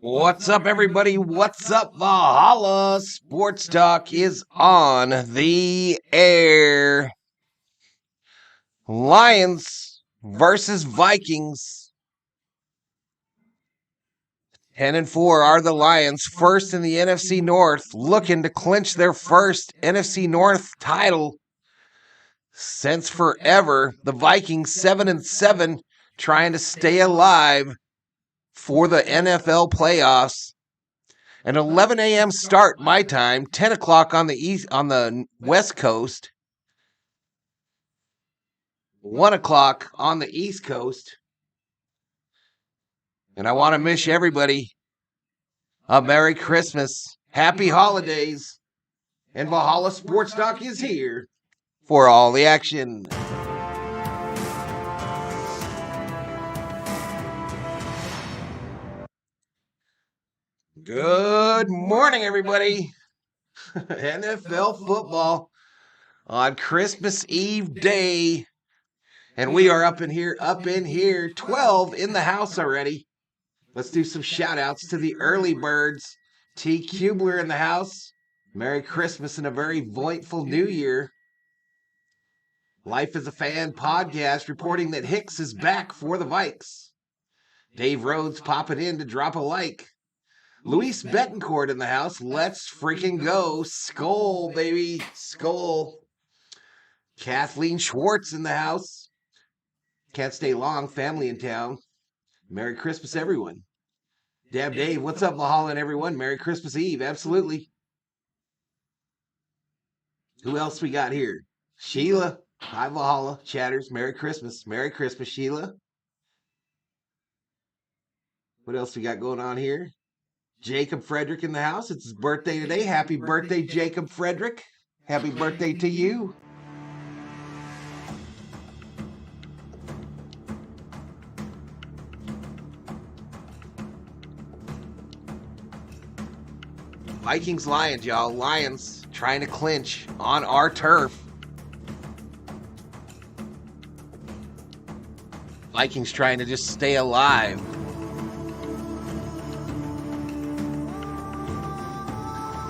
What's up, everybody? What's up? Valhalla Sports Talk is on the air. Lions versus Vikings. 10-4 are the Lions, first in the NFC North, looking to clinch their first NFC North title since forever. The Vikings 7-7, trying to stay alive for the NFL playoffs. An 11 a.m. start my time, 10 o'clock on the West Coast, 1 o'clock on the East Coast. And I want to wish everybody a Merry Christmas, Happy Holidays, and Valhalla Sports Talk is here for all the action. Good morning, everybody. NFL football on Christmas Eve day. And we are up in here, 12 in the house already. Let's do some shout outs to the early birds. T. Kubler in the house. Merry Christmas and a very voidful New Year. Life as a Fan podcast reporting that Hicks is back for the Vikes. Dave Rhodes popping in to drop a like. Luis Betancourt in the house. Let's freaking go. SKOL, baby. SKOL. Kathleen Schwartz in the house. Can't stay long. Family in town. Merry Christmas, everyone. Dab Dave, what's up, Valhalla and everyone? Merry Christmas Eve. Absolutely. Who else we got here? Sheila. Hi, Valhalla. Chatters. Merry Christmas. Merry Christmas, Sheila. What else we got going on here? Jacob Frederick in the house. It's his birthday today. Happy birthday, Jacob Frederick. Happy birthday to you. Vikings, Lions, y'all. Lions trying to clinch on our turf. Vikings trying to just stay alive.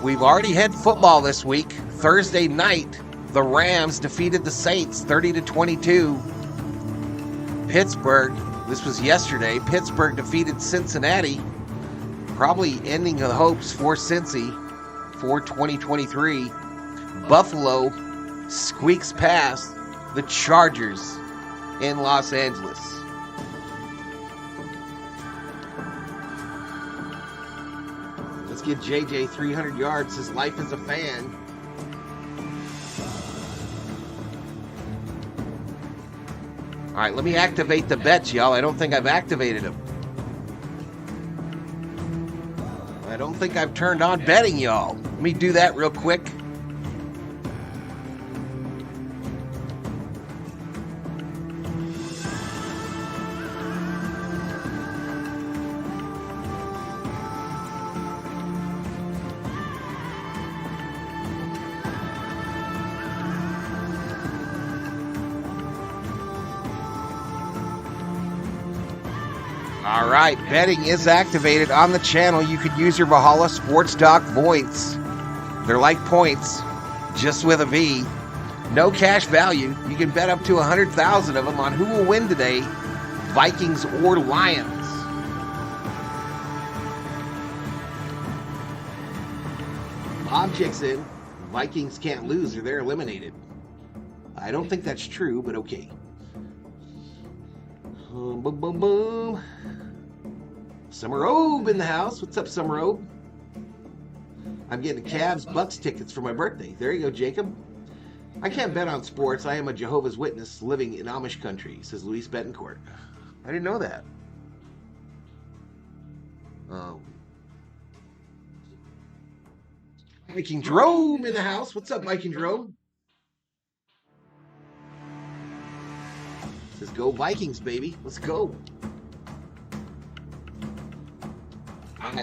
We've already had football this week. Thursday night, the Rams defeated the Saints 30-22. Pittsburgh, this was yesterday, Pittsburgh defeated Cincinnati, probably ending the hopes for Cincy for 2023. Buffalo squeaks past the Chargers in Los Angeles. Let's get JJ 300 yards. His life as a fan. All right, let me activate the bets, y'all. I don't think I've activated them. I don't think I've turned on betting, y'all. Let me do that real quick. All right, betting is activated on the channel. You could use your Valhalla Sports Talk points. They're like points, just with a V. No cash value. You can bet up to 100,000 of them on who will win today, Vikings or Lions. Objects in. Vikings can't lose or they're eliminated. I don't think that's true, but okay. Boom, boom, boom. Summer Obe in the house. What's up, Summer Obe? I'm getting Cavs Bucks tickets for my birthday. There you go, Jacob. I can't bet on sports. I am a Jehovah's Witness living in Amish country, says Luis Betancourt. I didn't know that. Viking Jerome in the house. What's up, Viking Jerome? Says go Vikings, baby. Let's go.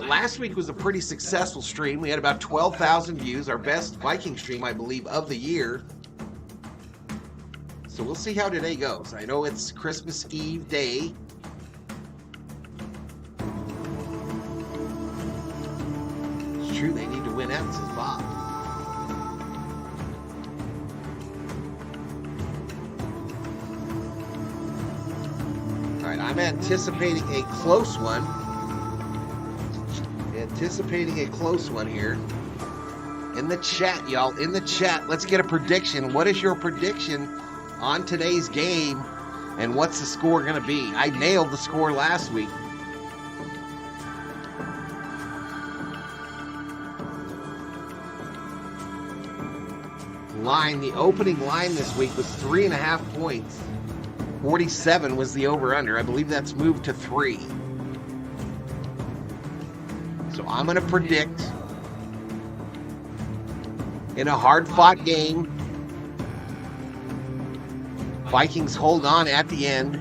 Last week was a pretty successful stream. We had about 12,000 views, our best Viking stream, I believe, of the year. So we'll see how today goes. I know it's Christmas Eve day. true. They need to win out, says Bob. All right, I'm anticipating a close one. Anticipating a close one here. In the chat, y'all. In the chat, let's get a prediction. What is your prediction on today's game? And what's the score going to be? I nailed the score last week. The opening line this week was 3.5 points. 47 was the over-under. I believe that's moved to 3. So I'm going to predict in a hard-fought game, Vikings hold on at the end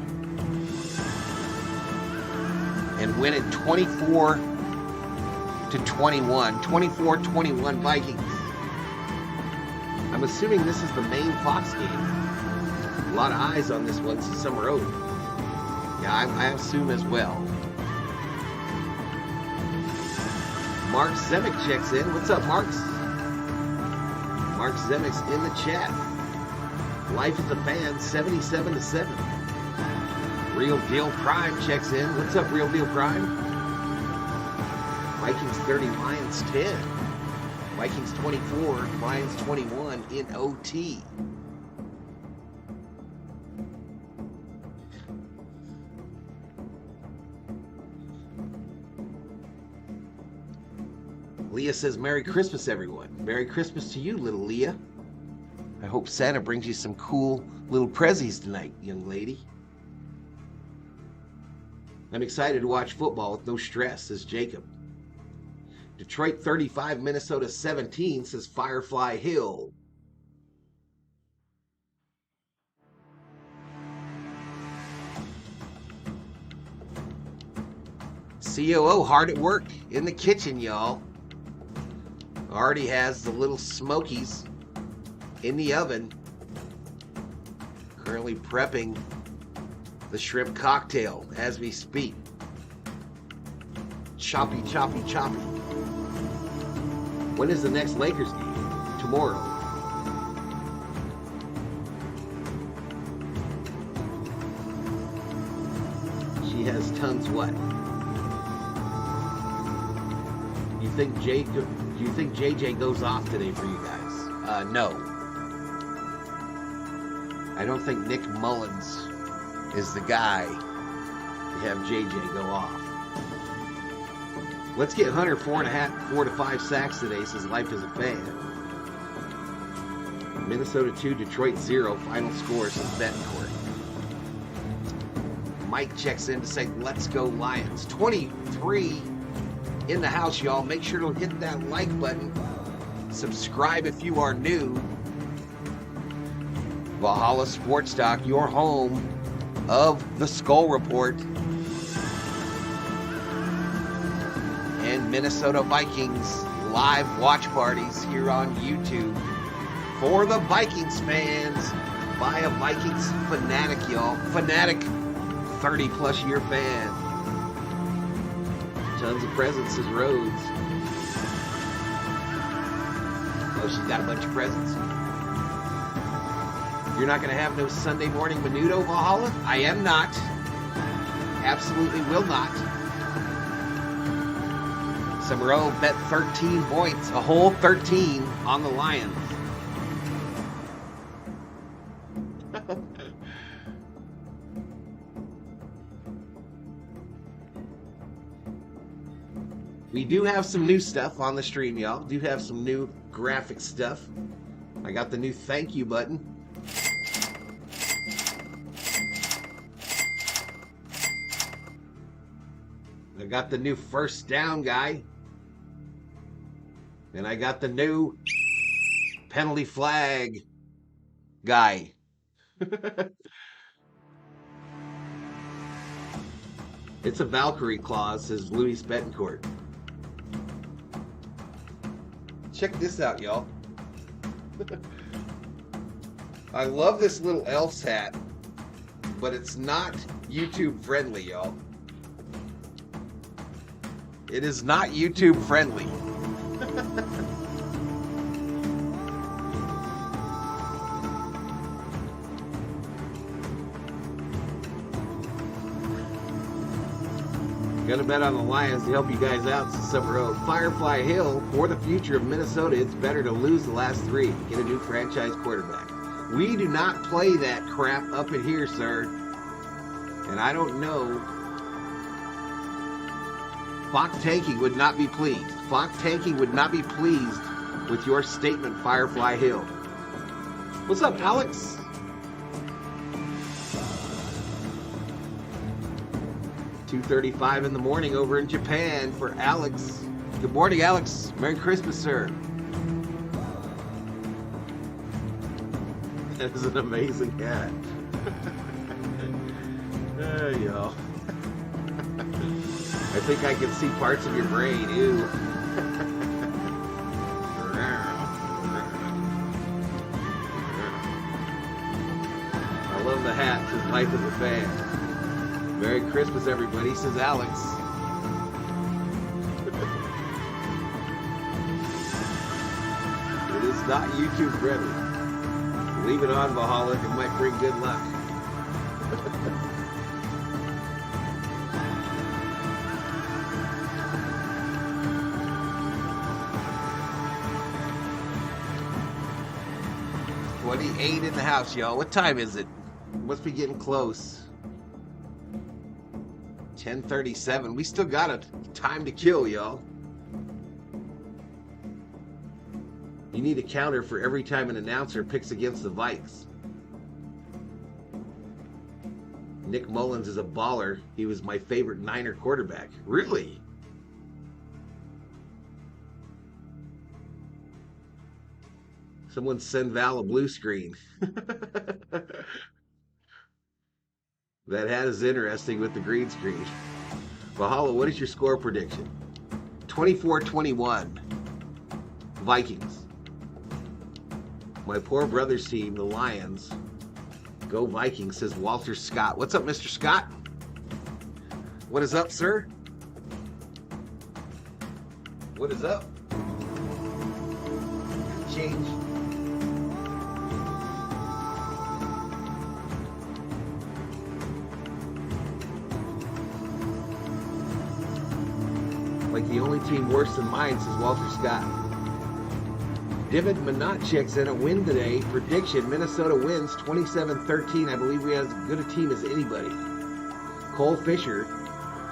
and win it 24-21. 24-21 Vikings. I'm assuming this is the main Fox game. A lot of eyes on this one since Summer Road. Yeah, I assume as well. Mark Zemek checks in. What's up, Mark? Mark Zemek's in the chat. Life is a fan, 77-7. Real Deal Prime checks in. What's up, Real Deal Prime? Vikings 30, Lions 10. Vikings 24, Lions 21 in OT. Leah says, Merry Christmas, everyone. Merry Christmas to you, little Leah. I hope Santa brings you some cool little prezzies tonight, young lady. I'm excited to watch football with no stress, says Jacob. Detroit 35, Minnesota 17, says Firefly Hill. COO hard at work in the kitchen, y'all. Already has the little smokies in the oven. Currently prepping the shrimp cocktail as we speak. Choppy, choppy, choppy. When is the next Lakers game? Tomorrow. She has tons what? You think JJ goes off today for you guys? No. I don't think Nick Mullins is the guy to have JJ go off. Let's get Hunter 4 to 5 sacks today, says Life is a Fan. Minnesota 2, Detroit 0, final score, says Betancourt. Mike checks in to say, let's go Lions. 23 in the house, y'all. Make sure to hit that like button. Subscribe if you are new. Valhalla Sports Talk, your home of the SKOL Report. And Minnesota Vikings live watch parties here on YouTube for the Vikings fans by a Vikings fanatic, y'all. Fanatic 30-plus year fan. Tons of presents, says Rhodes. Oh, she's got a bunch of presents. You're not going to have no Sunday morning menudo, Valhalla? I am not. Absolutely will not. Summerall bet 13 points, a whole 13 on the Lions. We do have some new stuff on the stream, y'all. Do have some new graphic stuff. I got the new thank you button. I got the new first down guy. And I got the new penalty flag guy. It's a Valkyrie clause, says Luis Betancourt. Check this out, y'all. I love this little elf's hat, but it's not YouTube friendly, y'all. It is not YouTube friendly. Gonna bet on the Lions to help you guys out this summer road. Firefly Hill, for the future of Minnesota, it's better to lose the last 3. Get a new franchise quarterback. We do not play that crap up in here, sir. And I don't know. Fox Tanking would not be pleased. Fox Tanking would not be pleased with your statement, Firefly Hill. What's up, Alex? $2:35 in the morning over in Japan for Alex. Good morning, Alex. Merry Christmas, sir. That is an amazing hat. Yo. I think I can see parts of your brain. Ew. I love the hat. His life as a fan. Merry Christmas, everybody, says Alex. It is not YouTube friendly. Leave it on, Valhalla. It might bring good luck. $28 in the house, y'all. What time is it? Must be getting close. 10:37. We still got a time to kill, y'all. You need a counter for every time an announcer picks against the Vikes. Nick Mullins is a baller. He was my favorite Niner quarterback. Really? Someone send Val a blue screen. That hat is interesting with the green screen. Valhalla, what is your score prediction? 24-21. Vikings. My poor brother's team, the Lions. Go Vikings, says Walter Scott. What's up, Mr. Scott? What is up, sir? What is up? Change. Like the only team worse than mine, says Walter Scott. David Monatchik's in a win today. Prediction, Minnesota wins 27-13. I believe we have as good a team as anybody. Cole Fisher,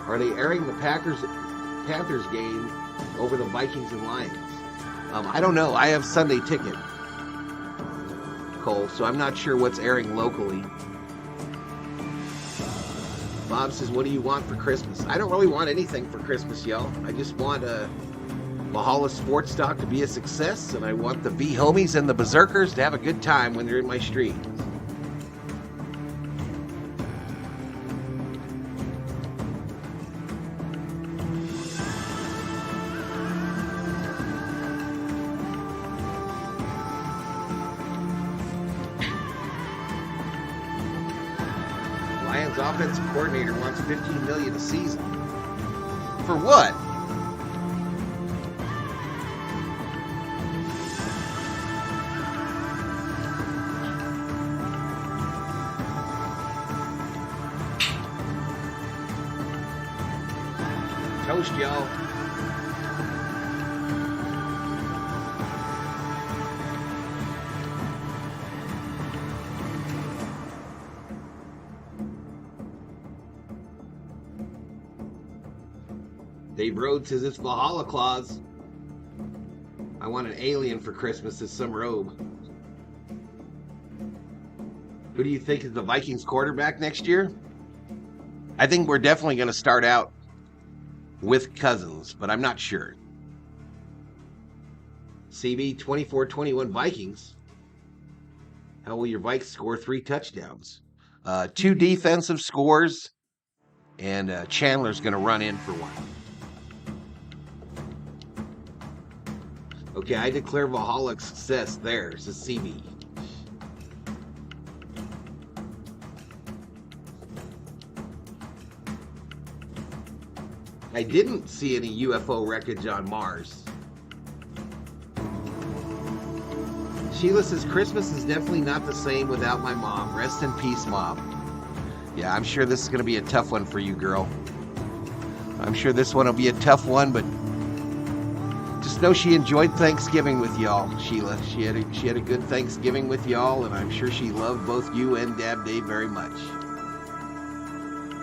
are they airing the Panthers game over the Vikings and Lions? I don't know. I have Sunday ticket, Cole, so I'm not sure what's airing locally. Bob says, what do you want for Christmas? I don't really want anything for Christmas, y'all. I just want Valhalla Sports Talk to be a success, and I want the B-homies and the berserkers to have a good time when they're in my streams. Lions offensive coordinator wants $15 million a season. For what? Toast, y'all. Dave Rhodes says it's Valhalla Claus. I want an alien for Christmas this summer robe. Who do you think is the Vikings quarterback next year? I think we're definitely going to start out with Cousins, but I'm not sure. CB 24-21 Vikings. How will your Vikes score 3 touchdowns? 2 defensive scores, and Chandler's going to run in for 1. Okay, I declare Valhalla success there. It's a CB. I didn't see any UFO wreckage on Mars. Sheila says, Christmas is definitely not the same without my mom. Rest in peace, Mom. Yeah, I'm sure this is going to be a tough one for you, girl. I'm sure this one will be a tough one, but just know she enjoyed Thanksgiving with y'all, Sheila. She had a good Thanksgiving with y'all, and I'm sure she loved both you and Dab Dave very much.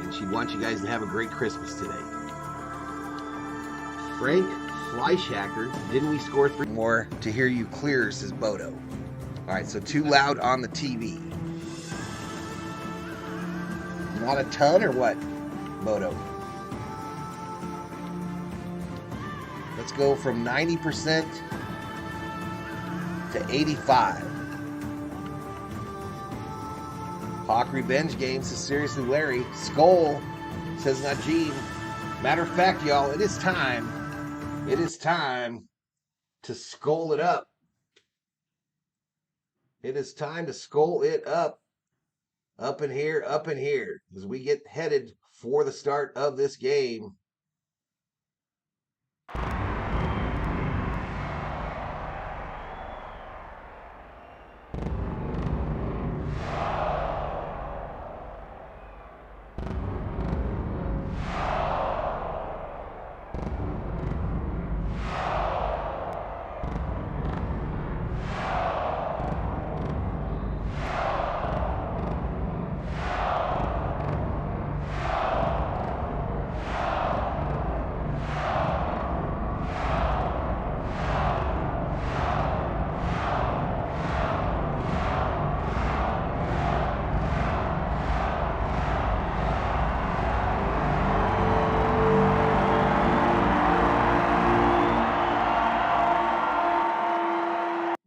And she wants you guys to have a great Christmas today. Frank Fleischacker, didn't we score 3 more to hear you clear, says Bodo. All right, so too loud on the TV. Not a ton or what, Bodo? Let's go from 90% to 85. Hawk Revenge Game says, seriously, Larry. SKOL says, Najee. Matter of fact, y'all, it is time. It is time to SKOL it up. It is time to SKOL it up. Up in here, as we get headed for the start of this game.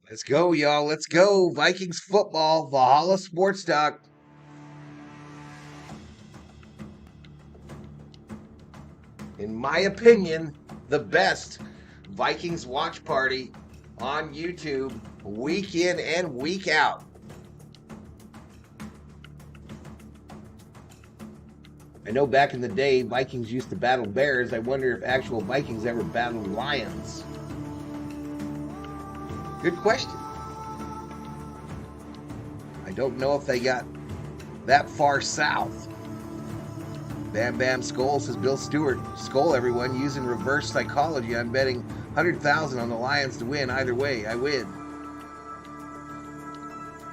Let's go, y'all. Let's go. Vikings football, Valhalla Sports Talk. In my opinion, the best Vikings watch party on YouTube, week in and week out. I know back in the day, Vikings used to battle bears. I wonder if actual Vikings ever battled lions. Good question. I don't know if they got that far south. Bam Bam SKOL says Bill Stewart. SKOL, everyone, using reverse psychology. I'm betting 100,000 on the Lions to win. Either way, I win.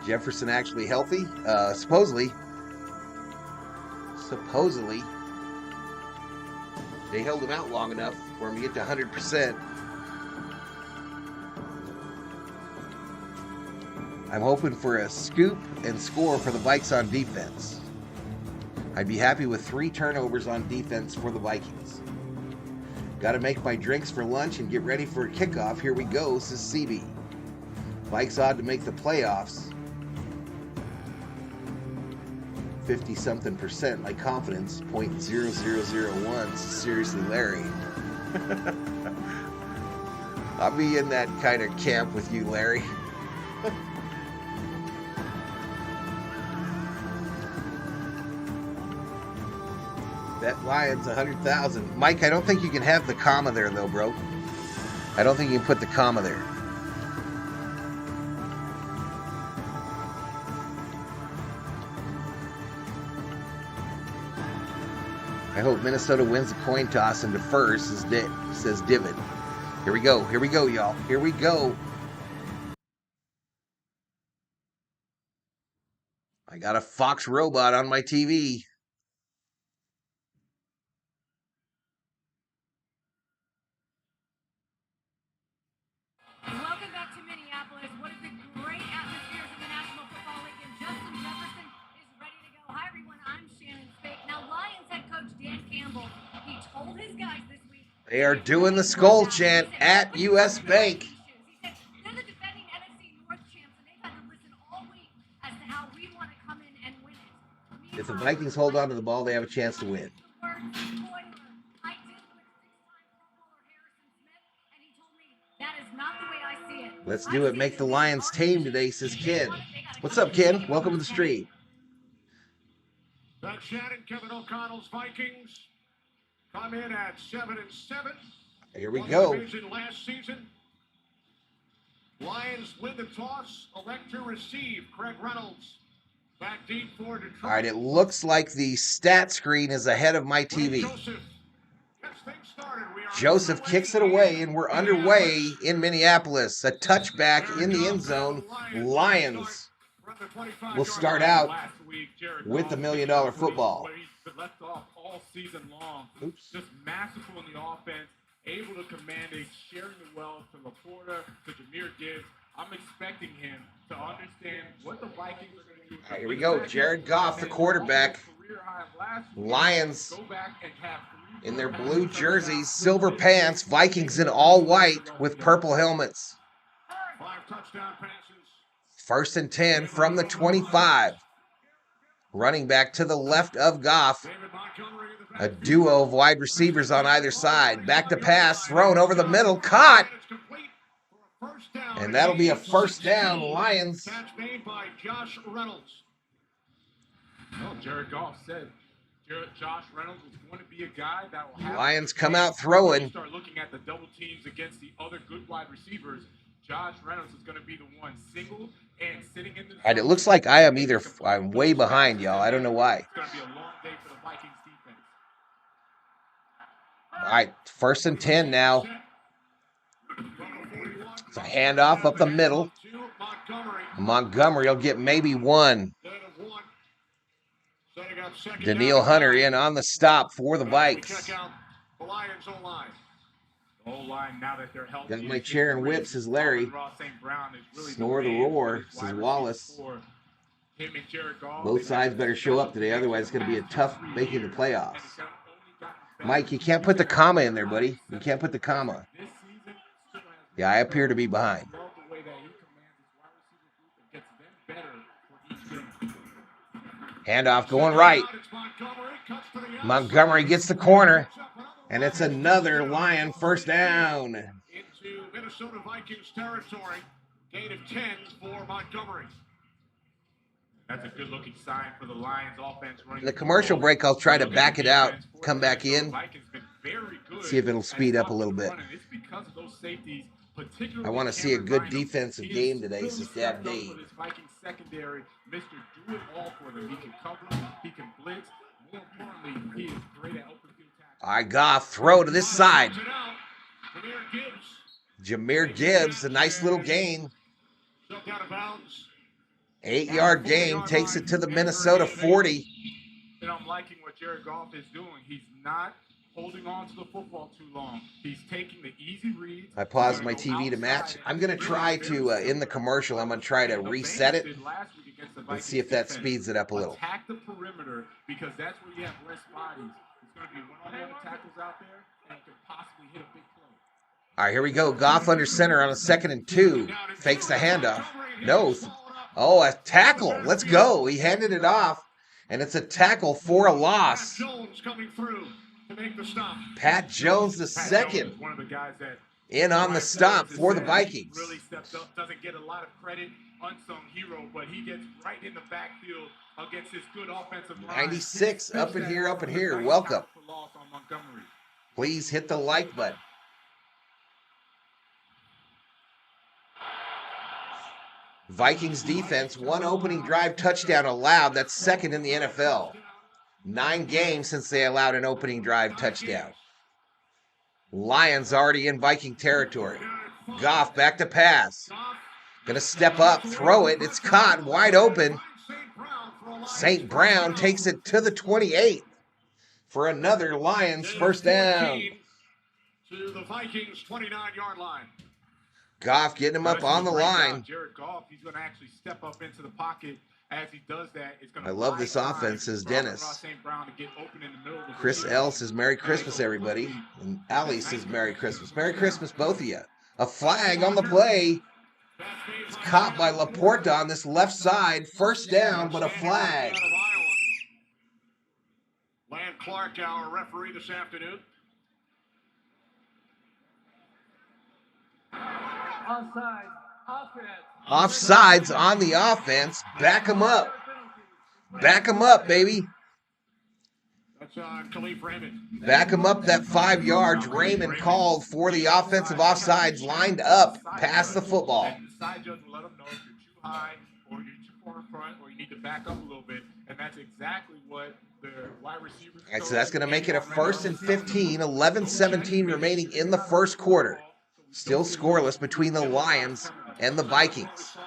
Jefferson actually healthy? Supposedly. They held him out long enough for him to get to 100%. I'm hoping for a scoop and score for the Vikes on defense. I'd be happy with 3 turnovers on defense for the Vikings. Got to make my drinks for lunch and get ready for a kickoff. Here we go, says CB. Vikes odd to make the playoffs. 50-something%. My confidence, 0.0001. Seriously, Larry. I'll be in that kind of camp with you, Larry. That Lions 100,000. Mike, I don't think you can have the comma there, though, bro. I don't think you can put the comma there. I hope Minnesota wins the coin toss and defers, says Divid. Here we go, y'all. Here we go. I got a Fox robot on my TV. Welcome back to Minneapolis. What is a great atmosphere for the National Football League, and Justin Jefferson is ready to go. Hi, everyone. I'm Shannon Spake. Now, Lions head coach Dan Campbell, he told his guys this week they are doing the SKOL chant at US Bank. He said they're the defending NFC North champs, and they've had to listen all week as to how we want to come in and win it. If the Vikings hold on to the ball, they have a chance to win. Let's do it. Make the Lions tame today, says Ken. What's up, Ken? Welcome to the stream. That's Shannon, Kevin O'Connell's Vikings come in at 7-7. Here we go. Last season. Lions win the toss, elect to receive. Craig Reynolds back deep for Detroit. All right, it looks like the stat screen is ahead of my TV. Joseph kicks it away, and we're underway in Minneapolis. A touchback in the end zone. Lions will start out with the $1 million football. Left off all season long. Oops. Just masterful in the offense, able to command it, sharing the wealth to Laporta, to Jahmyr Gibbs. I'm expecting him to understand what the Vikings are going to do. All right, here we go. Jared Goff, the quarterback. Lions in their blue jerseys, silver pants. Vikings in all white with purple helmets. 5 touchdown passes. 1st and 10 from the 25. Running back to the left of Goff. A duo of wide receivers on either side. Back to pass, thrown over the middle, caught. And that'll be a first down, Lions. Catch made by Josh Reynolds. Well, Jared Goff said Josh Reynolds was going to be a guy that will have. Lions come out throwing. Start looking at the double teams against the other good wide receivers. Josh Reynolds is going to be the one single and sitting in the. All right, it looks like I'm way behind, y'all. I don't know why. It's going to be a long day for the Vikings defense. All right, 1st and 10 now. It's a handoff up the middle. Montgomery will get maybe one. Daniil Hunter in on the stop for the Vikes. Check out the Lions O-line. O-line, now that they're healthy. Got my chair and whip, says Larry. Snore the roar, says Wallace. Both sides better show up today, otherwise it's going to be a tough making the playoffs. Mike, you can't put the comma in there, buddy. You can't put the comma. Yeah, I appear to be behind. Handoff going right. Montgomery gets the corner, and it's another Lion first down. Into Minnesota Vikings territory. Gain of 10 for Montgomery. That's a good-looking sign for the Lions offense. In the commercial break, I'll try to back it out, come back in, see if it'll speed up a little bit. I want to see a good defensive game today, says Dad Dave. Vikings secondary, Mr. Do it all for them. He can cover, he can blitz. More importantly, he is great at open field tackle. All right, Goff, throw to this side. Jahmyr Gibbs, a nice little gain. 8-yard gain, takes it to the Minnesota 40. And I'm liking what Jared Goff is doing. He's not holding on to the football too long. He's taking the easy reads. I paused my TV to match. I'm going to try to, in the commercial, I'm going to try to reset it and see if that speeds it up a little. Attack the perimeter because that's where you have less bodies. There's going to be one-on-one tackles out there and you can possibly hit a big play. All right, here we go. Goff under center on a 2nd and 2. Fakes the handoff. No. Oh, a tackle. Let's go. He handed it off, and it's a tackle for a loss. Jones coming through to make the stop. Pat Jones, the second, One of the guys that in on the stop for the Vikings. Really stepped up. Doesn't get a lot of credit. Unsung hero, but he gets right in the backfield against his good offensive line. 96, up in here. Welcome. Please hit the like button. Vikings defense, 1 opening drive touchdown allowed. That's 2nd in the NFL. 9 games since they allowed an opening drive touchdown. Lions already in Viking territory. Goff back to pass. Going to step up, throw it. It's caught, wide open. St. Brown takes it to the 28 for another Lions first down. To the Vikings 29-yard line. Goff getting him up on the line. Jared Goff, he's going to actually step up into the pocket. As he does that, it's going to. I love this offense, says Dennis. Chris L says Merry Christmas, everybody. And Ali says Merry Christmas. Merry Christmas, both of you. A flag on the play. It's caught by Laporta on this left side. First down, but a flag. Land Clark, our referee this afternoon. Offside. Offense. Offsides on the offense. Back them up. Back them up, baby. That's Khalif Raymond. Back them up that 5 yards. Raymond called for the offensive offsides, lined up past the football. side judge will let them know if you're too high or you're too far in front or you need to back up a little bit. And that's exactly what the wide receivers. All right, so that's going to make it a 1st and 15, 11-17 remaining in the first quarter. Still scoreless between the Lions and the Vikings.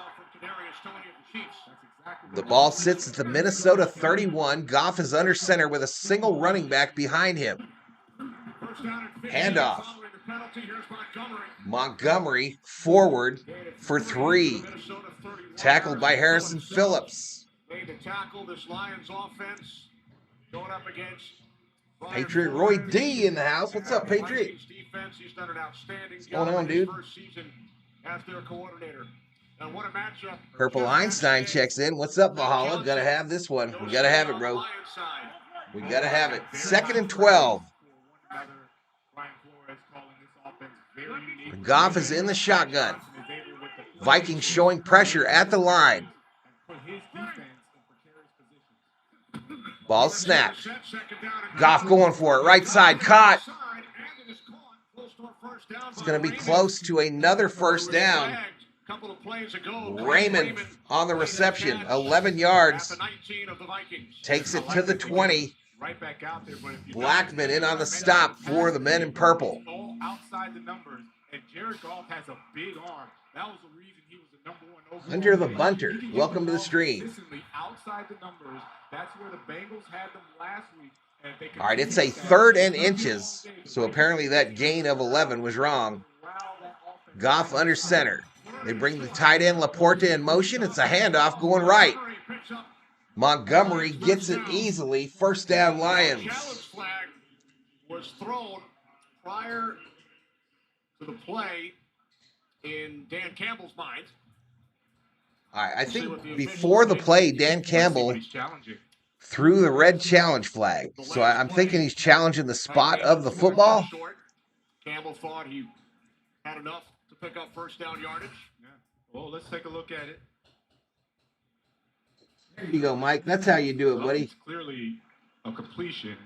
The ball sits at the Minnesota 31. Goff is under center with a single running back behind him. Handoff. Montgomery forward for 3. Tackled by Harrison Phillips. Made the tackle, this Lions offense going up against Patriot Roy D in the house. What's up, Patriot? Defense. He's done an outstanding What's going on, job in his dude? first season as their coordinator. And what a matchup. Purple Einstein checks in. What's up, Valhalla? Gotta have this one. We gotta have it, bro. We gotta have it. 2nd and 12. Goff is in the shotgun. Vikings showing pressure at the line. Ball snapped. Goff going for it. Right side caught. It's going to be close to another first down. Raymond on the reception. 11 yards. Takes it to the 20. Blackman in on the stop for the men in purple. Outside the numbers, and Jared Goff has a big arm. That was the reason he was the #1 overall. Hunter the Bunter, welcome to the stream. Outside the numbers, that's where the Bengals had them last week. All right, it's a 3rd and inches, so apparently that gain of 11 was wrong. Goff under center. They bring the tight end Laporta in motion. It's a handoff going right. Montgomery gets it easily. First down, Lions. Challenge flag was thrown prior to the play in Dan Campbell's mind. All right, I think before the play, Dan Campbell threw the red challenge flag. So I'm thinking he's challenging the spot of the football. Campbell thought he had enough to pick up first down yardage. Yeah. Well, let's take a look at it. There you go, Mike. That's how you do it, buddy. It's clearly a completion.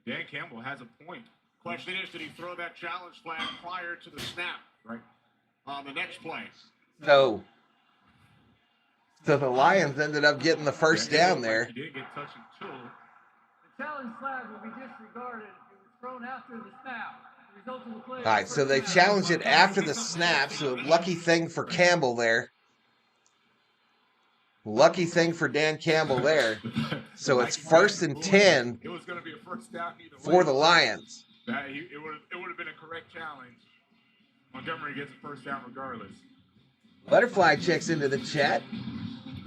And Dan Campbell has a point. Question is, did he throw that challenge flag prior to the snap? Right. On the next play. So the Lions ended up getting the first down there. He did get touch and chill. The challenge flag will be disregarded if it was thrown after the snap. The result of the play. All right, so they challenged it after the snap, so lucky thing for Campbell there. Lucky thing for Dan Campbell there. So it's 1st and 10 It was going to be a first down either way. for the Lions. It would have been a correct challenge. Montgomery gets a first down regardless. Butterfly checks into the chat.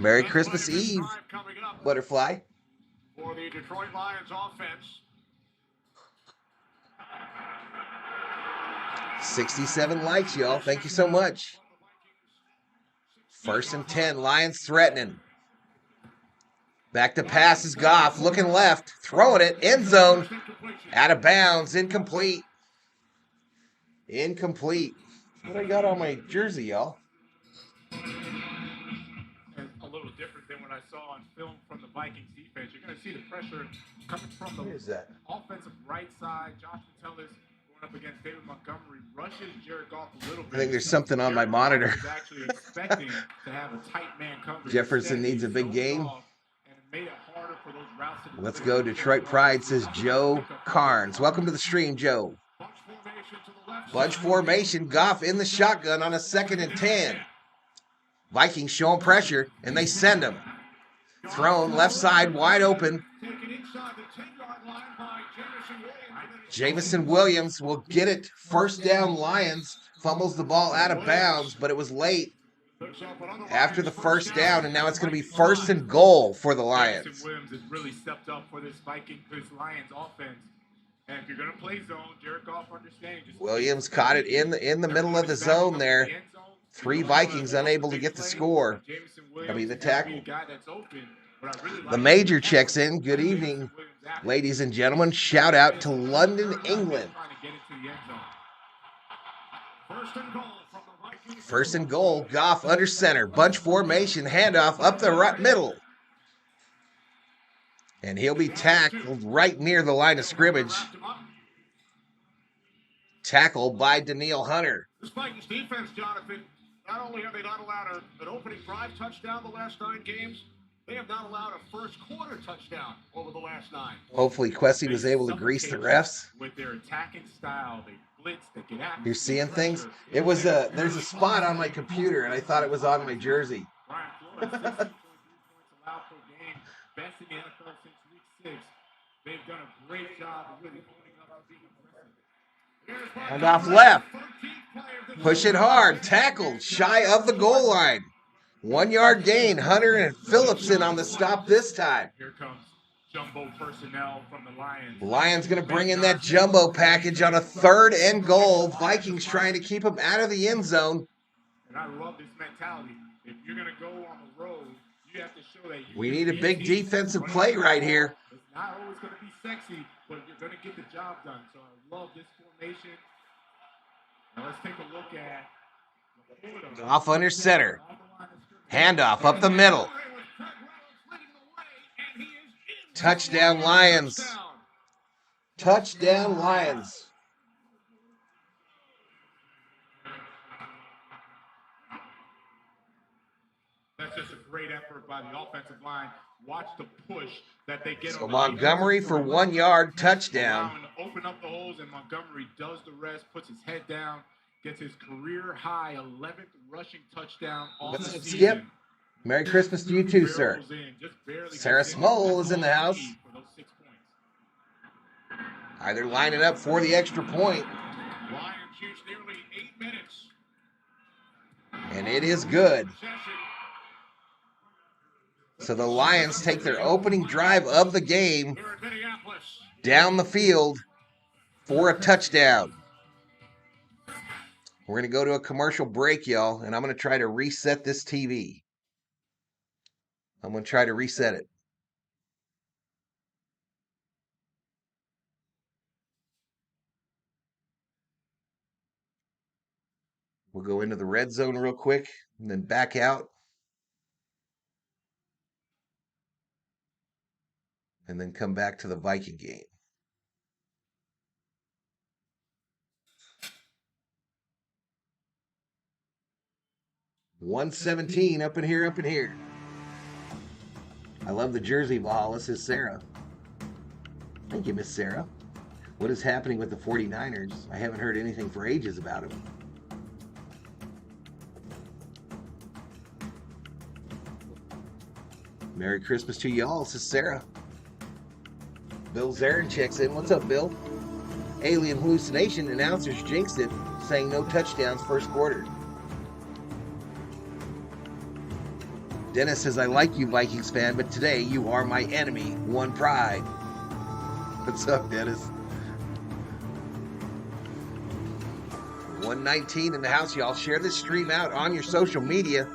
Merry Christmas Eve, Butterfly. For the Detroit Lions offense. 67 likes, y'all. Thank you so much. 1st and 10, Lions threatening. Back to pass is Goff, looking left, throwing it, end zone, out of bounds, incomplete. Incomplete. What I got on my jersey, y'all? And a little different than what I saw on film from the Vikings defense. You're going to see the pressure coming from the offensive right side. Josh Metellus going up against David Montgomery, rushes Jared Goff a little bit. I think there's something on my monitor. He's actually expecting to have a tight man coverage. Jefferson needs a big game. Made it harder for those routes to Let's go. Detroit Pride, says Joe Carnes. Welcome to the stream, Joe. Bunch formation. Goff in the shotgun on a 2nd and 10. Vikings showing pressure, and they send him. Thrown left side, wide open. Jamison Williams will get it. First down, Lions. Fumbles the ball out of bounds, but it was late after the first down, and now it's going to be 1st and goal for the Lions. Williams has really stepped up for this Lions offense. And if you're going to play zone, Jared Goff understands. Williams caught it in the middle of the zone there. 3 Vikings unable to get the score. The tackle. The Major checks in. Good evening, ladies and gentlemen. Shout out to London, England. 1st and goal. Goff under center. Bunch formation. Handoff up the right middle. And he'll be tackled right near the line of scrimmage. Tackled by Daniil Hunter. This Vikings defense, Jonathan, Not only have they not allowed an opening drive touchdown the last 9 games, they have not allowed a first quarter touchdown over the last 9. Hopefully Quessy was able to grease the refs. With their attacking style, they blitz, they get after. You're seeing things? It was there's a spot on my computer and I thought it was on my jersey. Brian Flores, 16.3 points allowed per game, best in the NFL since week 6. They've done a great job of really owning up to being aggressive. And off left. Push it hard. Tackled. Shy of the goal line. 1 yard gain. Hunter and Phillipson on the stop this time. Here comes jumbo personnel from the Lions. Lions going to bring in that jumbo package on a 3rd and goal. Vikings trying to keep him out of the end zone. And I love this mentality. If you're going to go on the road, you have to show that we need a big defensive play right here. It's not always going to be sexy, but you're going to get the job done. So I love this formation. Now let's take a look at off under center. Handoff up the middle. Touchdown Lions. Touchdown Lions. That's just a great effort by the offensive line. Watch the push that they get. So Montgomery for 1 yard touchdown. Open up the holes, and Montgomery does the rest, puts his head down, gets his career high 11th rushing touchdown on the season. Skip. Merry Christmas to you too, sir. Sarah Small is in the house. Either lining up for the extra point. Lions use nearly 8 minutes. And it is good. So the Lions take their opening drive of the game down the field for a touchdown. We're going to go to a commercial break, y'all, and I'm going to try to reset this TV. I'm going to try to reset it. We'll go into the red zone real quick and then back out. And then come back to the Viking game. $117 up in here, up in here. I love the jersey, Valhalla, says Sarah. Thank you, Miss Sarah. What is happening with the 49ers? I haven't heard anything for ages about them. Merry Christmas to y'all, says Sarah. Bill Zarin checks in. What's up, Bill? Alien hallucination. Announcers jinxed it, saying no touchdowns first quarter. Dennis says, I like you, Vikings fan, but today you are my enemy. One pride. What's up, Dennis? 119 in the house, y'all. Share this stream out on your social media.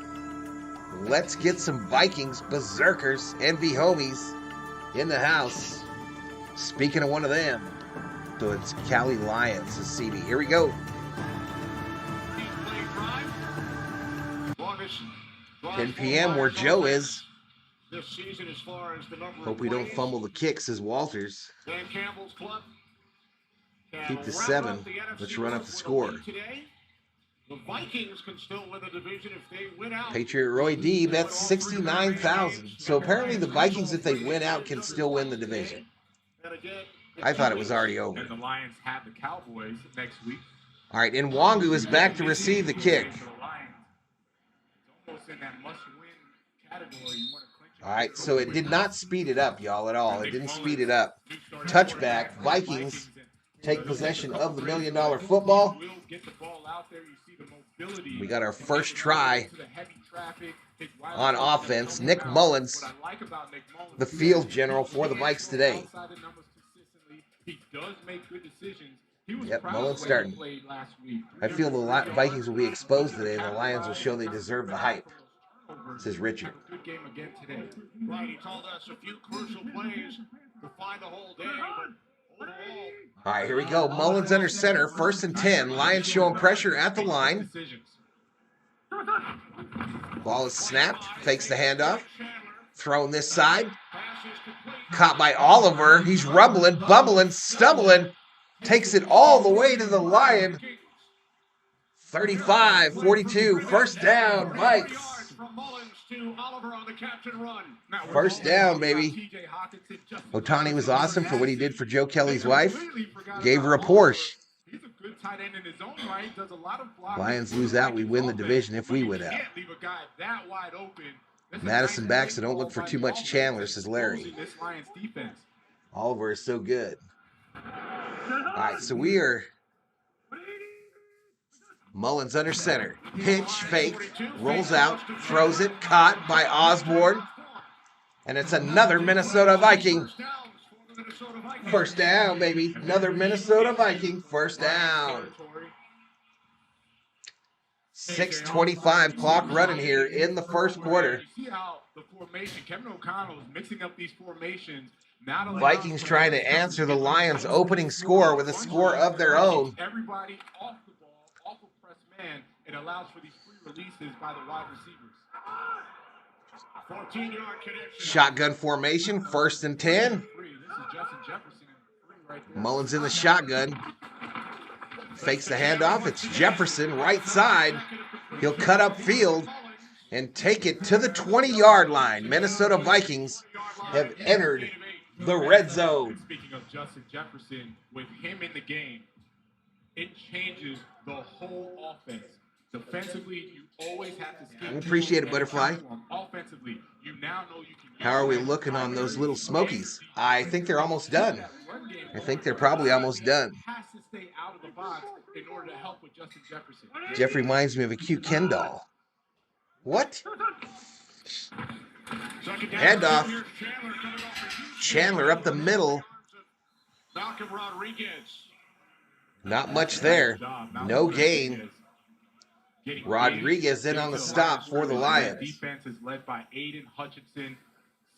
Let's get some Vikings, berserkers, envy homies in the house. Speaking of one of them, so it's Cali Lions to CB. Here we go. 10 p.m. where Joe is. This season, as far as the number Hope we don't fumble the kicks, says Walters. Dan Campbell's club. Keep the 7. Let's run up the score. Today, the Vikings can still win the division if they win out. Patriot Roy D, that's 69,000. So apparently the Vikings, if they win out, can still win the division. I thought it was already over. And the Lions have the Cowboys next week. All right, Nwangu is back to receive the kick. All right, so it did not speed it up, y'all, at all. It didn't speed it up. Touchback, Vikings take possession of the $1 million football. We got our first try on offense. Nick Mullins, the field general for the Vikes today. Yep, Mullins starting. I feel the Vikings will be exposed today, and the Lions will show they deserve the hype, says Richard. Good game again today. Right, he told us a few crucial plays to find the whole day, but overall. All right, here we go. Mullins under center, 1st and 10. Lions showing pressure at the line. Ball is snapped, fakes the handoff. Thrown this side. Caught by Oliver. He's rumbling, bumbling, stumbling. Takes it all the way to the Lion. 35-42, first down, Vikes. From Mullins to Oliver on the captain run. First down, baby. Otani was awesome for what he did for Joe Kelly's wife. Gave her a Porsche. He's a good tight end in his own right. Does a lot of blocking. Lions lose out, we win the division if we win out. Can't leave a guy that wide open. Madison back, so don't look for too much Chandler, says Larry. This Lions defense. Oliver is so good. All right, so we are Mullins under center. Pitch, fake, rolls out, throws it, caught by Osborne. And it's another Minnesota Viking. First down, baby. Another Minnesota Viking. First down. 6:25 clock running here in the first quarter. You see how the formation, Kevin O'Connell is mixing up these formations. Vikings trying to answer the Lions' opening score with a score of their own. Everybody off the ball, off of press man. It allows for these free releases by the wide receivers. 14-yard connection. Shotgun formation, 1st and 10. This is Justin Jefferson right there. Mullins in the shotgun. Fakes the handoff. It's Jefferson, right side. He'll cut up field and take it to the 20-yard line. Minnesota Vikings have entered the red zone. Speaking of Justin Jefferson, with him in the game, it changes the whole offense. Defensively, you always have to scheme. I appreciate it, Butterfly. Offensively, you now know you can. How are we looking on those little smokies? I think they're almost done. I think they're probably almost done. Has to stay out of the box in order to help with Justin Jefferson. Jeff reminds me of a cute Ken doll. What? Handoff. Chandler up the middle. Malcolm Rodriguez. Not much there. No gain. Rodriguez in on the stop for the Lions. Defense is led by Aiden Hutchinson,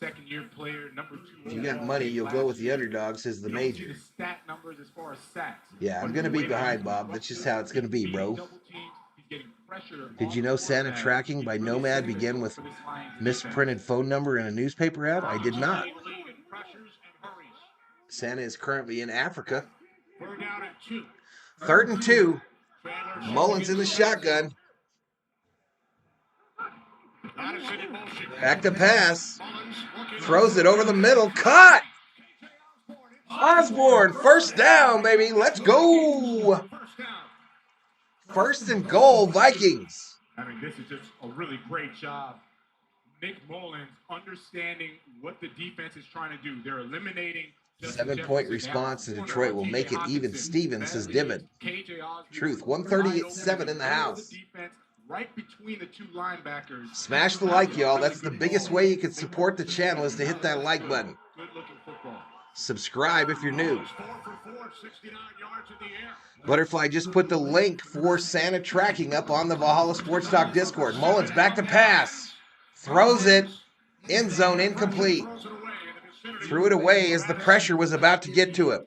second-year player, number 2. If you got money, you'll go with the underdog, says the major. The stat numbers as far as sacks. Yeah, I'm going to be behind, Bob. That's just how it's going to be, bro. Did you know Santa tracking by Nomad began with misprinted phone number in a newspaper ad? I did not. Santa is currently in Africa. 3rd and 2. Mullins in the shotgun. Back to pass. Throws it over the middle. Caught! Osborne, first down, baby. Let's go. 1st and goal, Vikings. I mean, this is just a really great job. Nick Mullins understanding what the defense is trying to do. They're eliminating. 7-point response to Detroit will make it even. Stevens, says Divid. Truth, 138-7 in the house. Right between the two linebackers. Smash the like, y'all. That's the biggest way you can support the channel is to hit that like button. Subscribe if you're new. Butterfly just put the link for Santa tracking up on the Valhalla Sports Talk Discord. Mullins back to pass. Throws it. End zone incomplete. Threw it away as the pressure was about to get to him.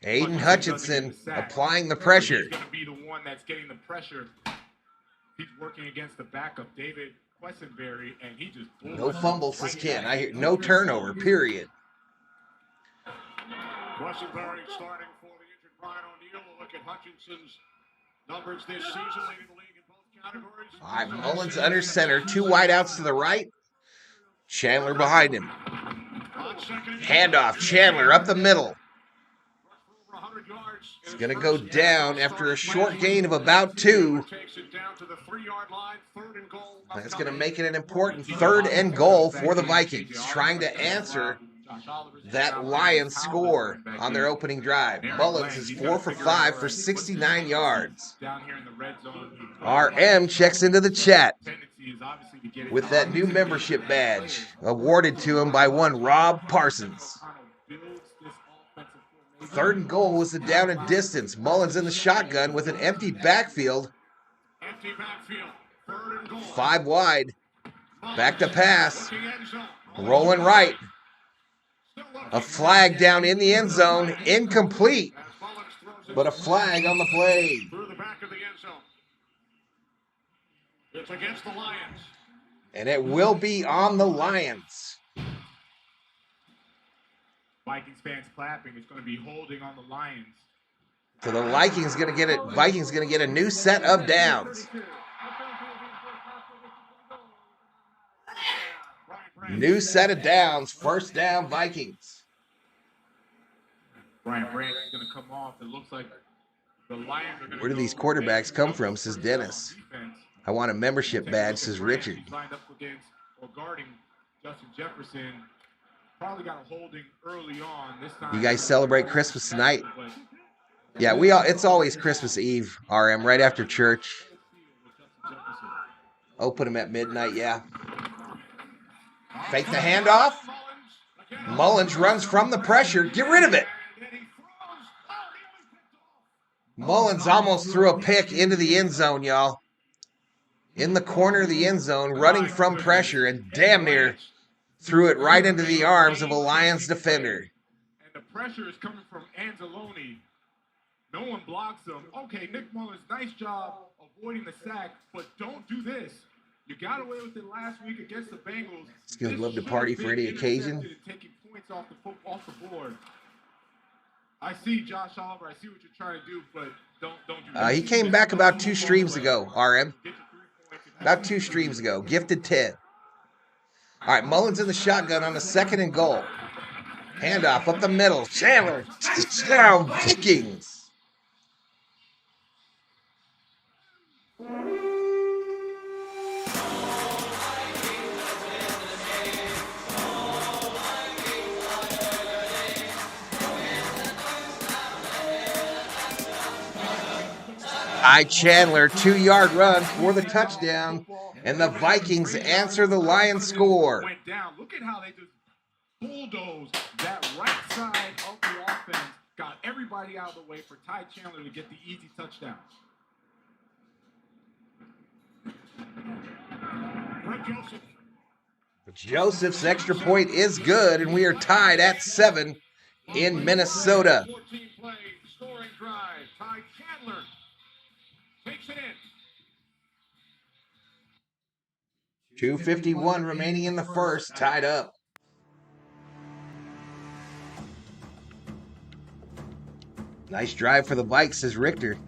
Aiden Hutchinson applying the pressure. He's going to be the one that's getting the pressure. He's working against the backup, David Quessenberry, and he just... No fumble, says Ken. I hear no turnover, period. Quessenberry starting for the injured Brian O'Neill. We'll look at Hutchinson's numbers this season, leading the league in both categories. All right, Mullins under center. 2 wideouts to the right. Chandler behind him. Handoff. Chandler up the middle. It's going to go down after a short gain of about 2. That's going to make it an important 3rd and goal for the Vikings, trying to answer that Lions score on their opening drive. Mullins is 4 for 5 for 69 yards. RM checks into the chat with that new membership badge awarded to him by one Rob Parsons. 3rd and goal was the down and distance. Mullins in the shotgun with an empty backfield. 5 wide. Back to pass. Rolling right. A flag down in the end zone. Incomplete. But a flag on the play. Through the back of the end zone. It's against the Lions. And it will be on the Lions. Vikings fans clapping. It's going to be holding on the Lions. So the Vikings going to get a new set of downs. New set of downs. First down, Vikings. Brian Branch is going to come off. It looks like the Lions are going to Where do these quarterbacks come from, says Dennis. I want a membership badge, says Richard. He's lined up against or guarding Justin Jefferson. Probably got a holding early on this time. You guys celebrate Christmas tonight? Yeah, it's always Christmas Eve, RM, right after church. Open them at midnight, yeah. Fake the handoff. Mullins runs from the pressure. Get rid of it. Mullins almost threw a pick into the end zone, y'all. In the corner of the end zone, running from pressure, and damn near threw it right into the arms of a Lions defender. And the pressure is coming from Anzalone. No one blocks him. Okay, Nick Mullins, nice job avoiding the sack, but don't do this. You got away with it last week against the Bengals. He's going to love to party for any occasion. Taking points off the board. I see Josh Oliver. I see what you're trying to do, but don't do that. He came back about 2 streams ago, RM. About 2 streams ago. Gifted 10. All right, Mullins in the shotgun on the 2nd and goal. Handoff up the middle. Chandler. Touchdown, Vikings. Chandler, 2-yard run for the touchdown, and the Vikings answer the Lions score. Went down. Look at how they just bulldozed that right side of the offense, got everybody out of the way for Ty Chandler to get the easy touchdown. Joseph's extra point is good, and we are tied at 7 in Minnesota. 14-play scoring drive. Ty Chandler takes it in. 2:51 remaining in the first, tied up. Nice drive for the Vikes, says Richter.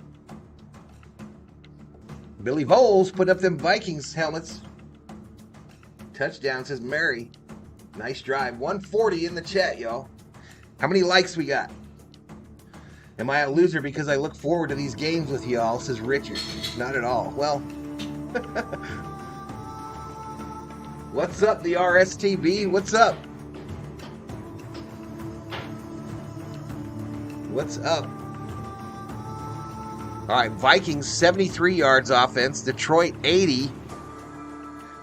Billy Voles put up them Vikings helmets. Touchdown, says Mary. Nice drive. 140 in the chat, y'all. How many likes we got? Am I a loser because I look forward to these games with y'all, says Richard. Not at all. Well, what's up, the RSTB? What's up? What's up? All right, Vikings 73 yards offense. Detroit 80.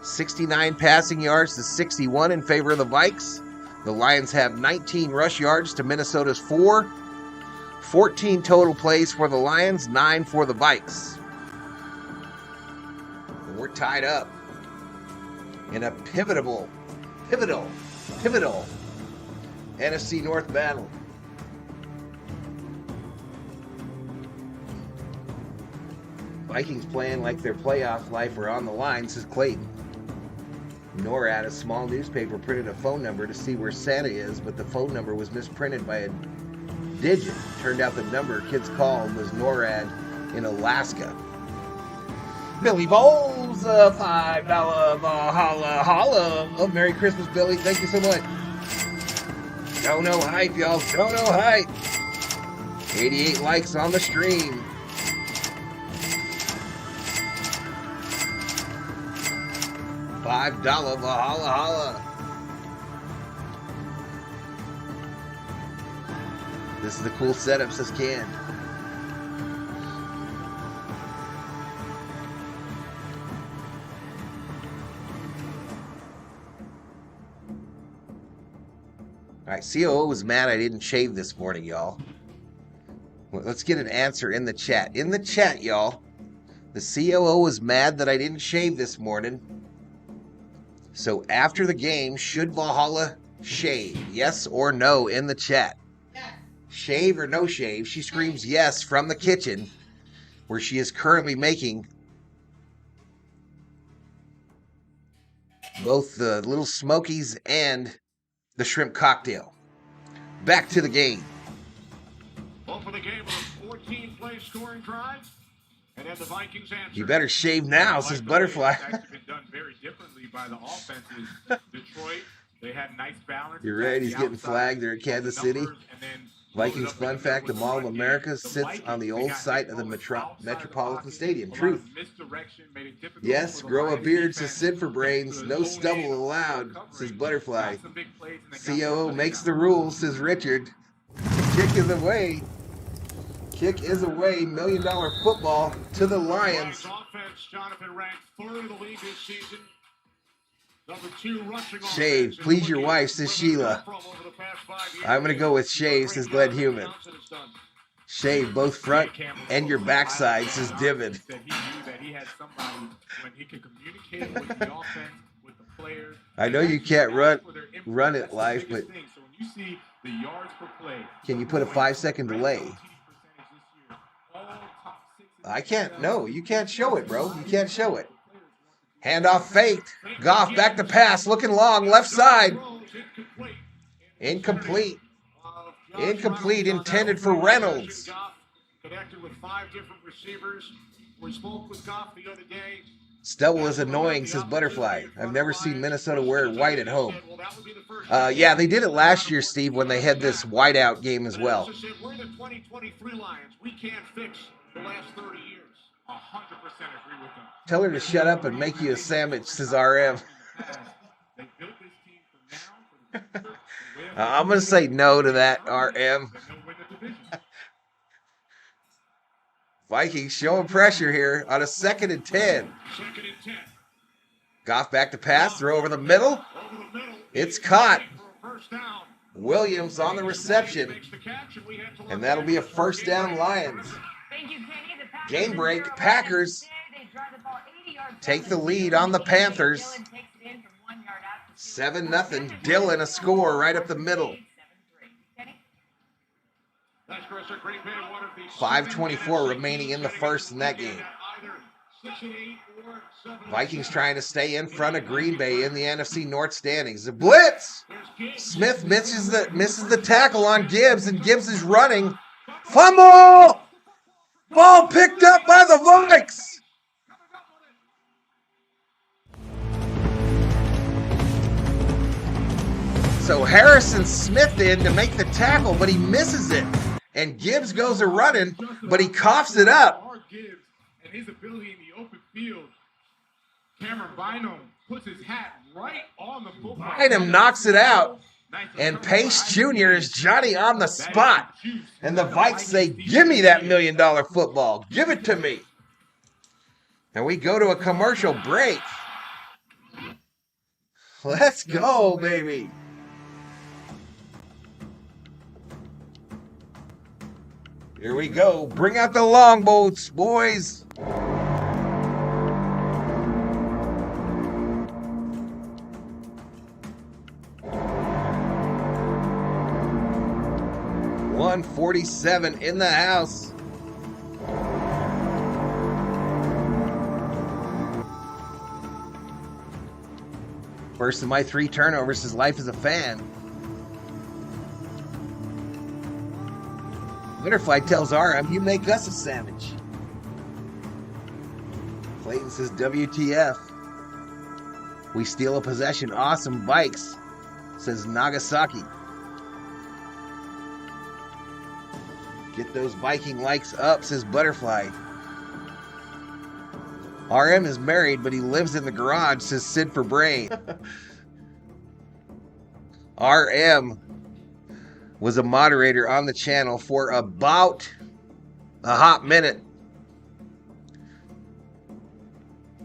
69 passing yards to 61 in favor of the Vikes. The Lions have 19 rush yards to Minnesota's 4. 14 total plays for the Lions, 9 for the Vikes. And we're tied up in a pivotal NFC North battle. Vikings playing like their playoff life are on the line, says Clayton. NORAD, a small newspaper, printed a phone number to see where Santa is, but the phone number was misprinted by a digit. Turned out the number kids called was NORAD in Alaska. Billy Bowles, $5 Valhalla holla. Oh, Merry Christmas, Billy. Thank you so much. Dono hype, y'all. Dono hype. 88 likes on the stream. $5 Valhalla holla. This is the cool setup, says Can. All right, COO was mad I didn't shave this morning, y'all. Well, let's get an answer in the chat. In the chat, y'all, the COO was mad that I didn't shave this morning. So after the game, should Valhalla shave? Yes or no in the chat? Yes. Shave or no shave? She screams yes from the kitchen, where she is currently making both the little smokies and the shrimp cocktail. Back to the game. Well, for the game of the 15-play scoring drive. And then the Vikings answer. You better shave now, says Butterfly. It's actually been done very differently by the offenses. Detroit, they had nice balance. You're right, he's getting flagged there at Kansas City. Vikings fun fact, the Mall of America sits on the old site of the Metropolitan Stadium. Truth. Yes, grow a beard, says Sid for Brains. No stubble allowed, says Butterfly. COO makes the rules, says Richard. Kick is away. Kick is away. $1 million football to the Lions. Offense, Jonathan ranked third in the league this season. Number 2 rushing Shave, please your wife, says Sheila. I'm going to go with shave, says Glenn Human. Shave both front and your backside, says Divid. I know you can't run it live, but can you put a 5-second delay? I can't. No, you can't show it, bro. You can't show it. Handoff faked. Goff back to pass. Looking long. Left side. Incomplete. Incomplete. Intended for Reynolds. Connected with 5 different receivers. We spoke with Goff the other day. Stubble is annoying, says Butterfly. I've never seen Minnesota wear white at home. Yeah, they did it last year, Steve, when they had this whiteout game as well. We're the 2023 Lions. We can't fix the last 30 years. 100% agree with them. Tell her to shut up and make you a sandwich, says RM. I'm going to say no to that, RM. Vikings showing pressure here on a 2nd and 10. Goff back to pass, throw over the middle. It's caught. Williams on the reception. And that'll be a first down, Lions. Game break, Packers take the lead on the Panthers. 7-0. Dillon a score right up the middle. 5:24 remaining in the first in that game. Vikings trying to stay in front of Green Bay in the NFC North standings. The blitz. Smith misses the tackle on Gibbs, and Gibbs is running. Fumble! Ball picked up by the Vikes. So Harrison Smith in to make the tackle, but he misses it. And Gibbs goes a running, but he coughs it up. Gibbs and his ability in the open field. Cameron Bynum puts his hat right on the football. Bynum knocks it out. And Pace Jr. is Johnny on the spot. And the Vikes say, give me that $1 million football. Give it to me. And we go to a commercial break. Let's go, baby. Here we go. Bring out the longboats, boys. $147 in the house. First of my 3 turnovers, his life as a fan. Winterfly tells RM, you make us a sandwich. Clayton says, WTF. We steal a possession. Awesome bikes, says Nagasaki. Get those Viking likes up, says Butterfly. RM is married, but he lives in the garage, says Sid for Brain. RM was a moderator on the channel for about a hot minute.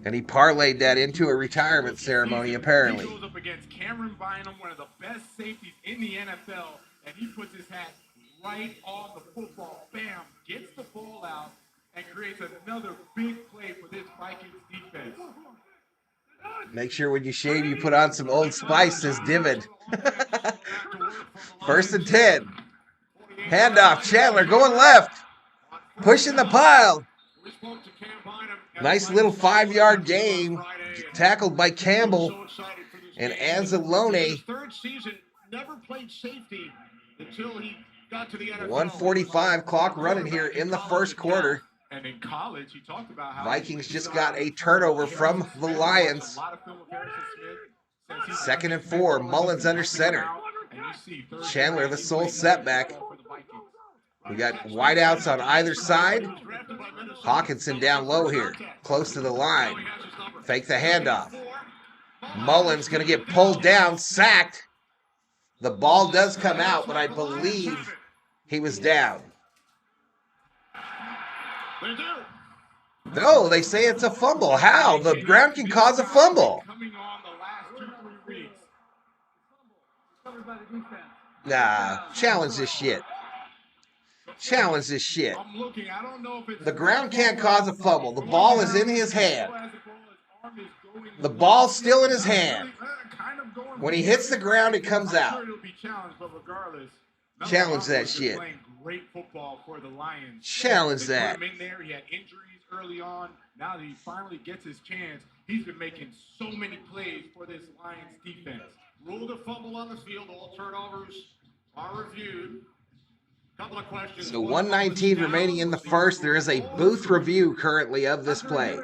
And he parlayed that into a retirement ceremony, apparently. He goes up against Cameron Bynum, one of the best safeties in the NFL, and he puts his hat right on the football. Bam! Gets the ball out and creates another big play for this Vikings defense. Make sure when you shave, you put on some Old Spice, says Divid. 1st and 10. Handoff, Chandler going left. Pushing the pile. Nice little 5-yard game. Tackled by Campbell and Anzalone. His 3rd season, never played safety until he got to the NFL. 1:45 clock running here in the first quarter. And in college, he talked about how Vikings just got a turnover from the Lions. 2nd and 4, Mullins under center. Chandler the sole setback. We got wideouts on either side. Hawkinson down low here, close to the line. Fake the handoff. Mullins going to get pulled down, sacked. The ball does come out, but I believe he was down. No, they say it's a fumble. How? The ground can cause a fumble. Nah, challenge this shit. Challenge this shit. The ground can't cause a fumble. The ball is in his hand. The ball's still in his hand. When he hits the ground, it comes out. Challenge that shit. Great football for the Lions. Challenge that. He had injuries early on. Now that he finally gets his chance, he's been making so many plays for this Lions defense. Ruled a fumble on the field. All turnovers are reviewed. Couple of questions. So 1:19 remaining in the first. There is a booth review currently of this play.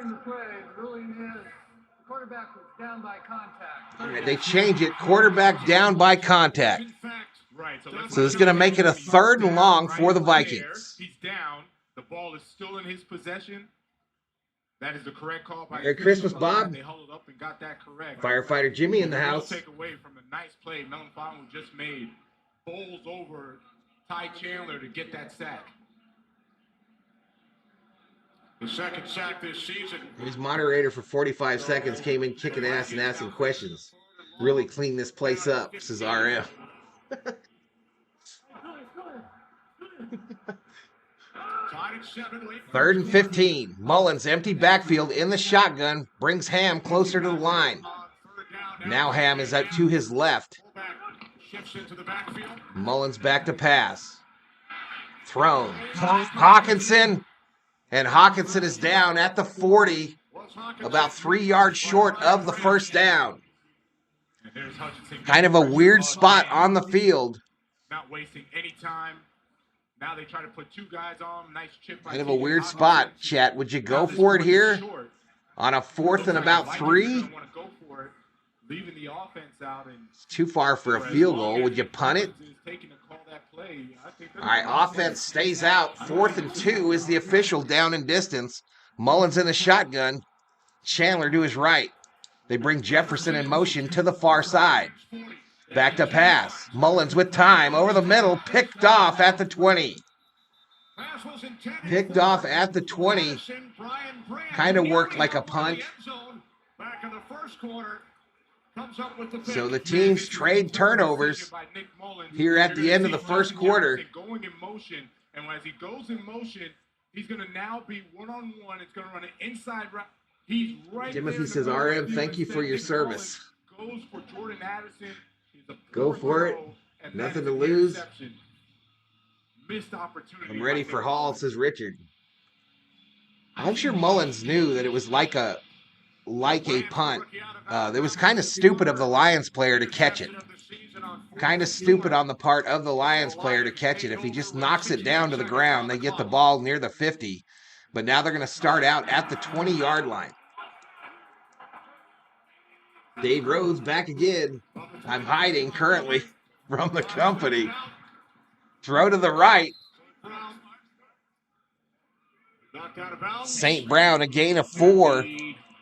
Quarterback was down by contact. They change it. Quarterback down by contact. So it's going to make it a 3rd and long for the Vikings. He's down. The ball is still in his possession. That is the correct call. Merry Christmas, Bob. They held it up and got that correct. Firefighter Jimmy in the house. Take away from the nice play Melon Fowler just made. Bowls over Ty Chandler to get that sack. The second sack this season. His moderator for 45 seconds came in kicking ass and asking questions. Really clean this place up, says RM. 3rd and 15. Mullins empty backfield in the shotgun. Brings Ham closer to the line. Now Ham is out to his left. Mullins back to pass. Thrown. Hawkinson. And Hawkinson is down at the 40. About 3 yards short of the first down. Kind of a weird spot on the field. Not wasting any time. Now they try to put 2 guys on. Nice chip. Kind of a weird spot, chat. Would you go for it here on a 4th and about 3? Leaving the offense out and it's too far for a field goal. Would you punt it? All right, offense stays out. 4th and 2 is the official down and distance. Mullins in the shotgun. Chandler to his right. They bring Jefferson in motion to the far side. Back to pass. Mullins with time over the middle. Picked off at the 20. Picked off at the 20. Kind of worked like a punt. So the teams trade turnovers here at the end of the first quarter. Going in motion, and as he goes in motion, he's going to now be one-on-one. It's going to run an inside route. He's right. Timothy says, RM, thank you for your service. Goes for Jordan Addison. Go for it. Nothing to lose. Missed opportunity. I'm ready for Hall, says Richard. I'm sure Mullins knew that it was like a punt. It was kind of stupid of the Lions player to catch it. Kind of stupid on the part of the Lions player to catch it. If he just knocks it down to the ground, they get the ball near the 50. But now they're going to start out at the 20-yard line. Dave Rhodes back again. I'm hiding currently from the company. Throw to the right. St. Brown, a gain of 4.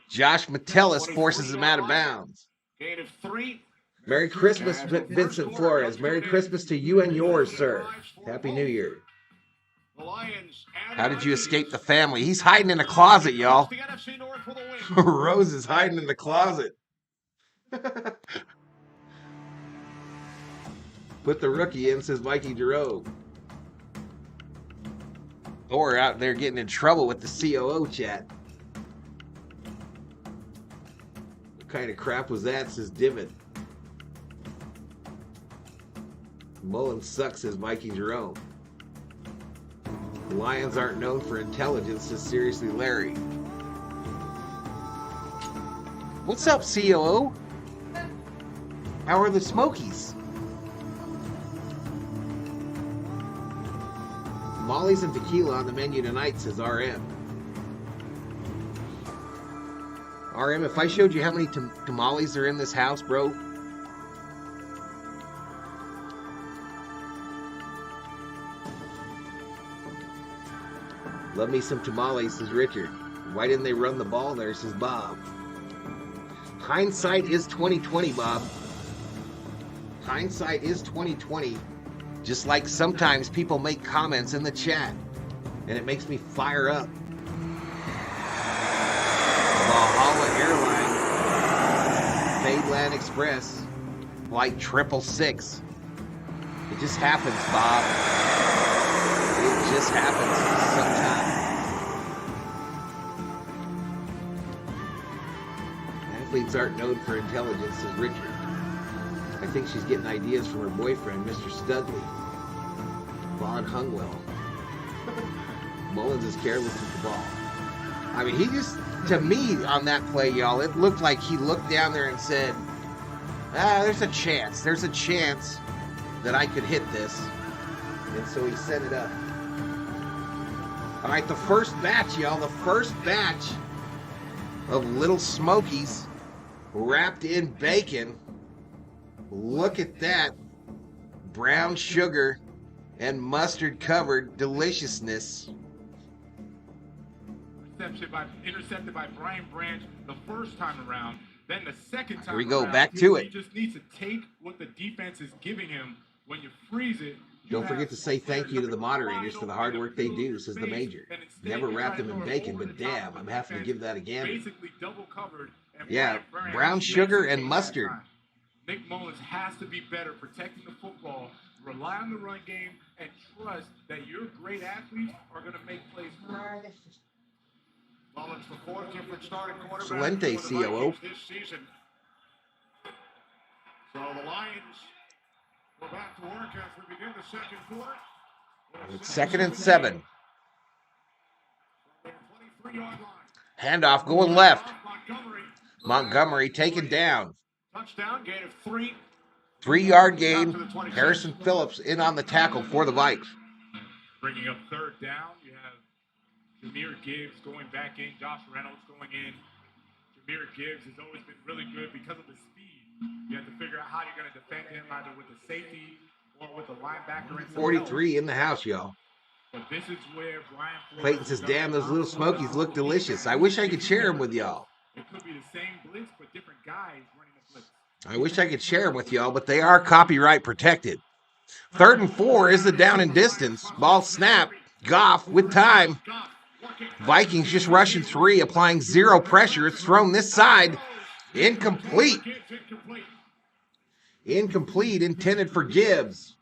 Josh Metellus forces him out of bounds. Gain of 3. Merry Christmas, Vincent Flores. Merry Christmas to you and yours, sir. Happy New Year. How did you escape the family? He's hiding in a closet, y'all. Rose is hiding in the closet. Put the rookie in, says Mikey Jerome. Or out there getting in trouble with the COO chat. What kind of crap was that, says Divot. Mullen sucks, says Mikey Jerome. The Lions aren't known for intelligence, says Seriously Larry. What's up, COO? How are the Smokies? Tamales and tequila on the menu tonight, says RM. RM, if I showed you how many tamales are in this house, bro. Love me some tamales, says Richard. Why didn't they run the ball there, says Bob. Hindsight is 2020, Bob. Hindsight is 2020. Just like sometimes people make comments in the chat, and it makes me fire up. Valhalla Airline, Fadeland Express, Flight 666. It just happens, Bob. It just happens sometimes. Athletes aren't known for intelligence, says Richard. I think she's getting ideas from her boyfriend, Mr. Studley. Vaughn Hungwell. Mullins is careless with the ball. I mean, he just, to me, on that play, y'all, it looked like he looked down there and said, there's a chance. There's a chance that I could hit this. And so he set it up. All right, the first batch, y'all, the first batch of Little Smokies wrapped in bacon. Look at that. Brown sugar and mustard covered deliciousness. Intercepted by Brian Branch the first time around. Then the second time Here we go, around, back to it. He just needs to take what the defense is giving him. When you freeze it, don't forget to say thank you to the moderators for the hard work they do, says the Major. Never wrapped them in bacon, but damn, I'm having to give that again. Basically double covered. Yeah, brown sugar and mustard. Nick Mullins has to be better protecting the football, rely on the run game, and trust that your great athletes are going to make plays for you. Mullins, the fourth different starting quarterback Excelente, for the COO. Vikings this season. So the Lions go back to work as we begin the second quarter. It's 2nd and 7. 23-yard line. Handoff going left. Montgomery taken down. Touchdown, gain of 3. 3-yard gain. Harrison Phillips in on the tackle for the Vikes. Bringing up third down, you have Jahmyr Gibbs going back in, Josh Reynolds going in. Jahmyr Gibbs has always been really good because of the speed. You have to figure out how you're going to defend him, either with the safety or with the linebacker. 43 in the house, y'all. But this is where Brian Clayton says, damn, those Little Smokies look delicious. I wish I could share them with y'all. It could be the same blitz, but different guys running the blitz. I wish I could share them with y'all, but they are copyright protected. 3rd and 4 is the down and distance. Ball snap. Goff with time. Vikings just rushing 3, applying 0 pressure. It's thrown this side. Incomplete. Incomplete, intended for Gibbs.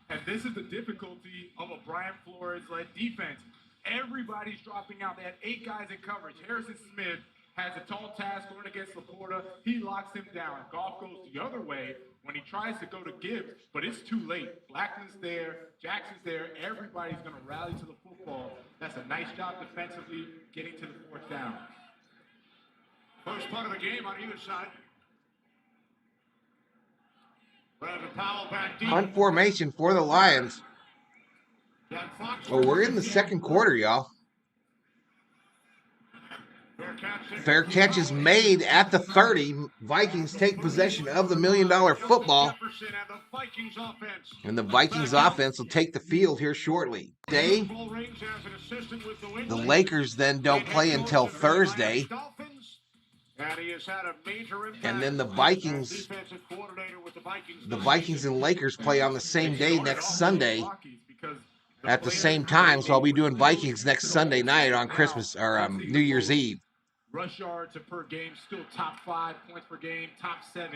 And this is the difficulty of a Brian Flores-led defense. Everybody's dropping out. They had 8 guys in coverage. Harrison Smith has a tall task going against Laporta. He locks him down. Goff goes the other way when he tries to go to Gibbs, but it's too late. Blackman's there. Jackson's there. Everybody's going to rally to the football. That's a nice job defensively getting to the 4th down. First part of the game on either side. Brandon Powell back deep. Punt formation for the Lions. Well, we're in the second quarter, y'all. Fair catch is made at the 30. Vikings take possession of the $1 million football. And the Vikings offense will take the field here shortly. The Lakers then don't play until Thursday. And then the Vikings and Lakers play on the same day next Sunday at the same time. So I'll be doing Vikings next Sunday night on Christmas or New Year's Eve. Rush yards per game, still top 5 points per game, top 7.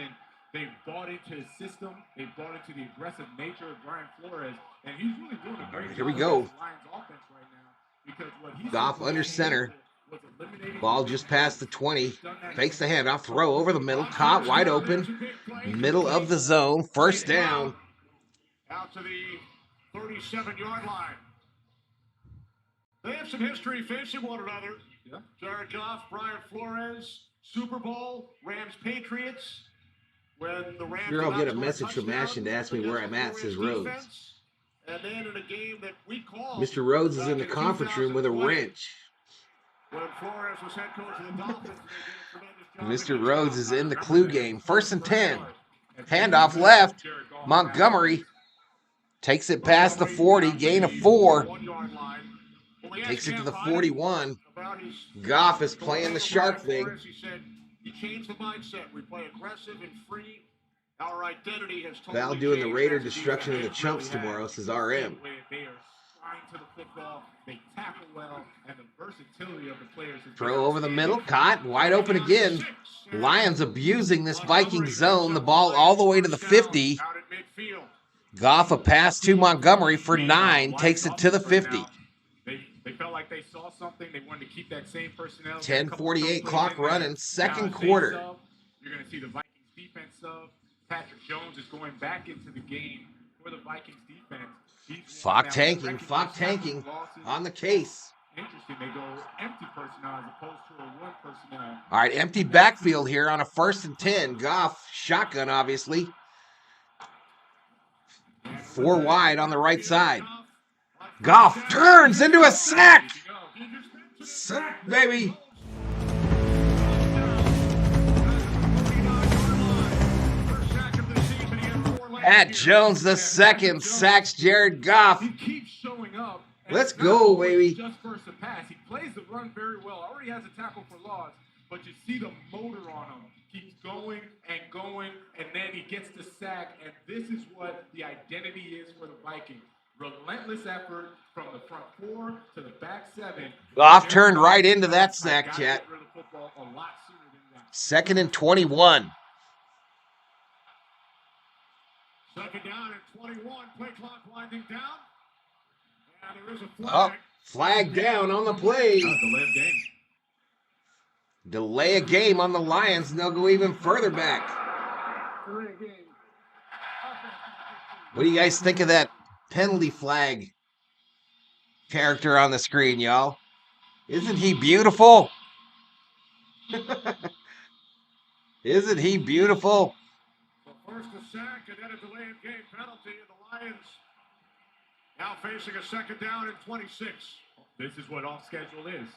They've bought into his system. They've bought into the aggressive nature of Brian Flores, and he's really doing a great job. Here we go. Lions offense right now, because what he's Goff under center. Ball just past the 20. Fakes the handoff. Throw over the middle. Caught wide open. Middle of the zone. First down. Out to the 37-yard line. They have some history facing one another. Yeah. Jared Goff, Brian Flores, Super Bowl, Rams, Patriots. When the Rams Here I'll get a message from Ashton to ask me where I'm at, says Rhodes. And then in a game that we called, Mr. Rhodes is in the conference room with a wrench. When Flores was head coach of the Dolphins, they did a tremendous job. Mr. Rhodes is in the clue game. 1st and 10. Handoff left. Montgomery takes it past the 40. Gain of 4. Takes it to the 41. Goff is playing the shark thing. He said, "You change the mindset. We play aggressive and free. Our identity has totally Val doing the changed Raider as a destruction of the defense." chumps tomorrow, says RM. They are flying to the football. They tackle well, and the versatility of the players. Throw over the middle, caught, wide open again. Lions abusing this Viking zone. The ball all the way to the 50. Out at midfield. Goff a pass to Montgomery for 9, takes it to the 50. They felt like they saw something. They wanted to keep that same personnel. 10:48 clock running, second quarter. You're going to see the Vikings defense sub. Patrick Jones is going back into the game for the Vikings defense. Fock tanking on the case. Interesting, they go empty personnel as opposed to a one personnel. All right, empty backfield here on a 1st and 10. Goff, shotgun, obviously. 4 wide on the right side. Goff turns into a sack. Sack, baby. Pat Jones the second sacks Jared Goff. He keeps showing up. Let's go, baby. Just first to pass. He plays the run very well. Already has a tackle for loss, but you see the motor on him. Keeps going, and then he gets the sack. And this is what the identity is for the Vikings. Relentless effort from the front 4 to the back 7. Goff turned right into that sack, chat. 2nd and 21. 2nd down and 21. Play clock winding down. And there is a flag. Oh, flag down on the play. Delay of game. Delay a game on the Lions, and they'll go even further back. What do you guys think of that penalty flag character on the screen, y'all? Isn't he beautiful? Isn't he beautiful? So first a sack and then a delay of game penalty, and the Lions now facing a 2nd down and 26. This is what off schedule is,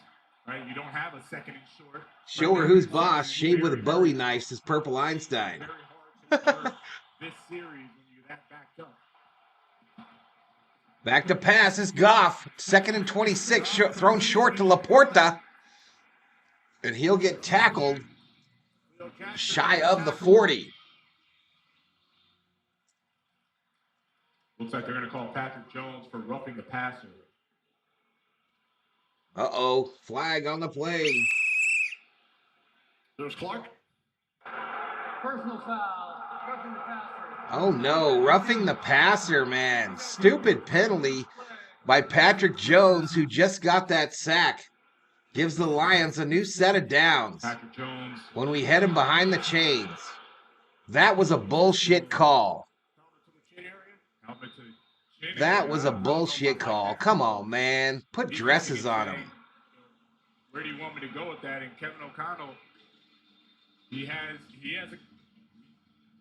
right? You don't have a 2nd and short. Show her who's boss. Shaved with a Bowie knife, says Purple Einstein. Very hard to convert this series when you're that backed up. Back to pass is Goff. 2nd and 26, thrown short to Laporta. And he'll get tackled shy of the 40. Looks like they're going to call Patrick Jones for roughing the passer. Uh-oh, flag on the play. There's Clark. Personal foul. Roughing the passer. Oh no, roughing the passer, man. Stupid penalty by Patrick Jones, who just got that sack. Gives the Lions a new set of downs Patrick Jones. when we head him behind the chains. That was a bullshit call. That was a bullshit call. Come on, man. Put dresses on him. Where do you want me to go with that? And Kevin O'Connell, he has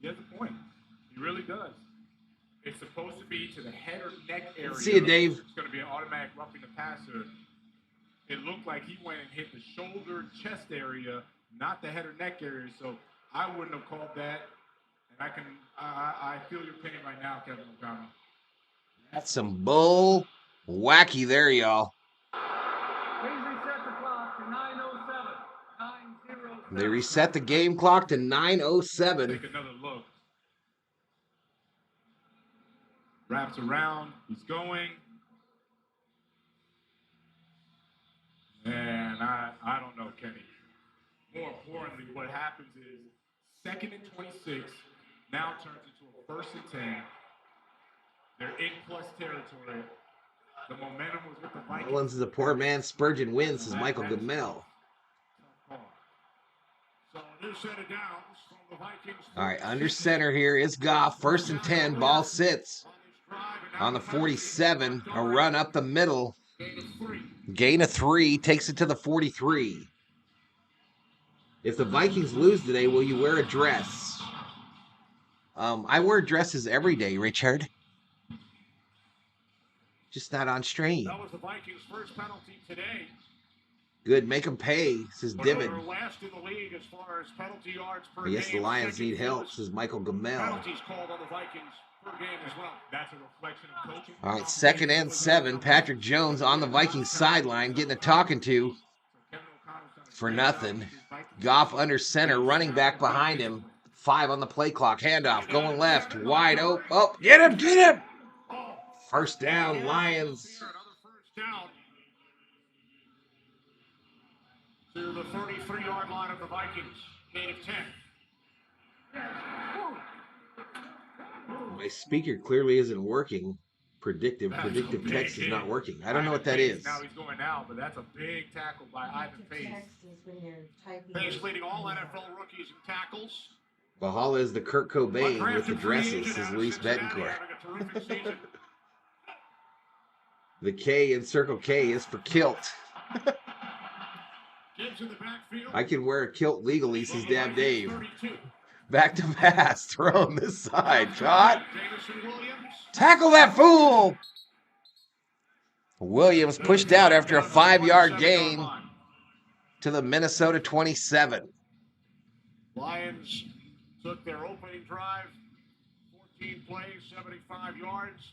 a point. He really does. It's supposed to be to the head or neck area. See you, Dave. It's going to be an automatic roughing the passer. It looked like he went and hit the shoulder, chest area, not the head or neck area. So I wouldn't have called that. And I feel your pain right now, Kevin O'Connell. That's some bull wacky there, y'all. Please reset the clock to 9:07. 9:07. They reset the game clock to 9:07. Take another look. Wraps around. He's going. And I don't know, Kenny. More importantly, what happens is 2nd and 26 now turns into a 1st and 10. They're in plus territory. The momentum was with the Vikings. Mullins is a poor man. Spurgeon wins, says Michael Goodmel. So new set of downs from the Vikings. All right, under center here is Goff. 1st and 10. Ball sits on the 47. A run up the middle. Gain of 3. Takes it to the 43. If the Vikings lose today, will you wear a dress? I wear dresses every day, Richard. Just not on stream. That was the Vikings' first penalty today. Good, make them pay, says But Divid. they're last in the league as far as penalty yards per I guess the game. Lions Second need help, fewest says Michael Gamel. penalties called on the Vikings per game as well. That's a reflection of coaching. All right, 2nd and 7. Patrick Jones on the Vikings sideline getting a talking to for nothing. Goff under center, running back behind him. 5 on the play clock. Handoff going left, wide open. Oh, get him, get him! First down, Lions. Another first down to the 33-yard line of the Vikings. Gain of 10. My speaker clearly isn't working. Predictive text is not working. I don't know what that is. Now he's going out, but that's a big tackle by Ivan Pace. Pace leading all NFL rookies in tackles. Valhalla is the Kurt Cobain with the dresses, says Luis Betancourt. The K in Circle K is for kilt. I can wear a kilt legally, says Dab Dave. Back to pass, thrown this side. Caught. Tackle that fool! Williams pushed out after a 5-yard gain to the Minnesota 27. Lions took their opening drive, 14 plays, 75 yards.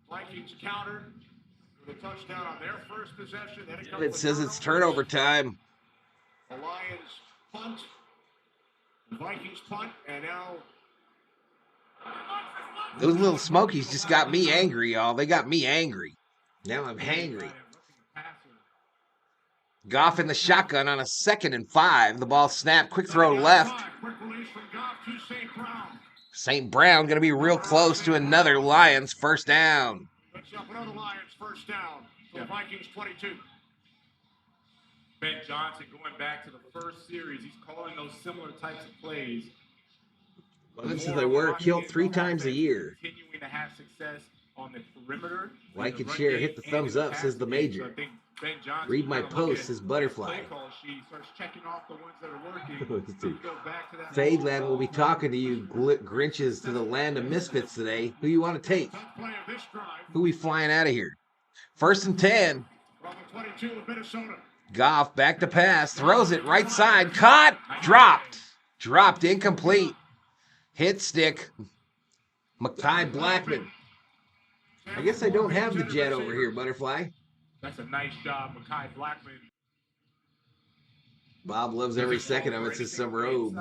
Vikings countered with a touchdown on their first possession. Then It says it's turnover time. The Lions punt, the Vikings punt, and now Those little Smokies just got me angry, y'all. They got me angry. Now I'm hangry. Goff in the shotgun on a 2nd and 5. The ball snapped. Quick throw left. quick release from Goff to St. Brown. St. Brown going to be real close to another Lions first down. Picks up another Lions first down. The Vikings 22. Ben Johnson going back to the first series. He's calling those similar types of plays. Since they were killed 3 times a year. Continuing to have success on the perimeter. Like and share, hit the thumbs up, says the Major. Read my post, says Butterfly. Fadeland will be talking to you Grinches to the land of misfits today. Who you want to take? Who we flying out of here? 1st and 10. From the 22 of Minnesota. Goff back to pass. Throws it right side. Caught. Dropped. Dropped. Incomplete. Hit stick. Mekhi Blackman. I guess I don't have the jet over here, Butterfly. That's a nice job, Mekhi Blackman. Bob loves every second of it, says some robe.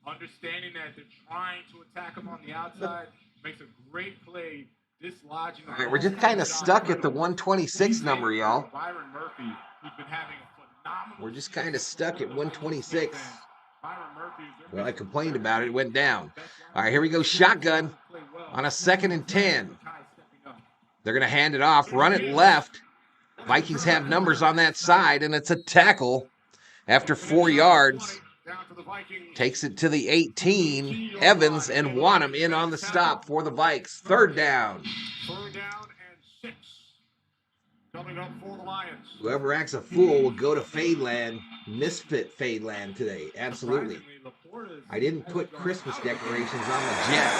Understanding that they're trying to attack him on the outside makes a great play. Dislodging. All right, we're just kind of stuck at the 126 number, y'all. Byron Murphy, who's been having a phenomenal. We're just kind of stuck at 126. Well, I complained about it. It went down. All right, here we go. Shotgun on a 2nd and 10. They're going to hand it off. Run it left. Vikings have numbers on that side, and it's a tackle after 4 yards. Takes it to the 18. Evans and Wanham in on the stop for the Vikes. 3rd down. 3rd down and 6. Coming up for the Lions. Whoever acts a fool will go to Fadeland. Misfit Fadeland today. Absolutely. I didn't put Christmas decorations on the jet.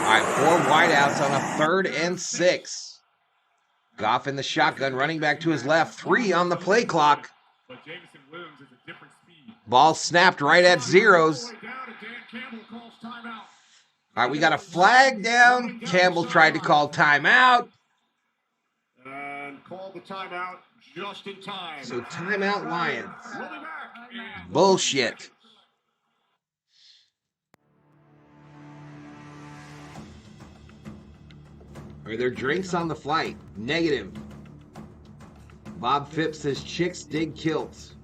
All right, 4 wideouts on a 3rd and 6. Goff in the shotgun, running back to his left. 3 on the play clock. Ball snapped right at zeros. All right, we got a flag down. Campbell tried to call timeout. And called the timeout just in time. So timeout Lions. Bullshit. Are there drinks on the flight? Negative. Bob Phipps says chicks dig kilts.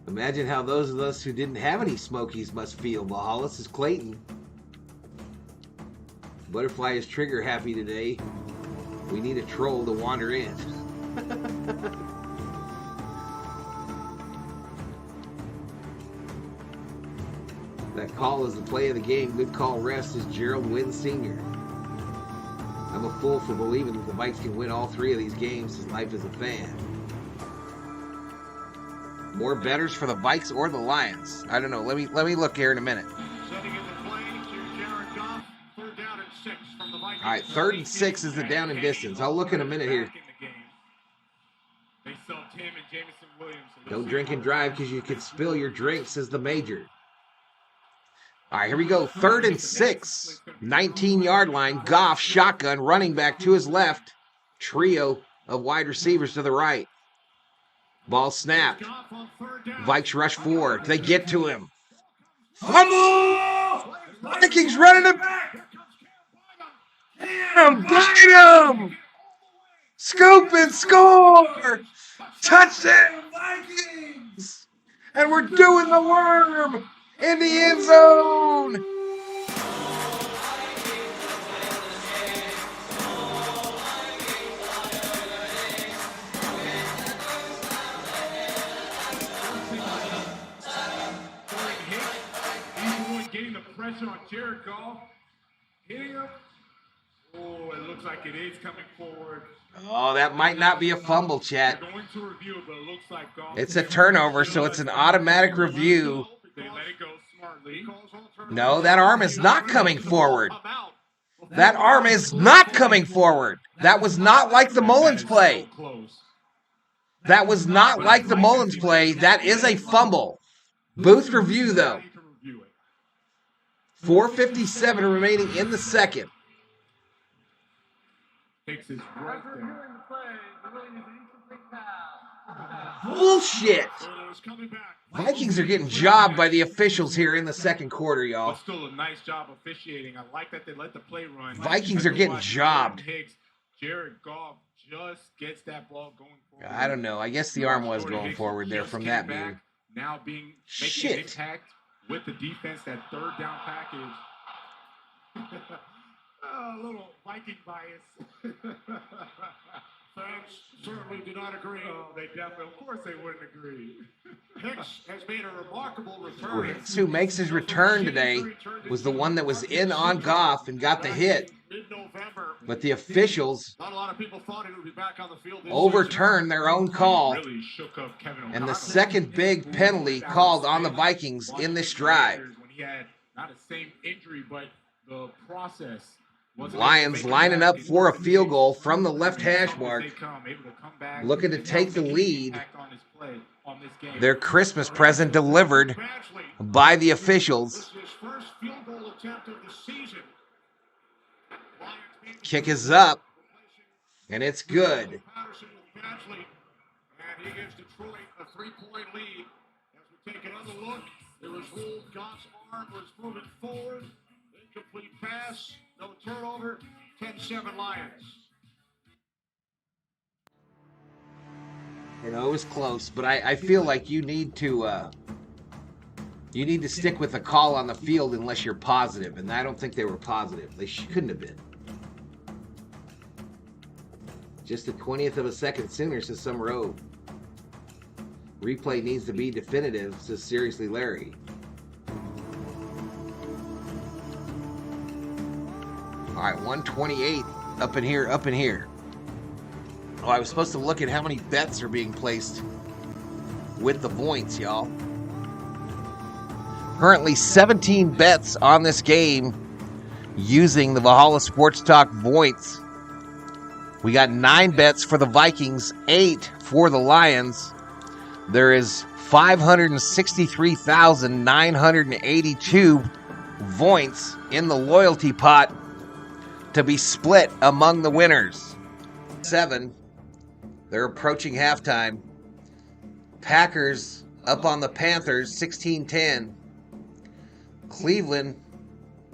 Imagine how those of us who didn't have any Smokies must feel. Valhalla says Clayton. Butterfly is trigger happy today. We need a troll to wander in. That call is the play of the game. Good call rest is Gerald Wynn Sr. I'm a fool for believing that the Vikes can win all 3 of these games. His life as a fan. More bettors for the Vikes or the Lions? I don't know. Let me look here in a minute. Setting into play to Jared Goff. 3rd down and 6 from the Vikings. All right, 3rd and 6 is the down and distance. I'll look in a minute here. They subbed him and Jamison Williams. Don't drink and drive because you could spill your drink, says the Major. All right, here we go. 3rd and 6. 19-yard line. Goff, shotgun, running back to his left. Trio of wide receivers to the right. Ball snapped. Vikes rush forward. They get to him. Fumble! Vikings running it back. Damn, bite him! Scoop and score! Touchdown, Vikings! And we're doing the worm in the end zone! Getting the pressure on Jared Goff. Hitting him. Oh, it looks like it is coming forward. Oh, that might not be a fumble, chat. They're going to review it, but it looks like Goff. It's a turnover, so it's an automatic review. They let it go smartly. No, that arm is not coming forward. That arm is not coming forward. That was not like the Mullins play. That was not like the Mullins play. That is a fumble. Booth review, though. 4:57 remaining in the second. Takes his right there. Bullshit! Vikings are getting jobbed by the officials here in the second quarter, y'all. But still a nice job officiating. I like that they let the play run. Vikings are getting jobbed. Jared Goff just gets that ball going forward. I don't know. I guess the arm was going forward there from that view. Now making an impact with the defense, that 3rd down package. A little Viking bias. Fans certainly do not agree. Oh, they definitely, of course they wouldn't agree. Hicks has made a remarkable return. Hicks, who makes his return today, was the one that was in on Goff and got the hit. But the officials not a lot of people thought he would be back on the field overturned their own call. Really shook up Kevin And the second big penalty called on the Vikings in this drive. When he had not the same injury, but the process. Lions lining up for a field goal from the left hash mark, looking to take the lead. Their Christmas present delivered by the officials. Kick is up, and it's good. And he gives Detroit a 3-point lead. As we take another look, there was hold. Goff's arm was moving forward. Incomplete pass. No turnover. 10-7 Lions. You know, it was close, but I feel like you need to stick with the call on the field unless you're positive, and I don't think they were positive. They couldn't have been. Just a 20th of a second sooner, says some road. Replay needs to be definitive, says Seriously Larry. All right, 128 up in here. Oh, I was supposed to look at how many bets are being placed with the points, y'all. Currently 17 bets on this game using the Valhalla Sports Talk points. We got 9 bets for the Vikings, 8 for the Lions. There is 563,982 points in the loyalty pot to be split among the winners. 7. They're approaching halftime. Packers up on the Panthers, 16-10. Cleveland,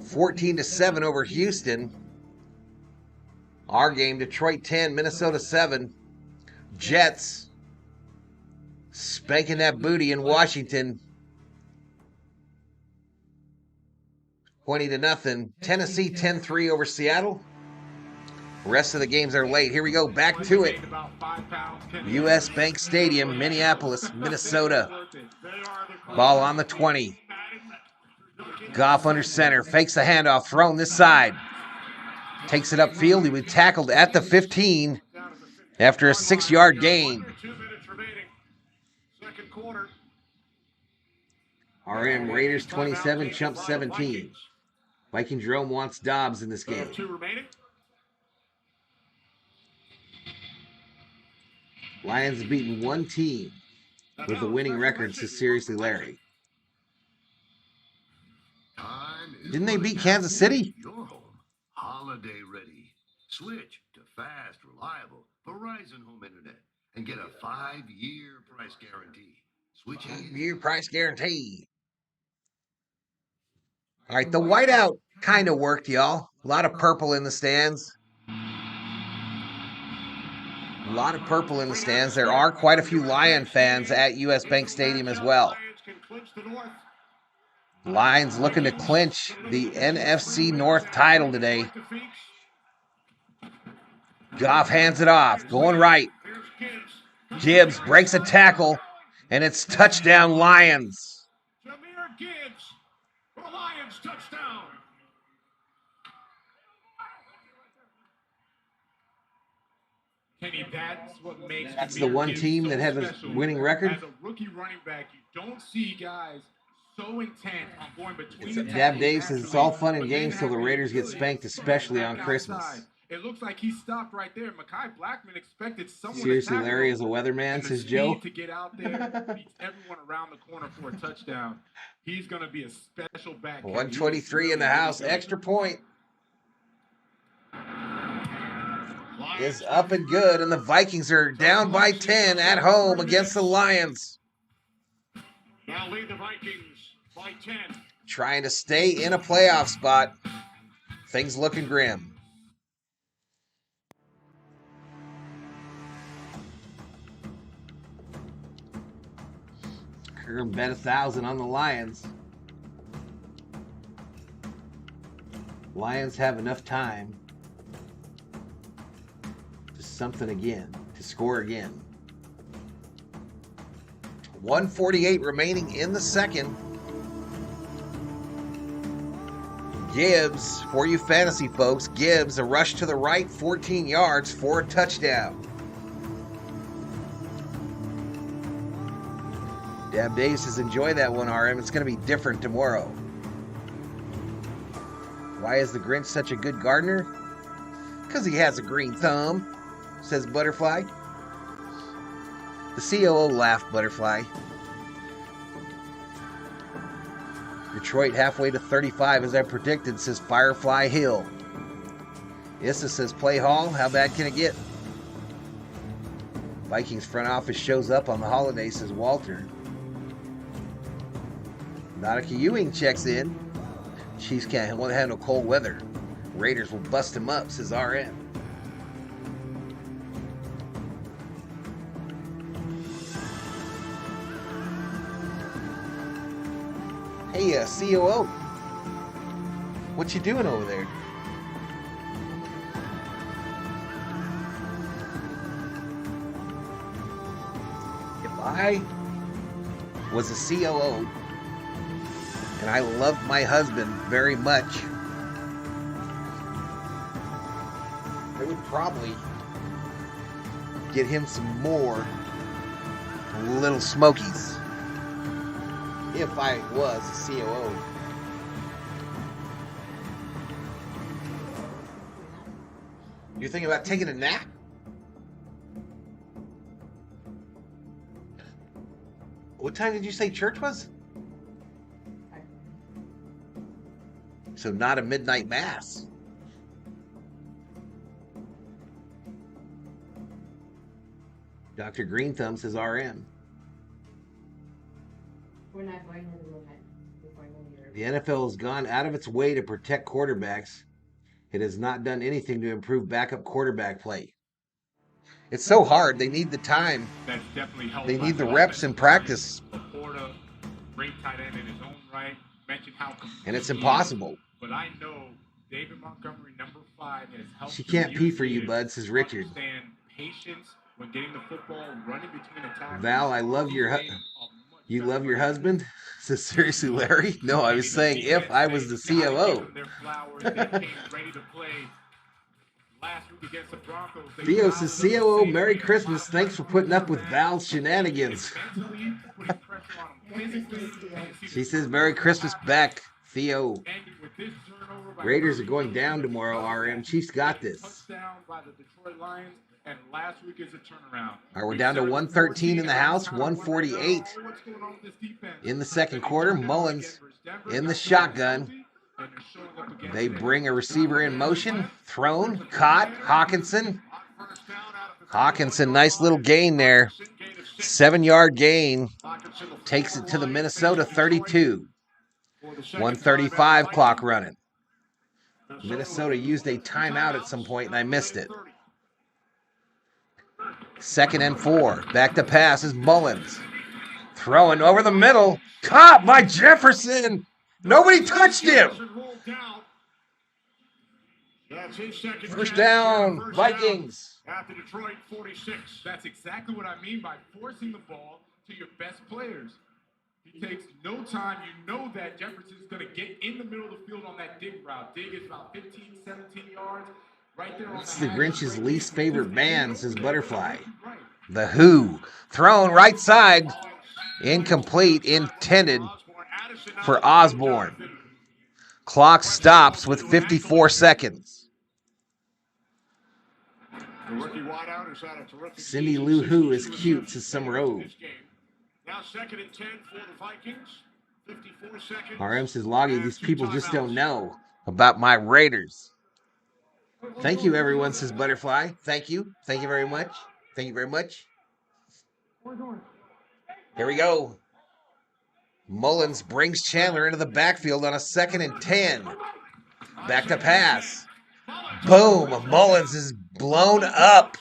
14-7 over Houston. Our game, Detroit 10, Minnesota 7. Jets spanking that booty in Washington, 20-0. Tennessee 10-3 over Seattle. The rest of the games are late. Here we go, back to it. U.S. Bank Stadium, Minneapolis, Minnesota. Ball on the 20. Goff under center, fakes the handoff, thrown this side. Takes it upfield. He was tackled at the 15 after a 6-yard gain. corner. RM Raiders 27, Chump 17. Viking Jerome wants Dobbs in this game. 2 remaining. Lions have beaten one team with a winning record, says Seriously Larry. Didn't they beat Kansas City? Your home, holiday ready. Switch to fast, reliable Verizon Home Internet and get a 5-year price guarantee. Switch 5-year price guarantee. All right, the whiteout kind of worked, y'all. A lot of purple in the stands. A lot of purple in the stands. There are quite a few Lion fans at US Bank Stadium as well. Lions looking to clinch the NFC North title today. Goff hands it off, going right. Gibbs breaks a tackle, and it's touchdown Lions. Jahmyr Gibbs for the Lions touchdown. Kenny, that's what makes That's Jahmyr the one Gibbs team so that has a special. winning record. As a rookie running back, you don't see guys so intent on going between the Dab tackles Dave says it's all fun and games till the Raiders get spanked, especially on Christmas. It looks like he stopped right there. Mekhi Blackman expected someone Seriously, to tackle Larry him. is a weatherman, And the says speed Joe. to get out there, beats everyone around the corner for a touchdown. He's going to be a special back. 123 in the house, extra point is up and good, and the Vikings are down by 10 at home against the Lions. Now lead the Vikings by 10. Trying to stay in a playoff spot. Things looking grim. Kerm bet 1,000 on the Lions. Lions have enough time to score again. 1:48 remaining in the second. Gibbs, for you fantasy folks, Gibbs, a rush to the right, 14 yards for a touchdown. Dab Dave says, enjoy that one, RM. It's going to be different tomorrow. Why is the Grinch such a good gardener? Because he has a green thumb, says Butterfly. The COO laughed, Butterfly. Detroit halfway to 35 as I predicted, says Firefly Hill. Issa says, play Hall, how bad can it get? Vikings front office shows up on the holiday, says Walter. Nautica Ewing checks in. Chiefs can't handle cold weather. Raiders will bust him up, says RM. Hey, COO. What you doing over there? If I was a COO and I loved my husband very much, I would probably get him some more Little Smokies. If I was a COO. You're thinking about taking a nap? What time did you say church was? So not a midnight mass. Dr. Green Thumb says RM. We're not going to the movement before New Year. The NFL has gone out of its way to protect quarterbacks. It has not done anything to improve backup quarterback play. It's so hard. They need the time. That's definitely helped. They need the reps in practice. Laporta, great tight end in his own right. Mentioned how And it's impossible. But I know David Montgomery, number 5, has helped. She can't pee for you, bud, says Richard. Understand patience when getting the football, running between attacks. Val, I love your you love your husband? Says seriously, Larry? No, I was saying if I was the COO. last week against the Broncos. Theo says, COO, Merry Christmas. Thanks for putting up with Val's shenanigans. She says, Merry Christmas back, Theo. Raiders are going down tomorrow, RM. Chiefs got this. Touchdown by the Detroit Lions, and last week is a turnaround. All right, we're down to 113 in the house, 148 in the second quarter. Mullins in the shotgun. They bring a receiver in motion. Thrown, caught, Hawkinson. Hawkinson, nice little gain there. 7-yard gain. Takes it to the Minnesota 32. 1:35 clock running. Minnesota used a timeout at some point, and I missed it. 2nd and 4. Back to pass is Mullins. Throwing over the middle. Caught by Jefferson. Nobody touched him. First down, Vikings. At the Detroit 46. That's exactly what I mean by forcing the ball to your best players. He takes no time. You know that Jefferson's going to get in the middle of the field on that dig route. Dig is about 15, 17 yards. Right there. That's the Grinch's least favorite band, says Butterfly. The Who. Thrown right side. Incomplete. Intended for Osborne. Clock stops with 54 seconds. Cindy Lou Who is cute, says Summer O. Now 2nd and 10 for the Vikings. 54 seconds. RM says, Loggy, these people just don't know about my Raiders. Thank you, everyone, says Butterfly. Thank you. Thank you very much. Thank you very much. Here we go. Mullins brings Chandler into the backfield on a 2nd and 10. Back to pass. Boom. Mullins is blown up.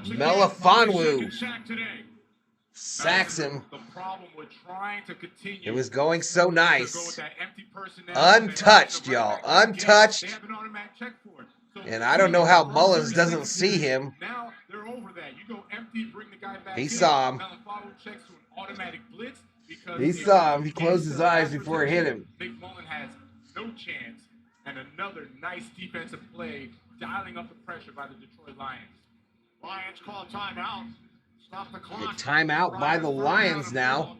Melifonwu sacks him. It was going so nice. Untouched, y'all. Untouched. And I don't know how Mullins doesn't see him. He saw him. He saw him. He closed his eyes before it hit him. Nick Mullen has no chance. And another nice defensive play, dialing up the pressure by the Detroit Lions. Lions call a timeout. Stop the clock. A timeout by the Lions now.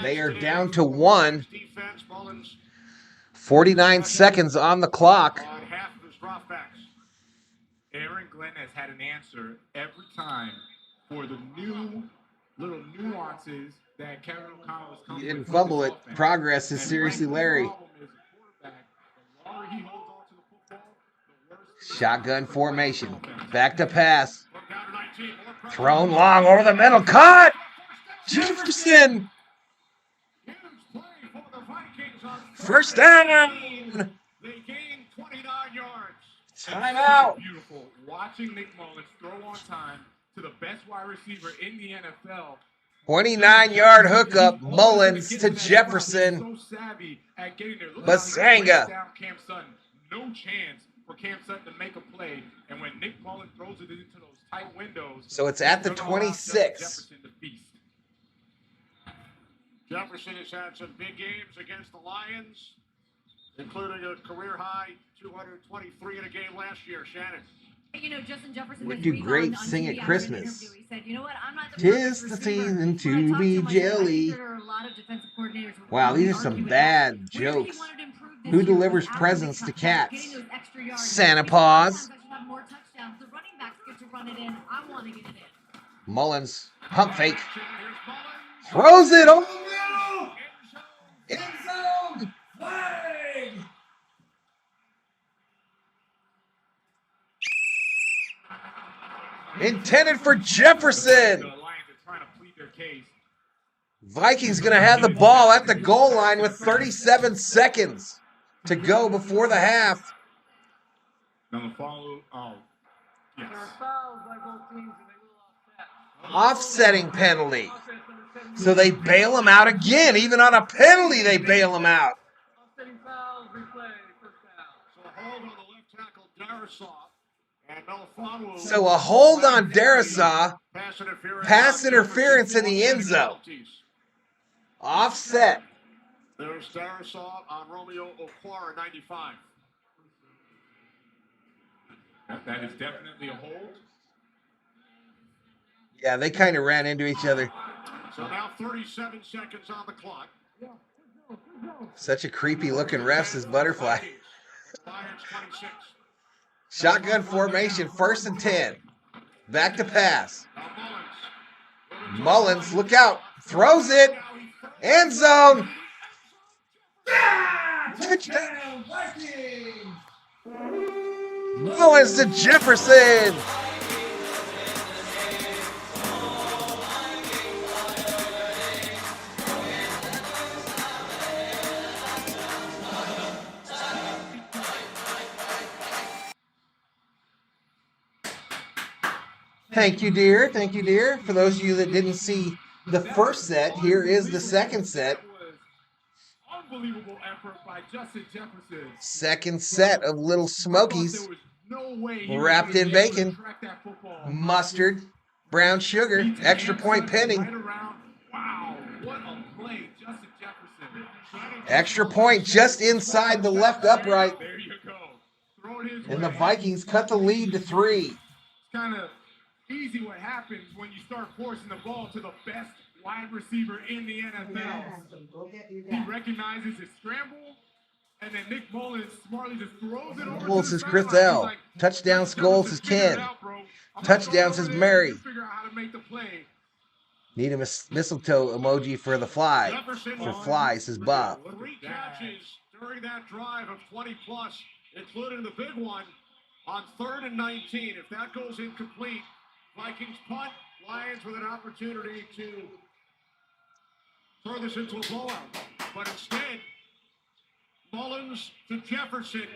They are down to 1. 49 seconds on the clock. Aaron Glenn has had an answer every time for the new little nuances that Kevin O'Connell is coming with. You didn't fumble it. Progress is seriously Larry. Shotgun formation. Back to pass. Thrown long over the middle. Caught! Jefferson! First down! They gain 29 yards. Timeout. Beautiful. Watching Nick Mullins throw on time to the best wide receiver in the NFL. 29-yard hookup. Mullins to Jefferson. So savvy at getting there. Basanga. Cam Sutton. No chance for Cam Sutton to make a play. And when Nick Mullins throws it into those tight windows. So it's at the 26. Jefferson has had some big games against the Lions, including a career-high 223 in a game last year. Shannon. You know, Justin Jefferson Would do great sing at Christmas. He said, you know what, I'm not the 'Tis the season to be jelly. Wow, these are some bad jokes. Who delivers presents to cats? Santa Paws. Mullins, pump fake. Throws it over the middle. End zone. Flag. Intended for Jefferson. Vikings going to have the ball at the goal line with 37 seconds to go before the half. Offsetting penalty. So they bail him out again. Even on a penalty, they bail him out. So a hold on Darisaw. Pass interference in the end zone. Offset. There's Darrisaw on Romeo Okwara, 95. That is definitely a hold. Yeah, they kind of ran into each other. So now 37 seconds on the clock. Such a creepy looking ref, this butterfly. Lions 26. Shotgun formation, 1st and 10. Back to pass. Mullins, look out. Throws it. End zone. Touchdown. Mullins to Jefferson. Thank you, dear. Thank you, dear. For those of you that didn't see the first set, here is the second set. Unbelievable effort by Justin Jefferson. Second set of Little Smokies wrapped in bacon, mustard, brown sugar, extra point pending. Wow, what a play, Justin Jefferson. Extra point just inside the left upright. There you go. And the Vikings cut the lead to 3. It's kind of easy what happens when you start forcing the ball to the best wide receiver in the NFL. He recognizes his scramble, and then Nick Mullins smartly just throws it over. Goal says Chris L. Like, Touchdown SKOL says Ken. Touchdown says Mary. Figure out how to make the play. Need a mistletoe emoji for the fly. For fly says Bob. 3 catches during that drive of 20 plus, including the big one on 3rd and 19. If that goes incomplete, Vikings punt. Lions with an opportunity to throw this into a blowout. But instead, Mullins to Jefferson.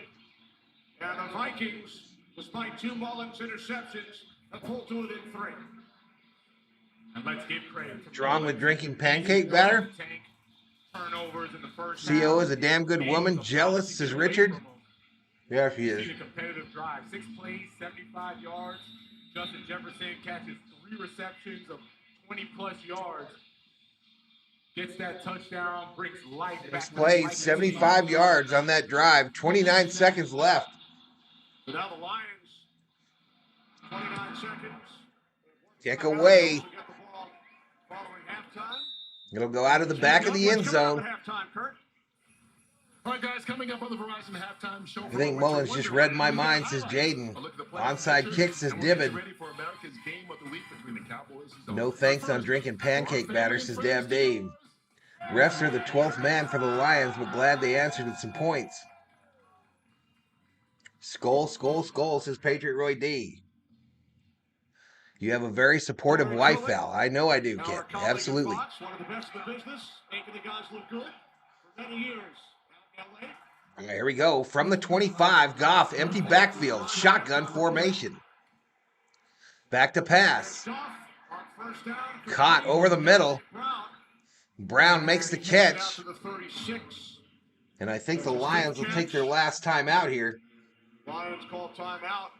And the Vikings, despite 2 Mullins interceptions, have pulled to it in 3. And let's give credit. Drawn with drinking pancake batter. Turnovers in the first CO is a damn good woman. Jealous says Richard. Yeah, she is. A competitive drive. 6 plays, 75 yards. Justin Jefferson catches 3 receptions of 20-plus yards. Gets that touchdown, brings life back. 6 plays, 75 yards on that drive. 29 seconds left. So now the Lions, 29 seconds. Kick away. Get the ball following halftime. It'll go out of the back of the end zone. Halftime, Kurt. All right, guys, coming up on the Verizon halftime show. I think Mullins just read my mind, says Jaden. Onside kick, says Dibbin. No thanks on drinking pancake batter, says Dab Dave. Refs are the 12th man for the Lions, but glad they answered with some points. SKOL, SKOL, SKOL, says Patriot Roy D. You have a very supportive wife, Val. I know I do, Kit. Absolutely. One of the best in the business, making the guys look good for many years. Here we go. From the 25, Goff, empty backfield, shotgun formation. Back to pass. Caught over the middle. Brown makes the catch. And I think the Lions will take their last time out here. Lions call timeout.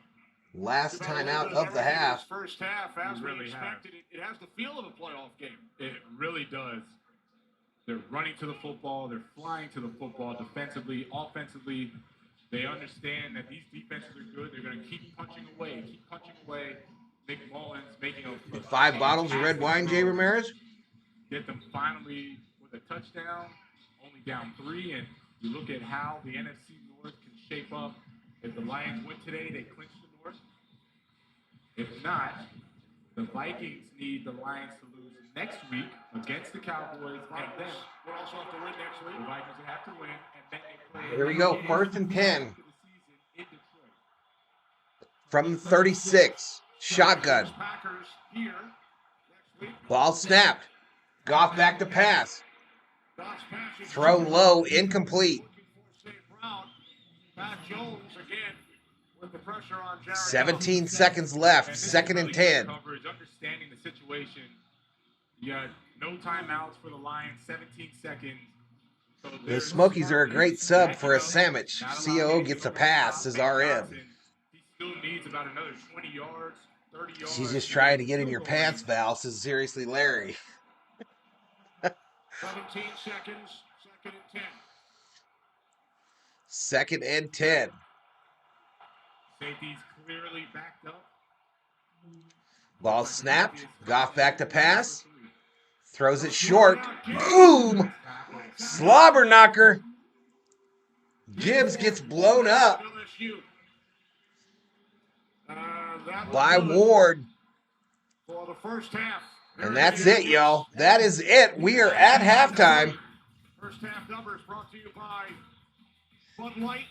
Last time out of the half. First half, as we expected, it has the feel of a playoff game. It really does. They're running to the football. They're flying to the football defensively, offensively. They understand that these defenses are good. They're going to keep punching away. Nick Mullins making a 5 bottles of red wine, Jay Ramirez. Get them finally with a touchdown, only down 3. And you look at how the NFC North can shape up. If the Lions win today, they clinch the North. If not, the Vikings need the Lions to lose next week against the Cowboys, and then we'll also have to win next week. The Vikings will have to win, and then they play. Here we go, 1st and 10. From 36, shotgun. Ball snapped. Goff back to pass. Thrown low, incomplete. 17 seconds left, 2nd and 10. Understanding the situation. You got no timeouts for the Lions, 17 seconds. So the Smokies are a great sub for a sandwich. COO gets a pass, says RM. He still needs about another 20 yards, 30 yards. She's just trying to get in your pants, Val, says seriously Larry. 17 seconds. Second and 10. Second and 10. Safety's clearly backed up. Ball snapped. Goff back to pass. Throws it short. Boom! Slobber knocker. Gibbs gets blown up by Ward. For the first half. And that's it, y'all. That is it. We are at halftime. First half numbers brought to you by Bud Light.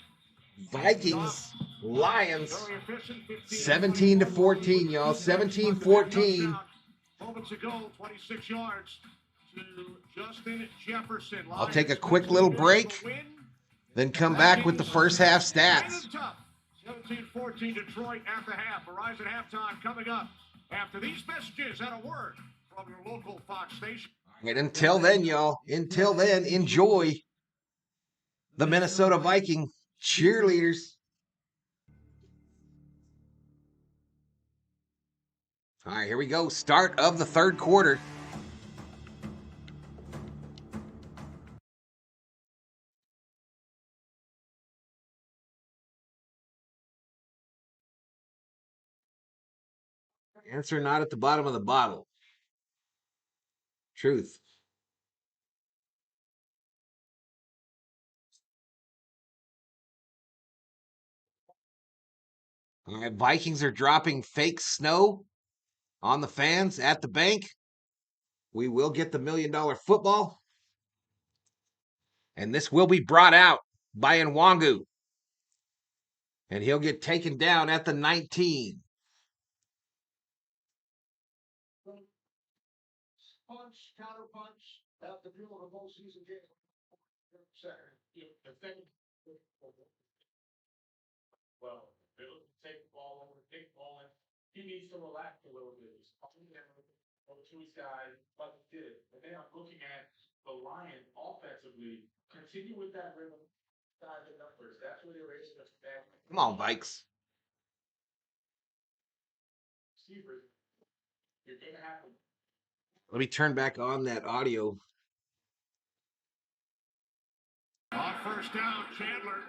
Vikings, Lions, Very efficient. 17-14, y'all. 17-14. Moments ago, 26 yards to Justin Jefferson. I'll take a quick little break, then come back with the first half stats. 17-14 Detroit at the half. Verizon halftime coming up after these messages and a word from your local Fox station. And until then, y'all, until then, enjoy the Minnesota Viking cheerleaders. All right, here we go. Start of the third quarter. Answer not at the bottom of the bottle. Truth. All right, Vikings are dropping fake snow on the fans at the bank. We will get the $1 million football. And this will be brought out by Nwangu. And he'll get taken down at the 19. Punch, counter punch, at the middle of the postseason game. Well, they'll take the ball over, Nick Mullins. He needs to relax a little bit. He's talking down over to his guys, like he did. And then I'm looking at the Lions offensively. Continue with that rhythm. Side the numbers. That's where they're able to back. Come on, Vikes. Receivers, you're going to have to. Let me turn back on that audio. On first down, Chandler.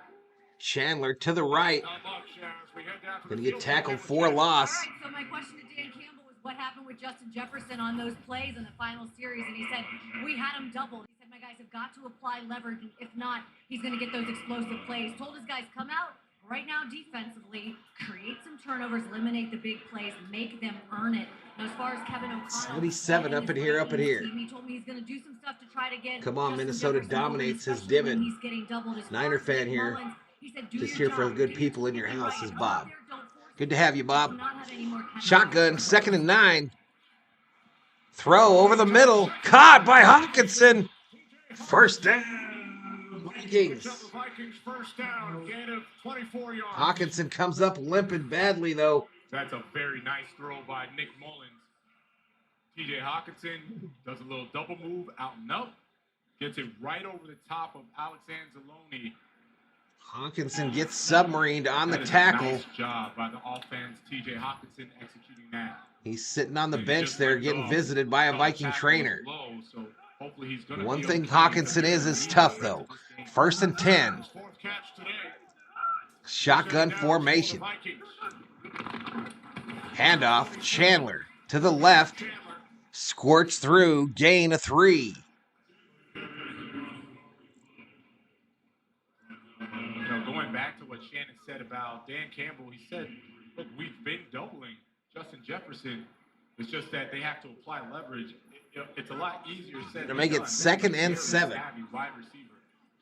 Chandler to the right. Not much as we head down to Going the to get field. tackled for a loss. All right, so my question to Dan Campbell was what happened with Justin Jefferson on those plays in the final series, and he said, we had him doubled. He said, my guys have got to apply leverage, and if not, he's going to get those explosive plays. Told his guys, come out right now defensively, create some turnovers, eliminate the big plays, make them earn it. Now, as far as Kevin O'Connell, 77 up in here, up in here. He told me he's going to do some stuff to try to get Come on, Justin Minnesota Jefferson going, dominates his especially when divot. he's getting doubled. As Niner far as fan Nick here. Mullins, he said, do Just your here for the job. good people in your house is Bob. Don't force Good to have you, Bob. do not have any more chemistry. Shotgun, 2nd and 9. Throw over the middle. Caught by Hawkinson. First down. Vikings. Vikings first down, gain of 24 yards. Hawkinson comes up limping badly, though. That's a very nice throw by Nick Mullins. TJ Hawkinson does a little double move out and up. Gets it right over the top of Alex Anzalone. Hawkinson gets submarined on the That is a tackle. nice job by the offense. TJ Hawkinson executing that. He's sitting on the And bench just there let getting go. visited by a The Viking tackle trainer. was low, so hopefully he's gonna One be thing okay. Hawkinson is tough, though. 1st and 10. His fourth catch today. Shotgun Second down for the formation. Vikings. Handoff. Chandler to the left. Squirts through. Gain of 3. You know, going back to what Shannon said about Dan Campbell, he said, look, we've been doubling Justin Jefferson. It's just that they have to apply leverage. It's a lot easier said To than make it done. 2nd and Very 7. savvy wide receiver.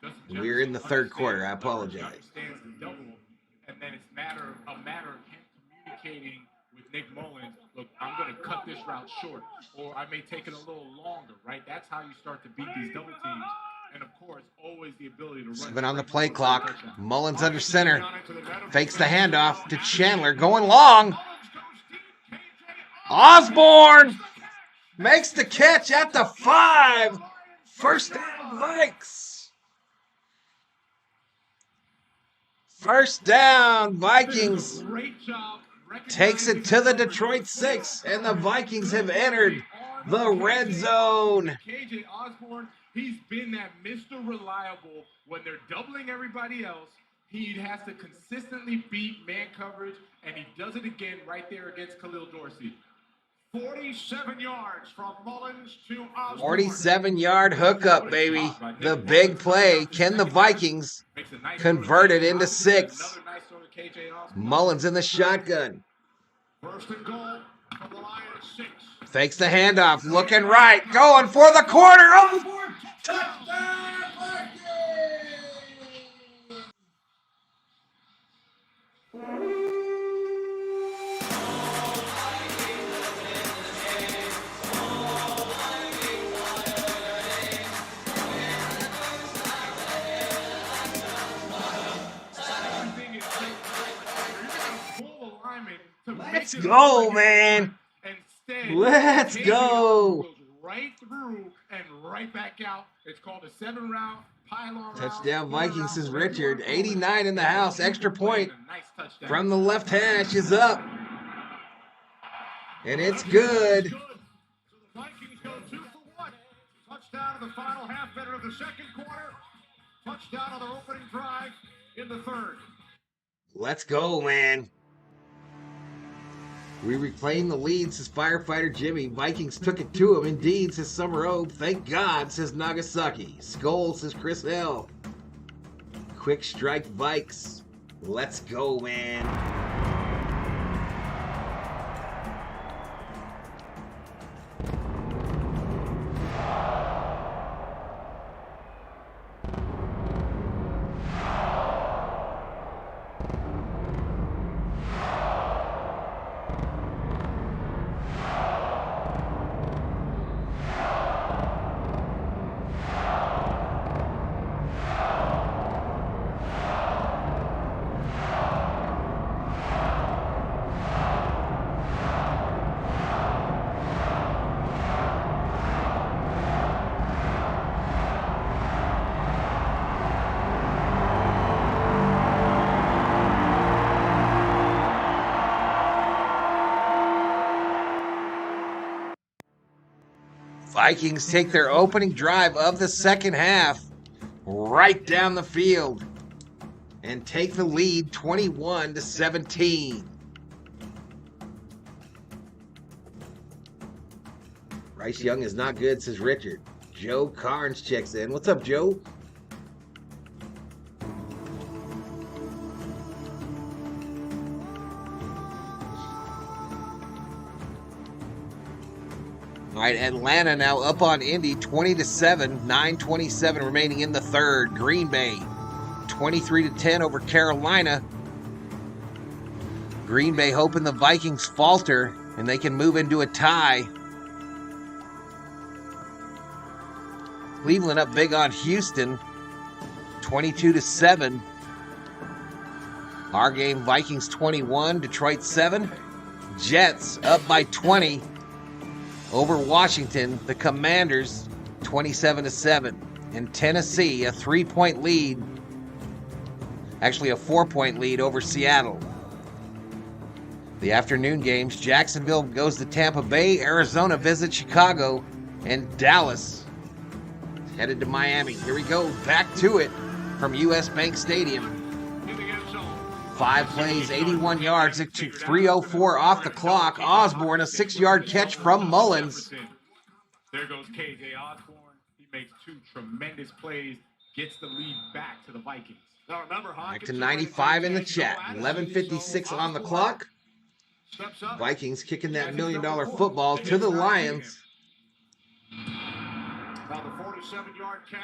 Justin We're in the Jefferson third quarter. I understands leverage, apologize. understands the double, and then it's a matter of him communicating with Nick Mullins, look, I'm going to cut this route short, or I may take it a little longer, right? That's how you start to beat these double teams. And, of course, always the ability to run. 7 on the play clock. touchdown. Mullins under center. Fakes the handoff to Chandler. Going long. Osborne makes the catch at the 5. First down, Vikes. First down, Vikings. Great job. Takes it to the Detroit 6, and the Vikings have entered the red zone. KJ Osborne, he's been that Mr. Reliable when they're doubling everybody else. He has to consistently beat man coverage, and he does it again right there against Khalil Dorsey. 47 yards from Mullins to Osborne. 47-yard hookup, baby. The big play. Can the Vikings convert it into 6? Mullins in the shotgun. First and goal from the Lions 6. Fakes the handoff. Looking right. Going for the corner. Osborne. Touchdown, Vikings! Let's go, man. Let's go. Right through and right back out. It's called a 7-route pylon. Touchdown Vikings, says Richard. 89 in the house. Extra point from the left hash is up. And it's good. So the Vikings go 2 for 1. Touchdown in the final half, better of the second quarter. Touchdown on their opening drive in the third. Let's go, man. We reclaim the lead, says Firefighter Jimmy. Vikings took it to him. Indeed, says Summer Oak. Thank God, says Nagasaki. SKOL, says Chris L. Quick strike Vikes. Let's go, man. Vikings take their opening drive of the second half right down the field and take the lead 21-17. Bryce Young is not good, says Richard. Joe Carnes checks in. What's up, Joe? All right, Atlanta now up on Indy 20-7, 9:27 remaining in the third. Green Bay 23-10 over Carolina. Green Bay hoping the Vikings falter and they can move into a tie. Cleveland up big on Houston 22-7. Our game, Vikings 21, Detroit 7. Jets up by 20 over Washington. The Commanders 27-7. In Tennessee, a 3-point lead. Actually, a 4-point lead over Seattle. The afternoon games, Jacksonville goes to Tampa Bay, Arizona visits Chicago, and Dallas headed to Miami. Here we go, back to it from US Bank Stadium. 5 plays, 81 yards, to 3:04 off the clock. Osborne, a 6-yard catch from Mullins. There goes KJ Osborne. He makes 2 tremendous plays, gets the lead back to the Vikings. Now remember, Back to 95 in the chat. 11:56 on the clock. Vikings kicking that $1 million football to the Lions. Now the 47-yard catch.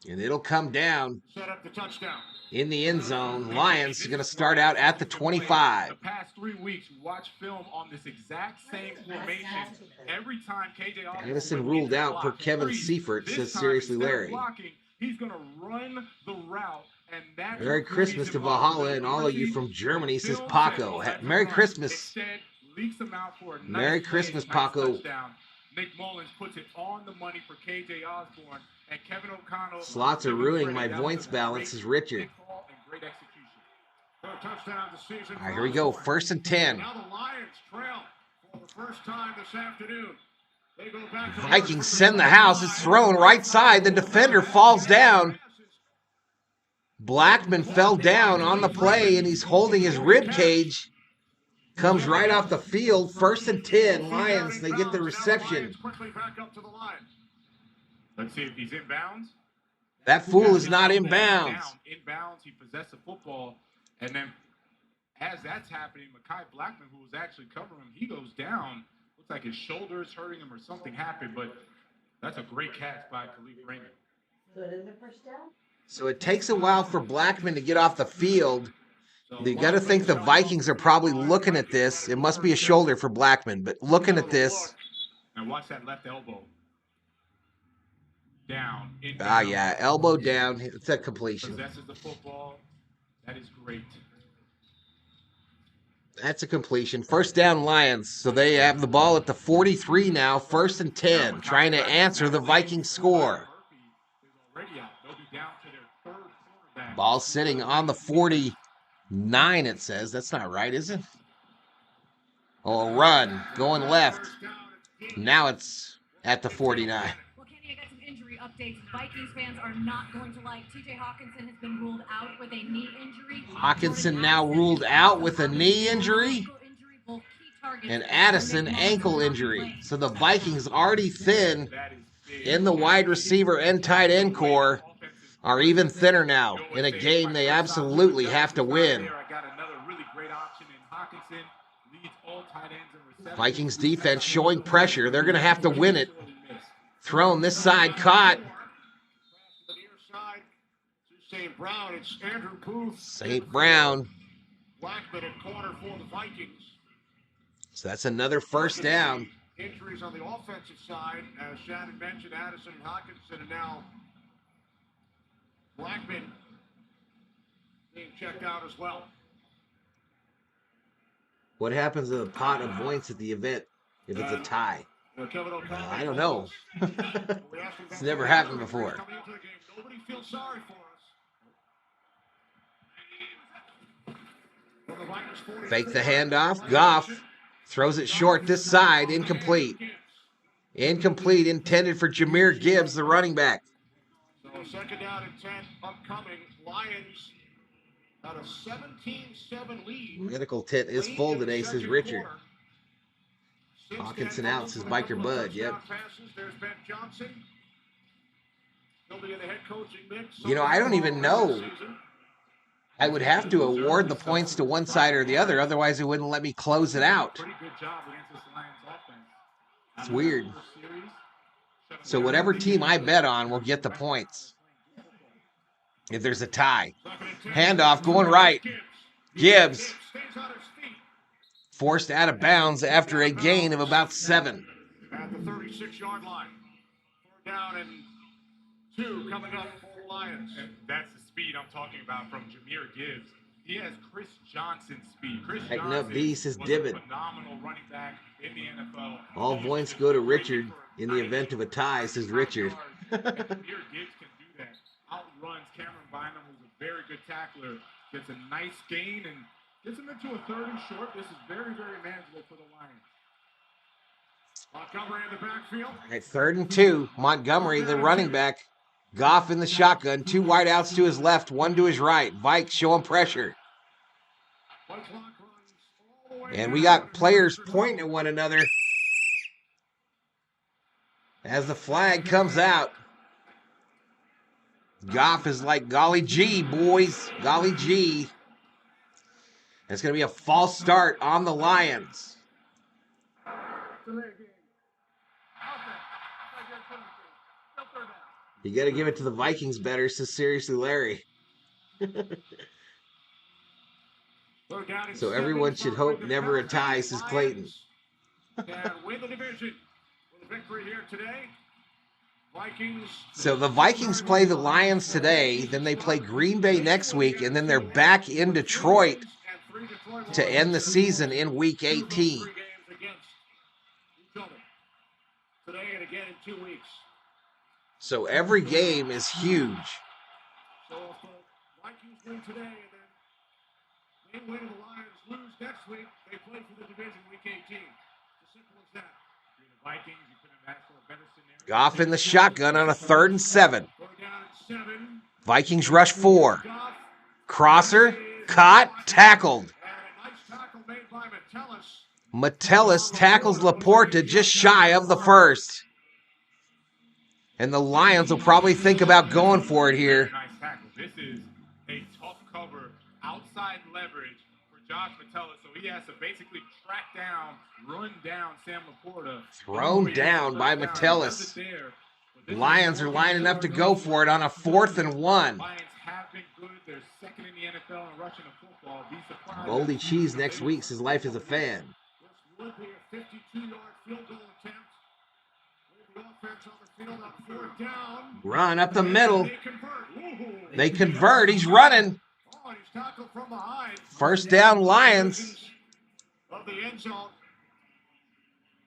And it'll come down Set up the touchdown. in the end zone. Lions are going to start out at the 25. The past 3 weeks, watch film on this exact same formation. Every time KJ Osborne Anderson ruled out per Kevin Seifert, says Seriously Larry. He's going to run the route. And that's Merry Christmas to Valhalla and all of you from Germany, says Paco. Merry Christmas. Merry Christmas, Paco. Nick Mullins puts it on the money for KJ Osborne, and Kevin O'Connell. Slots are ruining my voice balance, says Richard. For a touchdown this season. All right, here we go. 1st and 10. Now the Lions trail for the first time this afternoon. They go back to Vikings send the house. It's thrown right side. The defender falls down. Blackman fell down on the play, and he's holding his rib cage. Comes right off the field. 1st and 10. Lions, they get the reception. Let's see if he's inbounds. That fool is not inbounds. Inbounds, he possessed the football, and then as that's happening, Mekhi Blackman, who was actually covering him, he goes down. Looks like his shoulder is hurting him or something happened, but that's a great catch by Khalif Raymond. So it is the first down? So it takes a while for Blackman to get off the field. You got to think the Vikings are probably looking at this. It must be a shoulder for Blackman, but looking at this. Now watch that left elbow. Down. Yeah, elbow down. It's a completion. Possesses the football. That is great. That's a completion. 1st down, Lions. So they have the ball at the 43 now. 1st and 10. Trying to answer the Vikings score. Ball sitting on the 49, it says. That's not right, is it? Oh, a run. Going left. Now it's at the 49. Well, Kenny, I got some injury updates. Vikings fans are not going to like. TJ Hawkinson has been ruled out with a knee injury. Hawkinson now ruled out with a knee injury. And Addison ankle injury. So the Vikings, already thin in the wide receiver and tight end core, are even thinner now in a game they absolutely have to win. Vikings defense showing pressure. They're going to have to win it. Thrown this side, caught. St. Brown, it's Andrew Booth. St. Brown. Blackman at corner for the Vikings. So that's another 1st down. Injuries on the offensive side, as Shannon mentioned, Addison and Hawkinson, and now Blackman being checked out as well. What happens to the pot of points at the event if it's a tie? I don't know. It's never happened before. Nobody feels sorry for us. Fake the handoff. Goff throws it short this side. Incomplete. Incomplete, intended for Jahmyr Gibbs, the running back. So 2nd down and 10 upcoming. Lions got a 17-7 lead. Medical tent is full today, says Richard. Hawkinson out, says Biker Bud. Yep. There's Ben Johnson. He'll be in the head coaching mix. You know, I don't even know. I would have to award the points to one side or the other, otherwise it wouldn't let me close it out. Pretty good job against this Lions offense. It's weird. So whatever team I bet on will get the points. If there's a tie. Handoff going right. Gibbs forced out of bounds after a gain of about 7. At the 36-yard line. 4th down and 2 coming up for the Lions. And that's the speed I'm talking about from Jahmyr Gibbs. He has Chris Johnson's speed. Chris Tighten Johnson up, B, says was Divot. a phenomenal running back in the NFL. All points go to Richard in the event of a tie, says Richard. Jahmyr Gibbs can do that. Outruns Cameron Bynum, who's a very good tackler. Gets a nice gain and gets him into a 3rd and short. This is very, very manageable for the Lions. Montgomery in the backfield. All right, 3rd and 2. Montgomery, the running back. Goff in the shotgun. 2 wideouts to his left, 1 to his right. Vikes showing pressure. And we got players pointing at one another as the flag comes out. Goff is like, golly gee, boys. Golly gee. It's going to be a false start on the Lions. You got to give it to the Vikings better, says seriously Larry. So everyone should hope never a tie, says Clayton. And win the division with a victory here today. Vikings. So the Vikings play the Lions today, then they play Green Bay next week, and then they're back in Detroit to end the season in Week 18. 3 games against each other. Today and again in 2 weeks. So every game is huge. So if the Vikings win today and then they win and the Lions lose next week, they play for the division Week 18. It's as simple as that. You're the Vikings, you couldn't Goff in the shotgun on a 3rd and 7. Going down at 7. Vikings rush 4. Goff. Crosser, caught, tackled. And a nice tackle made by Metellus. Metellus tackles Laporta just shy of the 1st. And the Lions will probably think about going for it here. Nice tackle. This is a tough cover, outside leverage for Josh Metellus. So he has to basically track down, run down Sam Laporta. Thrown down by Metellus. Lions are lining up to go for it on a 4th and 1. Lions have been good. They're second in the NFL in rushing the football. Be surprised. Moldy Cheese next week says life is a fan. This would be a 52-yard field goal attempt. With the offense on the field on 4th down. Run up the middle. They convert. Ooh. They convert. He's running. Oh, and he's tackled from behind. 1st down, Lions. Of the end zone.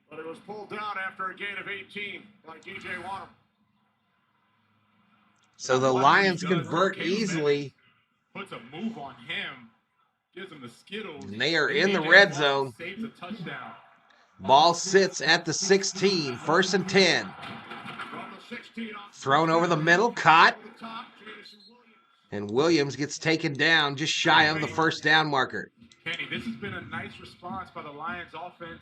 But it was pulled down after a gain of 18 by DJ Waddle. So the Lions convert easily. Puts a move on him. Gives him the Skittles. And they are in the red zone. Saves a touchdown. Ball sits at the 16. 1st and 10. From the 16 off Thrown over the middle. Caught. the top, Jameson Williams. And Williams gets taken down just shy of the 1st down marker. Kenny, this has been a nice response by the Lions offense.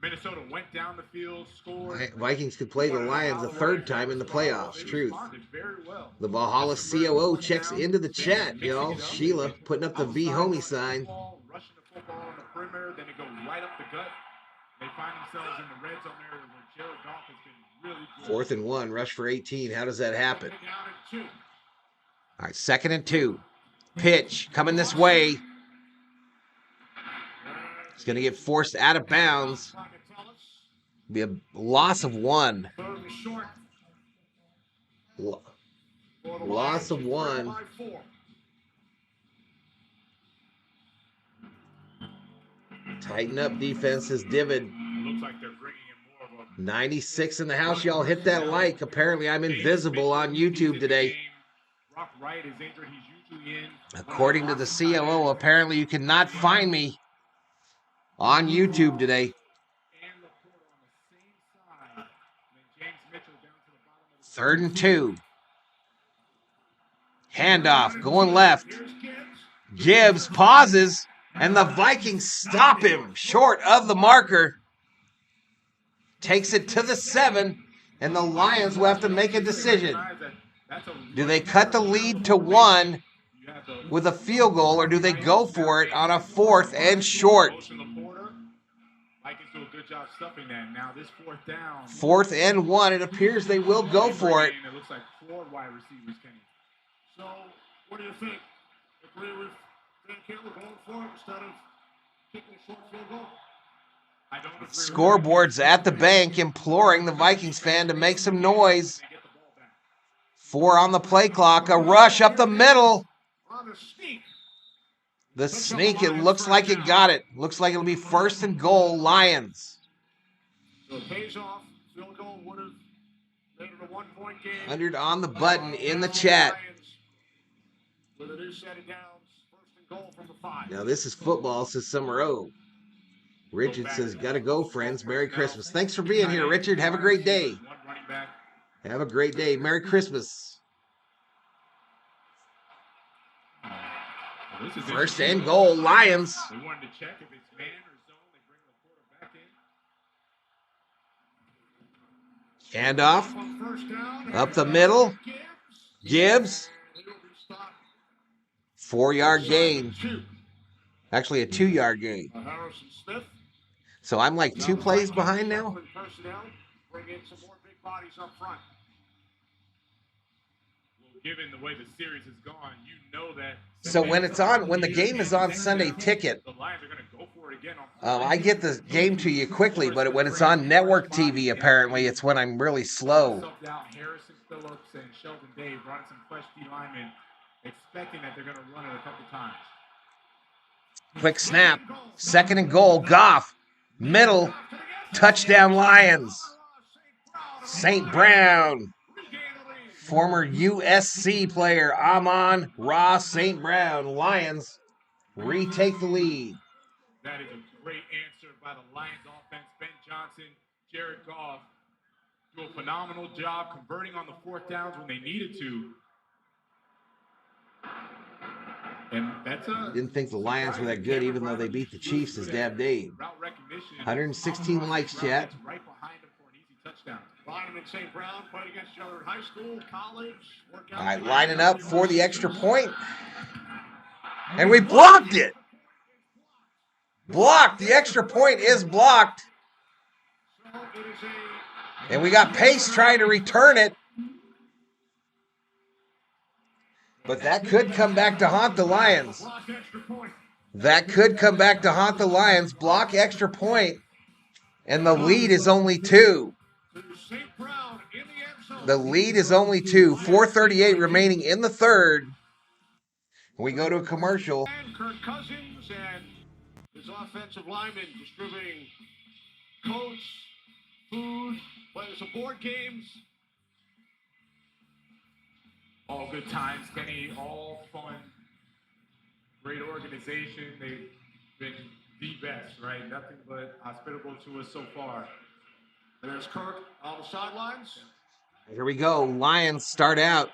Minnesota went down the field, scored. Vikings could play the Lions a 3rd time in the playoffs. They Truth. responded very well. The Valhalla COO checks into the chat, y'all. Sheila putting up the V homie sign. Rushing the football on the perimeter, then it goes right up the gut. They find themselves in the red zone area where Jared Goff has been really good. 4th and 1, rush for 18. How does that happen? Down at 2. All right, 2nd and 2. Pitch coming this way. It's going to get forced out of bounds. By Metellus. Be a loss of 1. 3rd and short. Lo- For the Loss Lions. of 1. By 4. Tighten up defense is Divid. It looks like they're bringing in more of a 96 in the house. Y'all hit that like. Apparently I'm invisible on YouTube today. Brock Wright is injured. He's usually in. According to the COO, apparently you cannot find me on YouTube today. And Laporta on the same side. Then James Mitchell down to the bottom of the 3rd and 2. Handoff going left. Here's Gibbs. Gibbs pauses, and the Vikings stop him short of the marker. Takes it to the 7, and the Lions will have to make a decision. Do they cut the lead to 1 with a field goal, or do they go for it on a 4th and short? Vikings do a good job stuffing that. Now this 4th down. 4th and 1. It appears they will go for it. It looks like 4 wide receivers, Kenny. So, what do you think? Agree with Dan Campbell going for it instead of kicking a short field goal? I don't agree with Scoreboards at the bank imploring the Vikings fan to make some noise. 4 on the play clock. A rush up the middle. On the sneak. The sneak, it looks like it got it. Looks like it'll be 1st and goal, Lions. So it pays off. Field goal would have made it a 1-point game. 100 on the button in the chat. With a new set of downs. 1st and goal from the 5. Now this is football, says Summer O. Richard says, gotta go, friends. Merry Christmas. Thanks for being here, Richard. Have a great day. one running back. Have a great day. Merry Christmas. Well, this is 1st and goal, Lions. They wanted to check if it's man or zone. They bring the quarterback in. Handoff. On 1st down. Up the middle. Gibbs. Gibbs. He'll be stopped. 4-yard gain. 2. Actually, a 2-yard gain. Harrison Smith. So I'm like 2 plays behind now? Personnel. Bring in some more big bodies up front. Well, given the way the series has gone, you know that. So when the game is on Sunday Ticket, The Lions are going to go for it again on I get the game to you quickly, but when it's on network TV, apparently, it's when I'm really slow. Subbed out Harrison Phillips and Sheldon Day, brought in some fresh D linemen, expecting that they're going to run it a couple times. Quick snap. 2nd and goal. Goff. Middle. Touchdown, Lions. St. Brown. Former USC player Amon Ross St. Brown. Lions retake the lead. That is a great answer by the Lions offense. Ben Johnson, Jared Goff do a phenomenal job converting on the fourth downs when they needed to. And that's Didn't think the Lions were that good, even though they beat the Chiefs, as Dab Dave. 116 likes, chat. Right behind him for an easy touchdown. Lineman St. Brown played against each other in high school, college. All right, lining up for the extra point. And we blocked it. Blocked. The extra point is blocked. And we got Pace trying to return it. But that could come back to haunt the Lions. That could come back to haunt the Lions. Block extra point. And the lead is only 2. The lead is only 2. 4:38 remaining in the third. We go to a commercial. Kirk Cousins and his offensive lineman distributing coats, food, playing some board games. All good times, Kenny, all fun. Great organization. They've been the best, right? Nothing but hospitable to us so far. There's Kirk on the sidelines. Here we go. Lions start out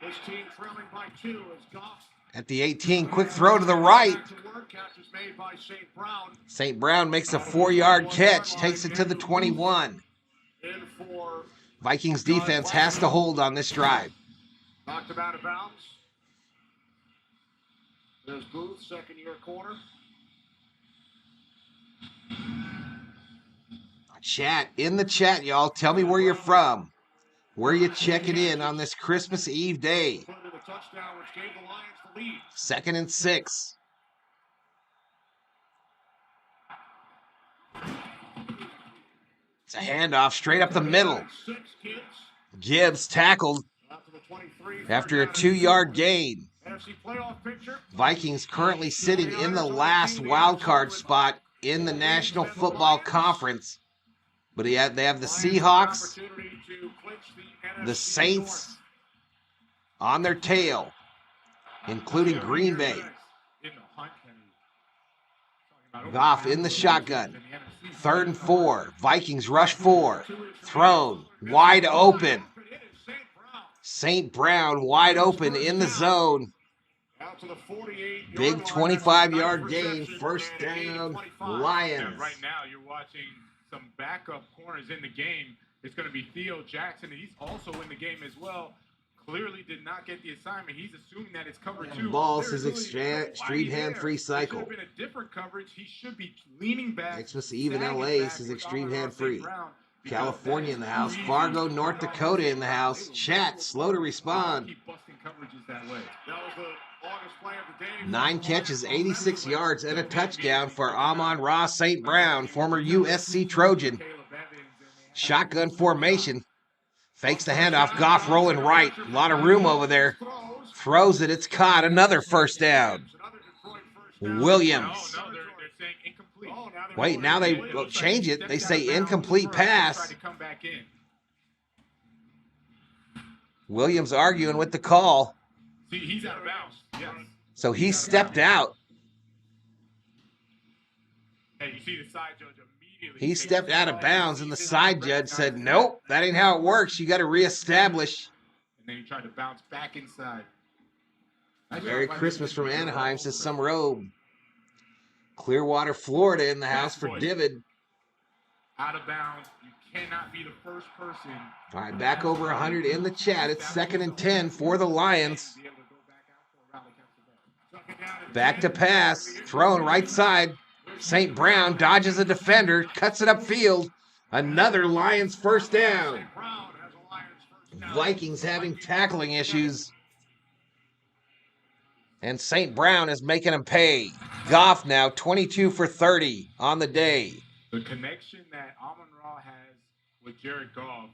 This team trailing by 2 as Goff at the 18. Quick throw to the right. back to work. Catch is made by St. Brown. St. Brown makes a 4-yard catch, takes it to the 21. In for Vikings defense has to hold on this drive. knocked him out of bounds. There's Booth, second-year corner. Chat, in the chat, y'all. Tell me where you're from. Where you checking in on this Christmas Eve day? Put into the touchdown, which gave the Lions the lead. 2nd and 6. It's a handoff straight up the middle. 6 kids. Gibbs tackled After the 23. after a 2-yard gain. NFC playoff picture. Vikings currently sitting in the last wild card spot in the National Football Conference. But they have the Seahawks, Opportunity to clinch the the NFC Saints North. on their tail, including Green Bay. In the hunt, Kenny. Talking about Goff in the shotgun. 3rd and 4. Vikings rush 4. Thrown wide open. St. Brown wide open in the zone. Out to the 48. Big 25-yard gain. First down, Lions. Yeah, right now you're watching some backup corners in the game. It's going to be Theo Jackson. He's also in the game as well. Clearly did not get the assignment. He's assuming that it's cover 2. Ball says extreme hand free cycle. Should have been a different coverage. He should be leaning back. Xmas Eve in sagging LA back says with extreme Amon-Ra hand St. free. Brown, because California in the that's house. too Fargo, easy. North Dakota in the house. Chat, slow to respond. Keep busting coverages that way. That was the longest play of the day. 9 catches, 86 yards, and a touchdown for Amon-Ra St. Brown, former USC Trojan. Caleb Evans and Shotgun formation. Fakes the handoff. Goff rolling right. A lot of room over there. Throws it. It's caught. Another first down. Williams. No, they're saying incomplete. Wait, now they change it. They say incomplete pass. Try to come back in. Williams arguing with the call. See, he's out of bounds. Yes. So he stepped out. Hey, you see the side judge immediately. He stepped out of bounds, and the side judge said, nope, that ain't how it works. You got to reestablish. And then he tried to bounce back inside. Merry Christmas from Anaheim, says some robe. Clearwater, Florida in the house for Divid. Out of bounds. You cannot be the first person. All right, back over 100 in the chat. It's 2nd and 10 for the Lions. Back to pass. Thrown right side. St. Brown dodges a defender. Cuts it upfield. Another Lions first down. Vikings having tackling issues. And St. Brown is making him pay. Goff now 22 for 30 on the day. The connection that Amon-Ra has with Jared Goff,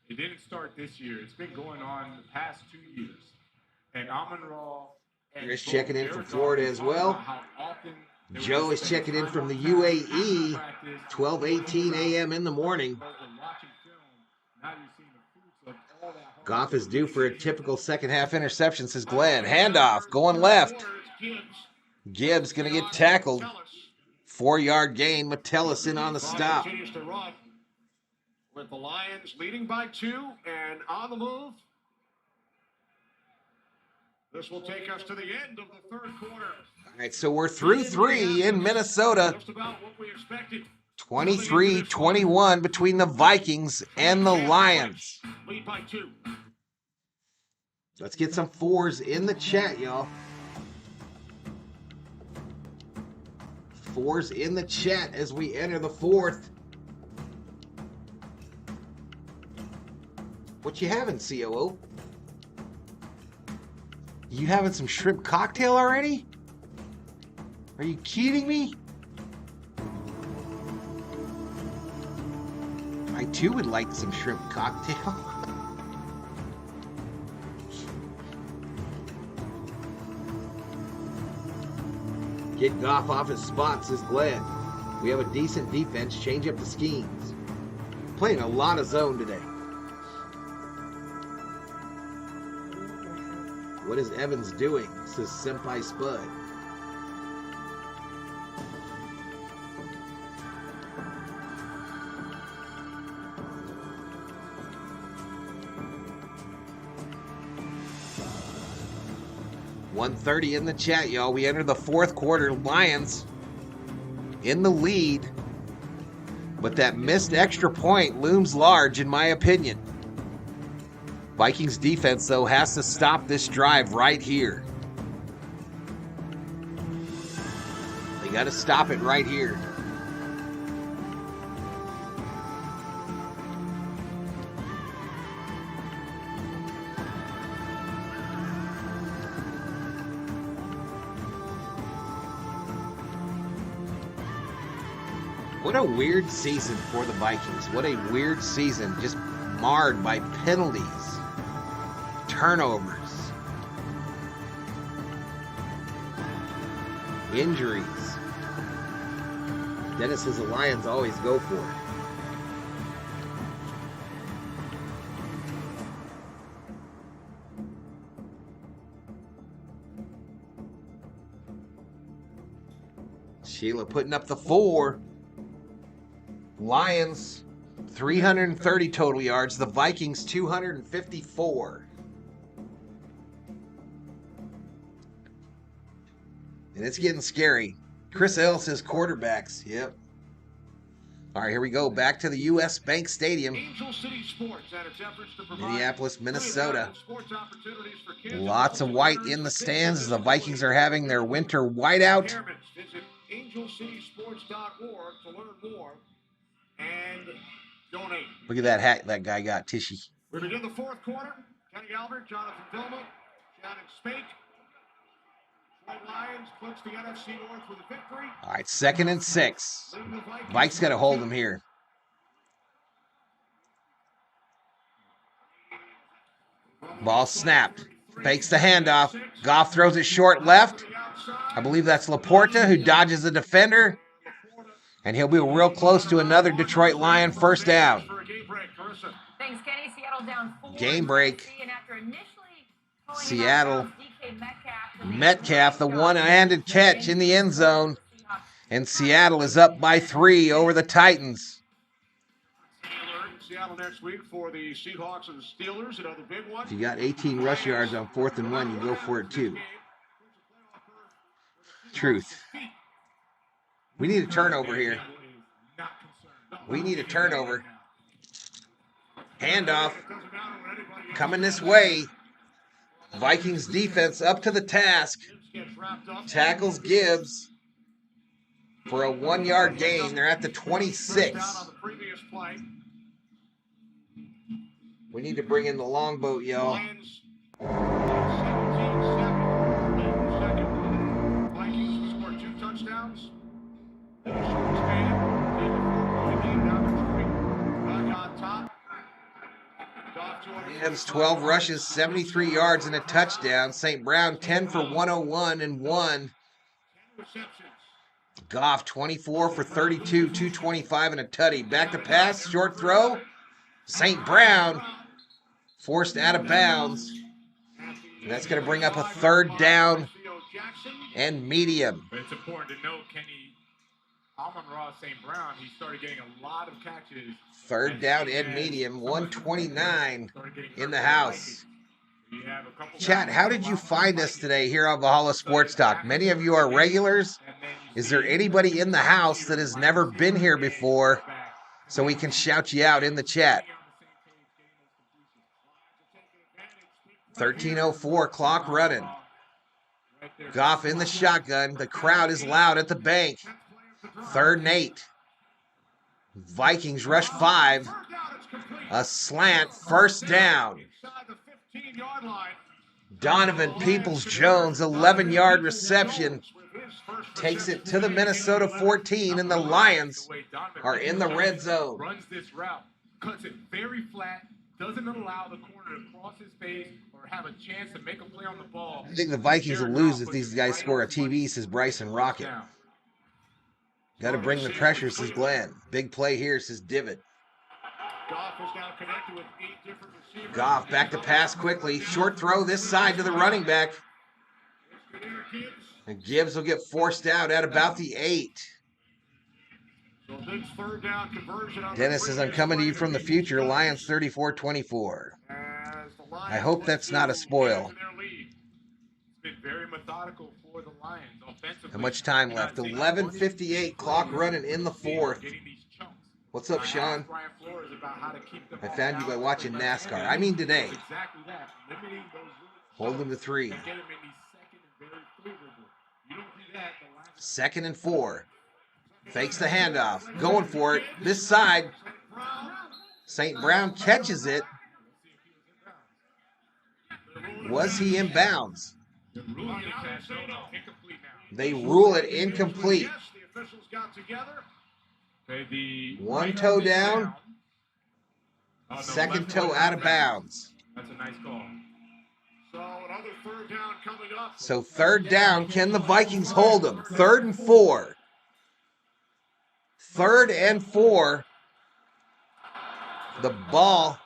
it didn't start this year. It's been going on the past 2 years. And Amon-Ra... Here's checking in from Florida as well. Joe is checking in from the UAE, 12:18 a.m. in the morning. Goff is due for a typical second-half interception, says Glenn. Handoff, going left. Gibbs going to get tackled. 4-yard gain. Metellus in on the stop. with the Lions leading by 2 and on the move. This will take us to the end of the third quarter. All right, so we're through 3 in Minnesota. Just about what we expected. 23-21 between the Vikings and the Lions. Lead by 2. Let's get some 4s in the chat, y'all. 4s in the chat as we enter the 4th. What you having, COO? You having some shrimp cocktail already? Are you kidding me? I too would like some shrimp cocktail. Get Goff off his spot, says Glenn. We have a decent defense. Change up the schemes. Playing a lot of zone today. What is Evans doing? Says Senpai Spud. .130 in the chat, y'all. We enter the 4th quarter. Lions in the lead. But that missed extra point looms large, in my opinion. Vikings defense, though, has to stop this drive right here. They got to stop it right here. What a weird season for the Vikings. What a weird season. Just marred by penalties, turnovers, injuries. Dennis says the Lions always go for it. Sheila putting up the 4. Lions 330 total yards. The Vikings 254. And it's getting scary. Chris L says quarterbacks. Yep. All right, here we go. Back to the U.S. Bank Stadium. Angel City Sports and its efforts to provide Minneapolis, Minnesota. sports opportunities for kids. Lots of white in the stands as the Vikings are having their winter whiteout. Visit angelcitysports.org to learn more and donate. Look at that hat that guy got, Tishy. We begin the 4th quarter. Kenny Albert, Jonathan Vilma, Shannon Spake. Detroit Lions clinch the NFC North with a victory. All right, 2nd and 6. Vikes got to hold him here. Ball snapped. Fakes the handoff. Goff throws it short left. I believe that's Laporta who dodges the defender. And he'll be real close to another Detroit Lion first down. Thanks, Kenny. Seattle down 4. Game break. And after initially pulling Seattle. DK Metcalf, the one-handed catch in the end zone. And Seattle is up by 3 over the Titans. Seattle next week for the Seahawks and the Steelers, another big one. If you got 18 rush yards on 4th and 1, you go for it too. Truth. We need a turnover here. We need a turnover. Handoff. Coming this way. Vikings defense up to the task. Tackles Gibbs for a 1-yard gain. They're at the 26. We need to bring in the longboat, y'all. Vikings score 2 touchdowns. Gibbs 12 rushes, 73 yards and a touchdown. St. Brown 10 for 101 and 1. Goff 24 for 32, 225 and a tutty. Back to pass, short throw. St. Brown forced out of bounds. And that's going to bring up a 3rd down and medium. But it's important to note, Kenny, Amon-Ra St. Brown, he started getting a lot of catches. Third down, end medium, 129 in the house. Chat, how did you find us today here on Valhalla Sports Talk? Many of you are regulars. Is there anybody in the house that has never been here before so we can shout you out in the chat? 13:04, clock running. Goff in the shotgun. The crowd is loud at the bank. 3rd and 8. Vikings rush 5. A slant, 1st down. Donovan Peoples-Jones, 11-yard reception, takes it to the Minnesota 14, and the Lions are in the red zone. Runs this route, cuts it very flat, doesn't allow the corner to cross his face or have a chance to make a play on the ball. I think the Vikings will lose if these guys score a TD, says Bryson Rocket. Got to bring the pressure, says Glenn. Big play here, says Divot. Goff back to pass quickly. Short throw this side to the running back. And Gibbs will get forced out at about the 8. Dennis says, I'm coming to you from the future. Lions 34-24. I hope that's not a spoil. Been very methodical for the Lions. How much time left? 11:58, clock running in the 4th. What's up, Sean? I found you by watching NASCAR. I mean today. Hold them to 3. 2nd and 4. Fakes the handoff. Going for it. This side. St. Brown catches it. Was he in bounds? They rule it incomplete. One toe down. 2nd toe out of bounds. That's a nice call. So 3rd down, can the Vikings hold them? 3rd and 4. 3rd and 4. The ball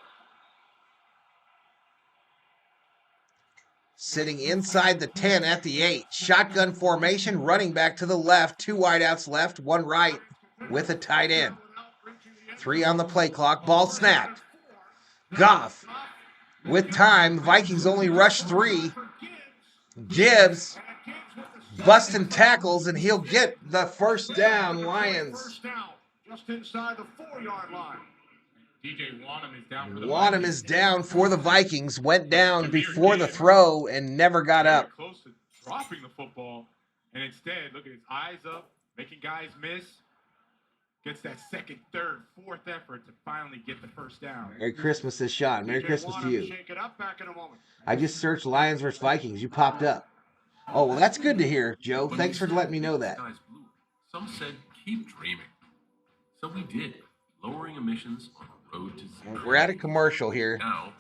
sitting inside the 10 at the 8. Shotgun formation, running back to the left. 2 wideouts left, 1 right with a tight end. 3 on the play clock. Ball snapped. Goff with time. Vikings only rush 3. Gibbs busting tackles, and he'll get the 1st down. Lions. Just inside the 4-yard line. DJ Wanham is down for the Wanham is down for the Vikings. Went down before the throw and never got up. Close to dropping the football, and instead, look at his eyes up, making guys miss. Gets that 2nd, 3rd, 4th effort to finally get the 1st down. Merry Christmas, says Sean. Merry Christmas to you. Shake it up, back in a moment. I just searched Lions versus Vikings. You popped up. Oh, well, that's good to hear, Joe. Thanks for letting me know that. Some said keep dreaming. So we did, lowering emissions on the road to zero. We're at a commercial here Now,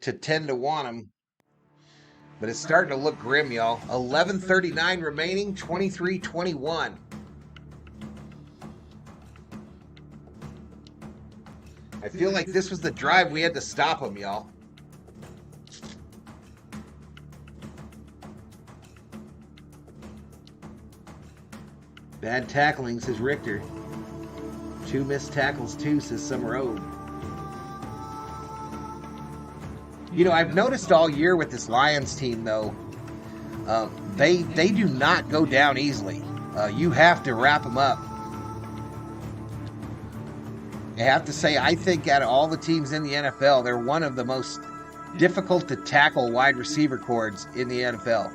to 10 to Wanham. But it's starting to look grim, y'all. 11:39 remaining, 23-21. I feel like this was the drive we had to stop them, y'all. Bad tackling, says Richter. 2 missed tackles, too, says Summer Ode. You know, I've noticed all year with this Lions team, though, they do not go down easily. You have to wrap them up. I have to say, I think out of all the teams in the NFL, they're one of the most difficult to tackle wide receiver cords in the NFL.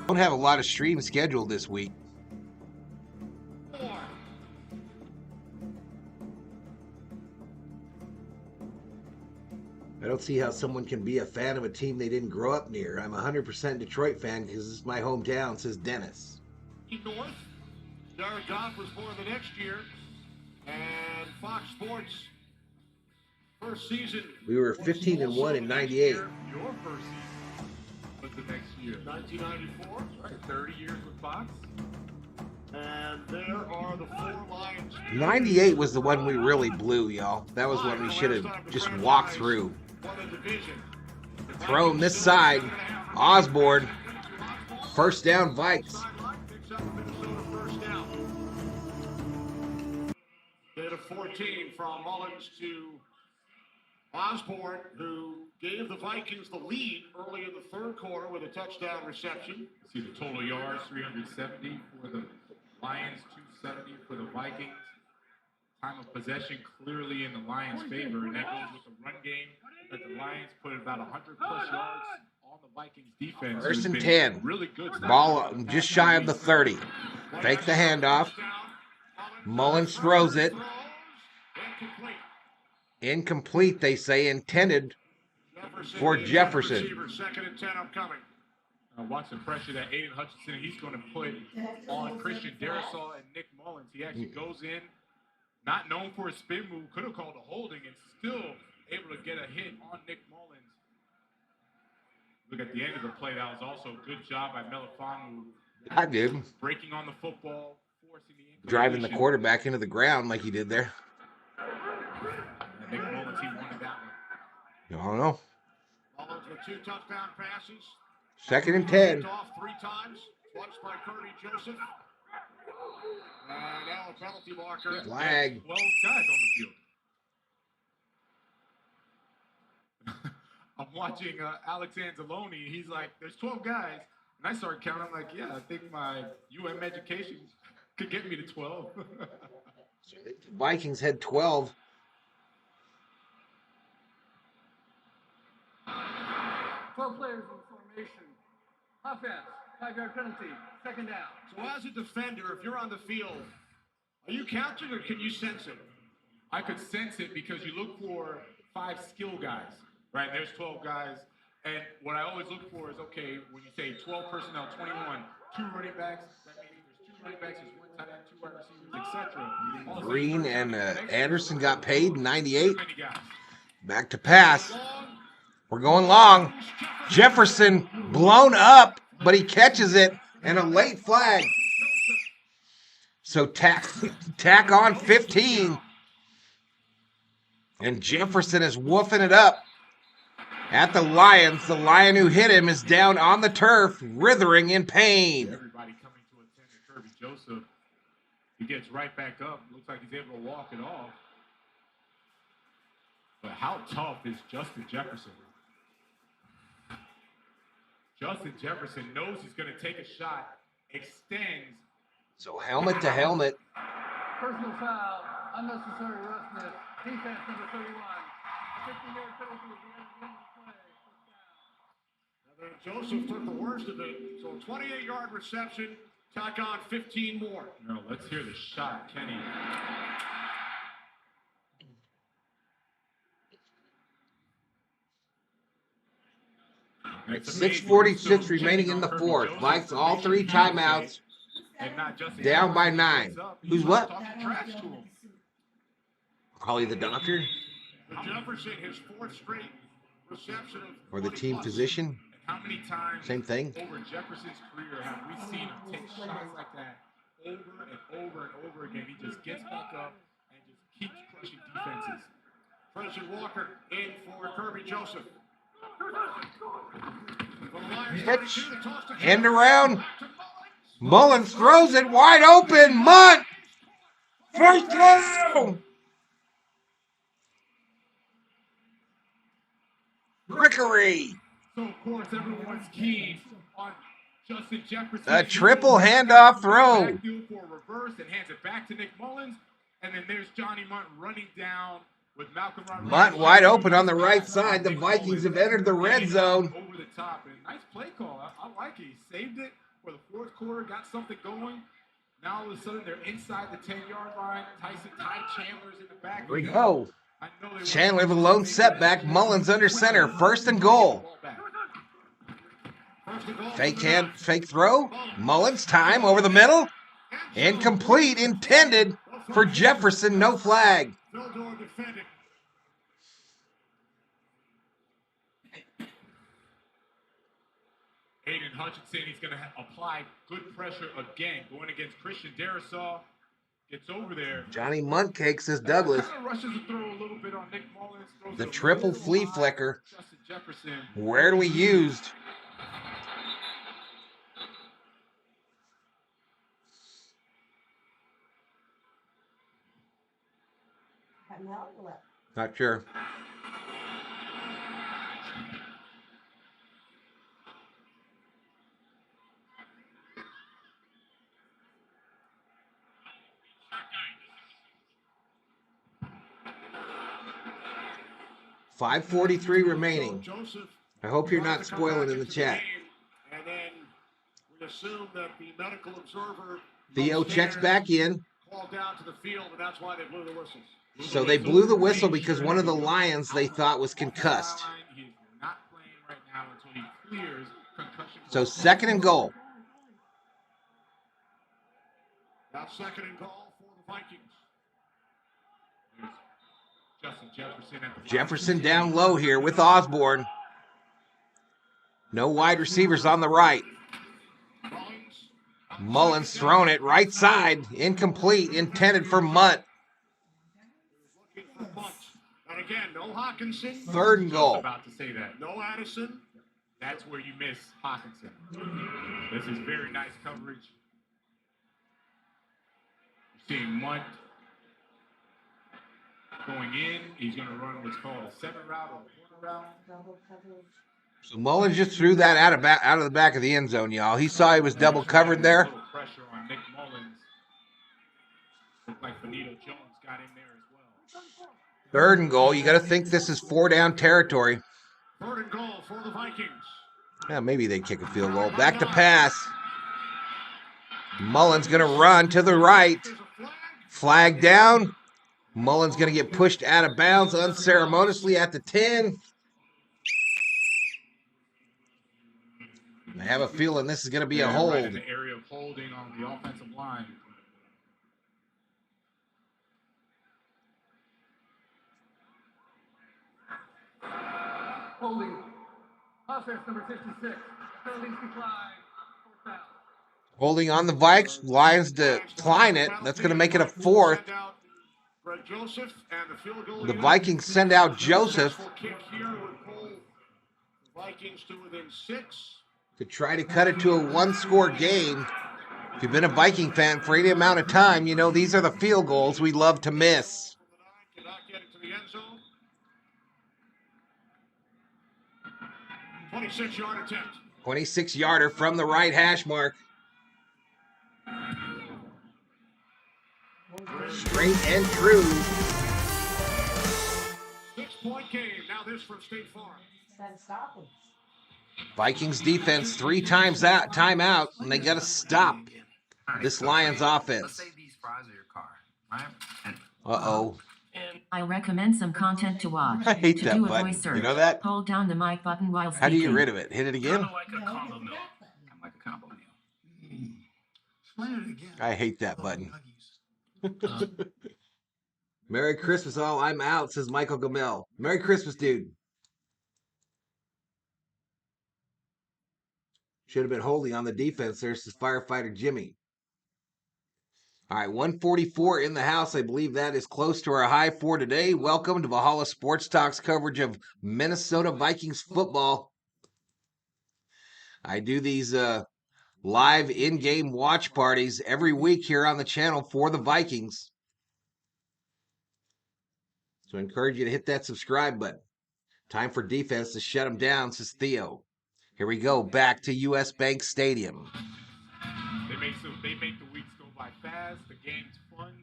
Don't have a lot of streams scheduled this week. I don't see how someone can be a fan of a team they didn't grow up near. I'm a 100% Detroit fan because this is my hometown, says Dennis. North. Jared Goff was born the next year. And Fox Sports first season. We were 15-1 in 98. Your first season was the next year. 1994. Right, 30 years with Fox. And there are the 4 Lions. 98 was the one we really blew, y'all. That was one we should have just walked through. One of division. Thrown this side. Osborne. First down, Vikes. Picks up Minnesota first down. Bit of 14 from Mullins to Osborne, who gave the Vikings the lead early in the third quarter with a touchdown reception. See the total yards, 370 for the Lions, 270 for the Vikings. Time of possession clearly in the Lions' favor, and that goes with the run game. That the Lions put about 100-plus yards on the Vikings' defense. First and 10. Really good. Ball just shy of the 30. Fake the handoff. Mullins throws it. Incomplete, they say, intended for Jefferson. Second and 10 upcoming. Watch the pressure that Aiden Hutchinson, he's going to put on Christian Darrisaw and Nick Mullins. He actually goes in, not known for a spin move, could have called a holding and still able to get a hit on Nick Mullins. Look at the end of the play. That was also a good job by Melifonwu. I did. Breaking on the football, forcing the incompletion. Driving the quarterback into the ground like he did there. Nick Mullins, he wanted that one. I don't know. Mullins with 2 touchdown passes. Second and 10. Off 3 times. Once by Kirby Joseph. And now a penalty marker. Flag. 12 guys on the field. I'm watching Alex Anzalone. He's like, there's 12 guys. And I started counting. I'm like, yeah, I think my UM education could get me to 12. Vikings had 12. 12 players in formation. Offense, 5-yard penalty, second down. So as a defender, if you're on the field, are you counting or can you sense it? I could sense it because you look for 5 skill guys, right? There's 12 guys. And what I always look for is, okay, when you say 12 personnel, 21, 2 running backs, that means there's 2 running backs, there's 1 tight end, 2 wide receivers, etc. Green and Anderson got paid, 98. Back to pass. We're going long. Jefferson blown up, but he catches it, and a late flag. So tack on 15. And Jefferson is woofing it up at the Lions. The Lion who hit him is down on the turf, writhing in pain. Everybody coming to attend to Kirby Joseph. He gets right back up. Looks like he's able to walk it off. But how tough is Justin Jefferson? Justin Jefferson knows he's going to take a shot, extends. So helmet to helmet. Personal foul, unnecessary roughness, defense number 31. 15-yard penalty at the end of the play. Joseph took the worst of it. So 28-yard reception, tack on 15 more. No, let's hear the shot, Kenny. At 6:46 remaining in the fourth. Vikes all 3 timeouts. Down by 9. Who's what? Probably the doctor. Jefferson, his 4th straight reception. Or the team physician. How many times Same thing. Over Jefferson's career have we seen him take shots like that over and over and over again? He just gets back up and just keeps crushing defenses. Preston Walker in for Kirby Joseph. Pitch. End around. Mullins throws it wide open. Munt. First down. Rickery. So, of course, everyone's keen on Justin Jefferson. A triple handoff throw. For a reverse and hands it back to Nick Mullins. And then there's Johnny Munt running down with Malcolm Rodriguez. Munt wide open on the right side. The Vikings have entered the red zone. Over the top. And nice play call. I like it. He saved it for the 4th quarter, got something going. Now all of a sudden they're inside the 10-yard line. Ty Chandler's in the back. Here we go. Chandler with a lone setback. Mullins under center. 1st and goal. Fake throw. Mullins time over the middle. Incomplete. Intended for Jefferson. No flag. Aiden Hutchinson, he's going to apply good pressure again, going against Christian Darrisaw. gets over there. Johnny Muntcake, says Douglas. Kind of rushes to throw a little bit on Nick Mullins. The triple flea flicker. Justin Jefferson. Where do we used? Not sure. .543 remaining. I hope you're not spoiling in the chat. And then we assume that the medical observer Theo checks back in. called down to the field, and that's why they blew the whistles. So they blew the whistle because one of the Lions they thought was concussed. He's not playing right now until he clears concussion. So 2nd and goal. Now 2nd and goal for the Vikings. Justin Jefferson at the Jefferson down low here with Osborne. No wide receivers on the right. Mullins thrown it right side. Incomplete. Intended for Munt. Looking for Munt. And again, no Hawkinson. 3rd and goal. About to say that. No Addison. That's where you miss Hawkinson. This is very nice coverage. You're seeing Munt going in. He's going to run what's called a 7 route or a 4 route. So Mullins just threw that out of the back of the end zone, y'all. He saw he was double covered there. A little pressure on Nick Mullins. Looked like Benito Jones got in there as well. 3rd and goal. You got to think this is 4 down territory. 3rd and goal for the Vikings. Yeah, maybe they kick a field goal. Back to pass. Mullins going to run to the right. Flag down. Mullins going to get pushed out of bounds unceremoniously at the 10. I have a feeling this is going to be a hold. Right in the area of holding on the offensive line. Holding. Offense number 66. Penalties decline. 4th down. Holding on the Vikes. Lions decline it. That's going to make it a 4th. The Vikings send out Joseph Vikings to within 6. to try to cut it to a 1-score game. If you've been a Viking fan for any amount of time, you know these are the field goals we love to miss. Cannot get it to the end zone. 26-yard attempt. 26-yarder from the right hash mark. Straight and true. 6-point game. Now this from State Farm. Vikings defense 3 times out, timeout, and they got to stop this Lions offense. Let's say these fries are your car, right? And Uh-oh. I recommend some content to watch. I hate to that do a button. voice search, You know that? hold down the mic button while speaking. How do you get rid of it? Hit it again? kind of like a combo meal. Kind of like a combo meal. Explain it again. I hate that button. Merry Christmas, all. I'm out, says Michael Gamel. Merry Christmas, dude. Should have been holding on the defense there, says Firefighter Jimmy. All right, 144 in the house. I believe that is close to our high for today. Welcome to Valhalla Sports Talk's coverage of Minnesota Vikings football. I do these live in-game watch parties every week here on the channel for the Vikings. So I encourage you to hit that subscribe button. Time for defense to shut them down, says Theo. Here we go, back to U.S. Bank Stadium. They make the weeks go by fast. The game's fun.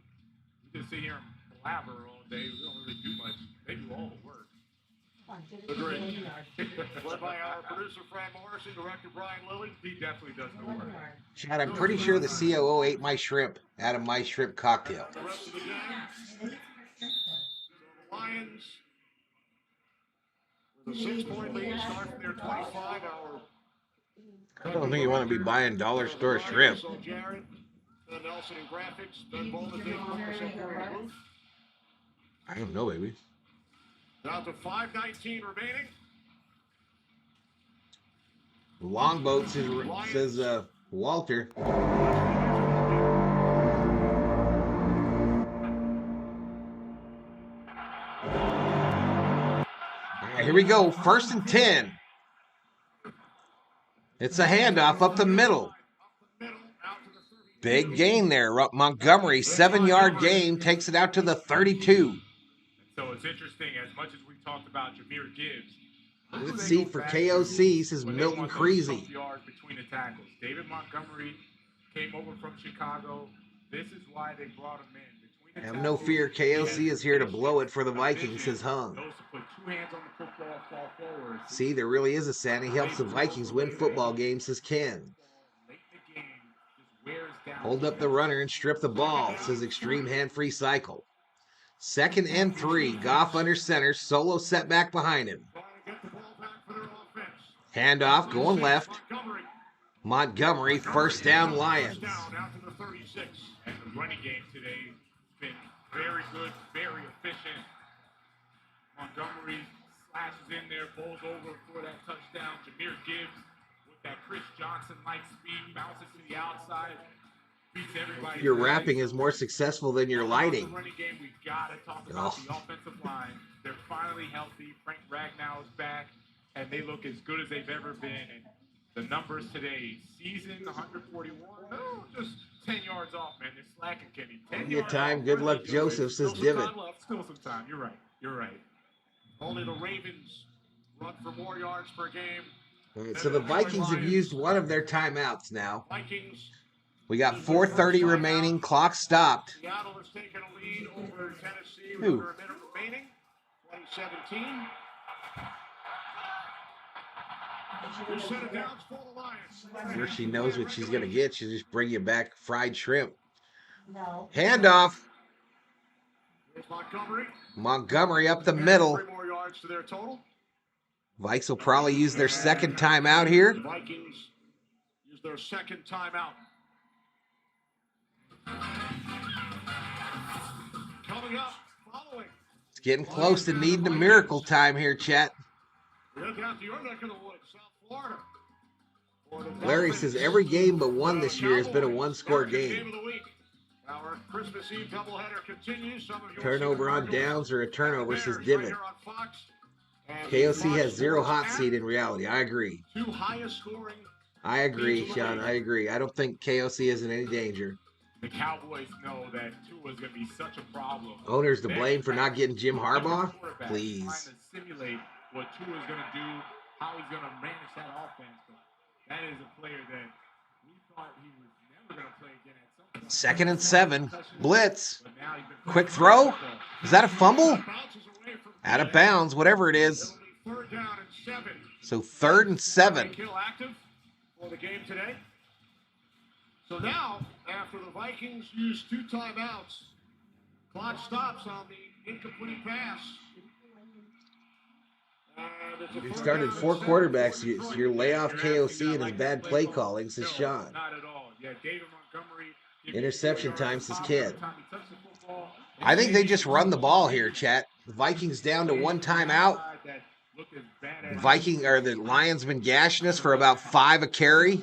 We just sit here and blabber all day. We don't really do much. They do all the work. Agreed. Led by our producer, Fran Morrison, director, Brian Lilly. He definitely does the work. Chad, I'm pretty sure the COO ate my shrimp out of my shrimp cocktail. The rest of the game. So the Lions, with a 6-point lead, start from their 25-hour. I don't think you want to be buying dollar store shrimp. So Jared, Ben Nelson in graphics, Ben Bowman, Dave Morris up here in the booth. I don't know, baby. Down to 5:19 remaining. Longboat says Walter. we go. 1st and 10. It's a handoff up the middle. Big gain there. Montgomery, 7-yard gain, takes it out to the 32. So it's interesting, as much as we talked about Jahmyr Gibbs. Let's see for KOC, says Milton Creasy. Yards between the tackles. David Montgomery came over from Chicago. This is why they brought him in. Have no fear, KOC is here to blow it for the Vikings, says Hung. Those who put 2 hands on the football fall forward. See, there really is a Santa. He helps the Vikings win football games, says Ken. Hold up the runner and strip the ball, says Extreme Hand-Free Cycle. 2nd and 3. Goff under center. Solo setback behind him. Handoff going left. Montgomery, 1st down Lions. And the running game today has been very good, very efficient. Montgomery slashes in there, bowls over for that touchdown. Jahmyr Gibbs with that Chris Johnson-like speed, bounces to the outside. Your wrapping is more successful than your lighting. Running game, we gotta talk about the offensive line. They're finally healthy. Frank Ragnow is back, and they look as good as they've ever been. And the numbers today, season 141, no, just 10 yards off, man. They're slacking, Kenny. 10 yards time. Good luck, Joseph, says Divot. Still some time. You're right. You're right. Only the Ravens run for more yards per game. All right, so the Vikings have used one of their timeouts now. Vikings. We got 4:30 remaining. Clock stopped. Seattle has taken a lead over Tennessee with under a minute remaining. 2017. Here she knows what she's going to get. She'll just bring you back fried shrimp. No. Handoff. Montgomery up the middle. 3 more yards to their total. Vikes will probably use their 2nd timeout here. The Vikings use their 2nd timeout. Coming up, following. It's getting close to needing a miracle time here, chat. Look out to your neck of the woods, South Florida. Larry says every game but one this year has been a 1-score game. Our Christmas Eve doubleheader continues. Turnover on downs or a turnover, says Divot. KOC has 0 hot seat in reality. I agree. 2 highest scoring. I agree, Sean. I agree. I don't think KOC is in any danger. The Cowboys know that Tua is going to be such a problem. Owners to blame for not getting Jim Harbaugh? Please. Trying to simulate what Tua is going to do, how he's going to manage that offense. But that is a player that we thought he was never going to play again at some point. 2nd and 7. Blitz. Quick throw. Is that a fumble? Out of bounds, whatever it is. 3rd down and 7. So 3rd and 7. Kill active for the game today. So now, after the Vikings use 2 timeouts, clock stops on the incomplete pass. You started 4 quarterbacks. Your layoff KOC and his bad play calling, says Sean. Not at all. Yeah, David Montgomery. Interception time, says Kid. I think they just run the ball here, chat. The Vikings down to 1 timeout. The Lions been gashing us for about 5 a carry.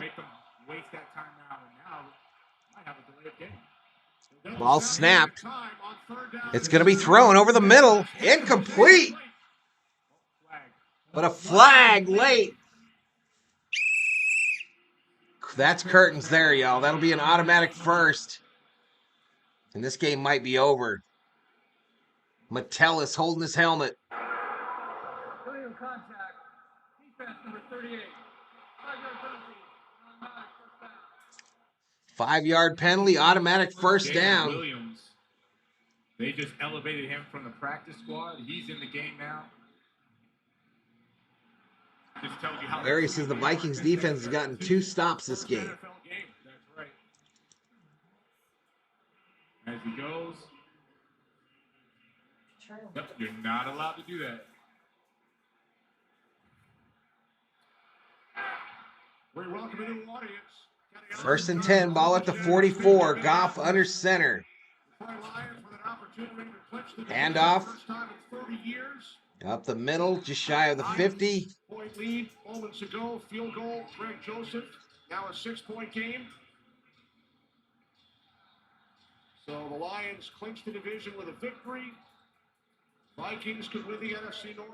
Ball snapped. It's going to be thrown over the middle. Incomplete. But a flag late. That's curtains there, y'all. That'll be an automatic first. And this game might be over. Metellus holding his helmet. Illegal contact. Defense number 38. 5-yard penalty. Automatic first down. 5-yard penalty, automatic first down. Williams, they just elevated him from the practice squad. He's in the game now. Just tells you how Larry says the Vikings defense has gotten 2 stops this game. That's right. As he goes. Yep, you're not allowed to do that. We welcome a new audience. 1st and 10, ball at the 44. Goff under center. Handoff. Up the middle, just shy of the 50. Point lead moments ago. Field goal, Greg Joseph. Now a 6-point game. So the Lions clinch the division with a victory. Vikings could win the NFC North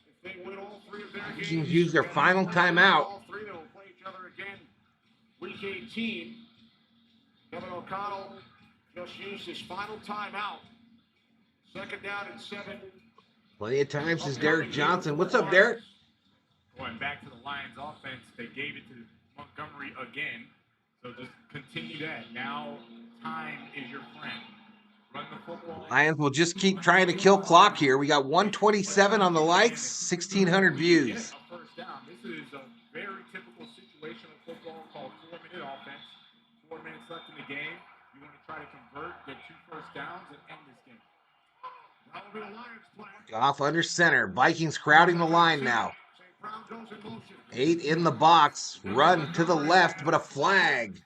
if They win all 3 of their Vikings games. use their final timeout. All 3, they will play each other again. Week 18. Kevin O'Connell just used his final timeout. 2nd down and 7. Plenty of time, says Derek Johnson. What's up, Derek? Going back to the Lions offense, they gave it to Montgomery again. So just continue that. Now time is your friend. Run the football. Lions will just keep trying to kill clock here. We got 127 on the likes, 1,600 views. A first down. This is a very typical situational football called 4-minute offense. 4 minutes left in the game. You want to try to convert, get 2 first downs, and end this game. That will be the Lions plan. Off under center. Vikings crowding the line now. 8 in the box. Run to the left, but a flag.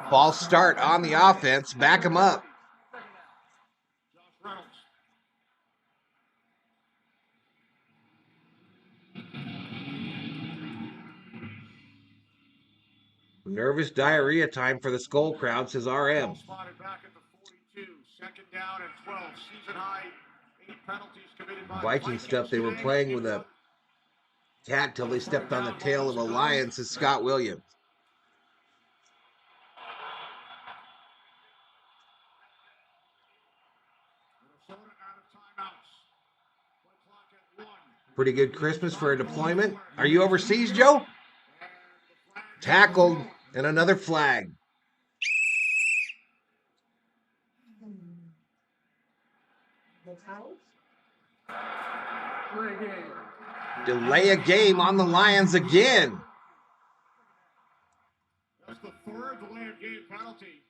False start on the offense. Back him up. Nervous diarrhea time for the SKOL crowd, says RM. Spotted back at the 42. 2nd down and 12. Season high. 8 penalties committed by Viking stuff, they were playing with a cat till they stepped on the tail of a lion, says Scott Williams. Minnesota out of timeouts. Play clock at 1. Pretty good Christmas for a deployment. Are you overseas, Joe? Tackled, and another flag. Delay a game on the Lions again. That's the 3rd delay of game penalty.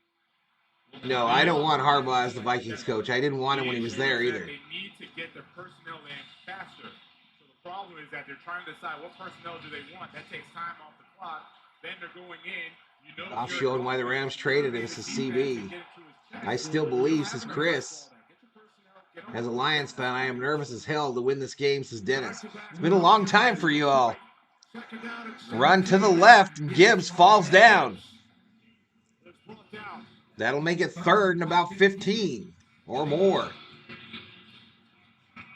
No, I don't want Harbaugh as the Vikings coach. I didn't want him when he was there either. They need to get their personnel in faster. So the problem is that they're trying to decide what personnel do they want. That takes time off the clock. Then they're going in. You know, I'll show him why the Rams traded him, says CB. I still believe, says Chris. As a Lions fan, I am nervous as hell to win this game, says Dennis. It's been a long time for you all. Run to the left, and Gibbs falls down. That'll make it 3rd and about 15 or more.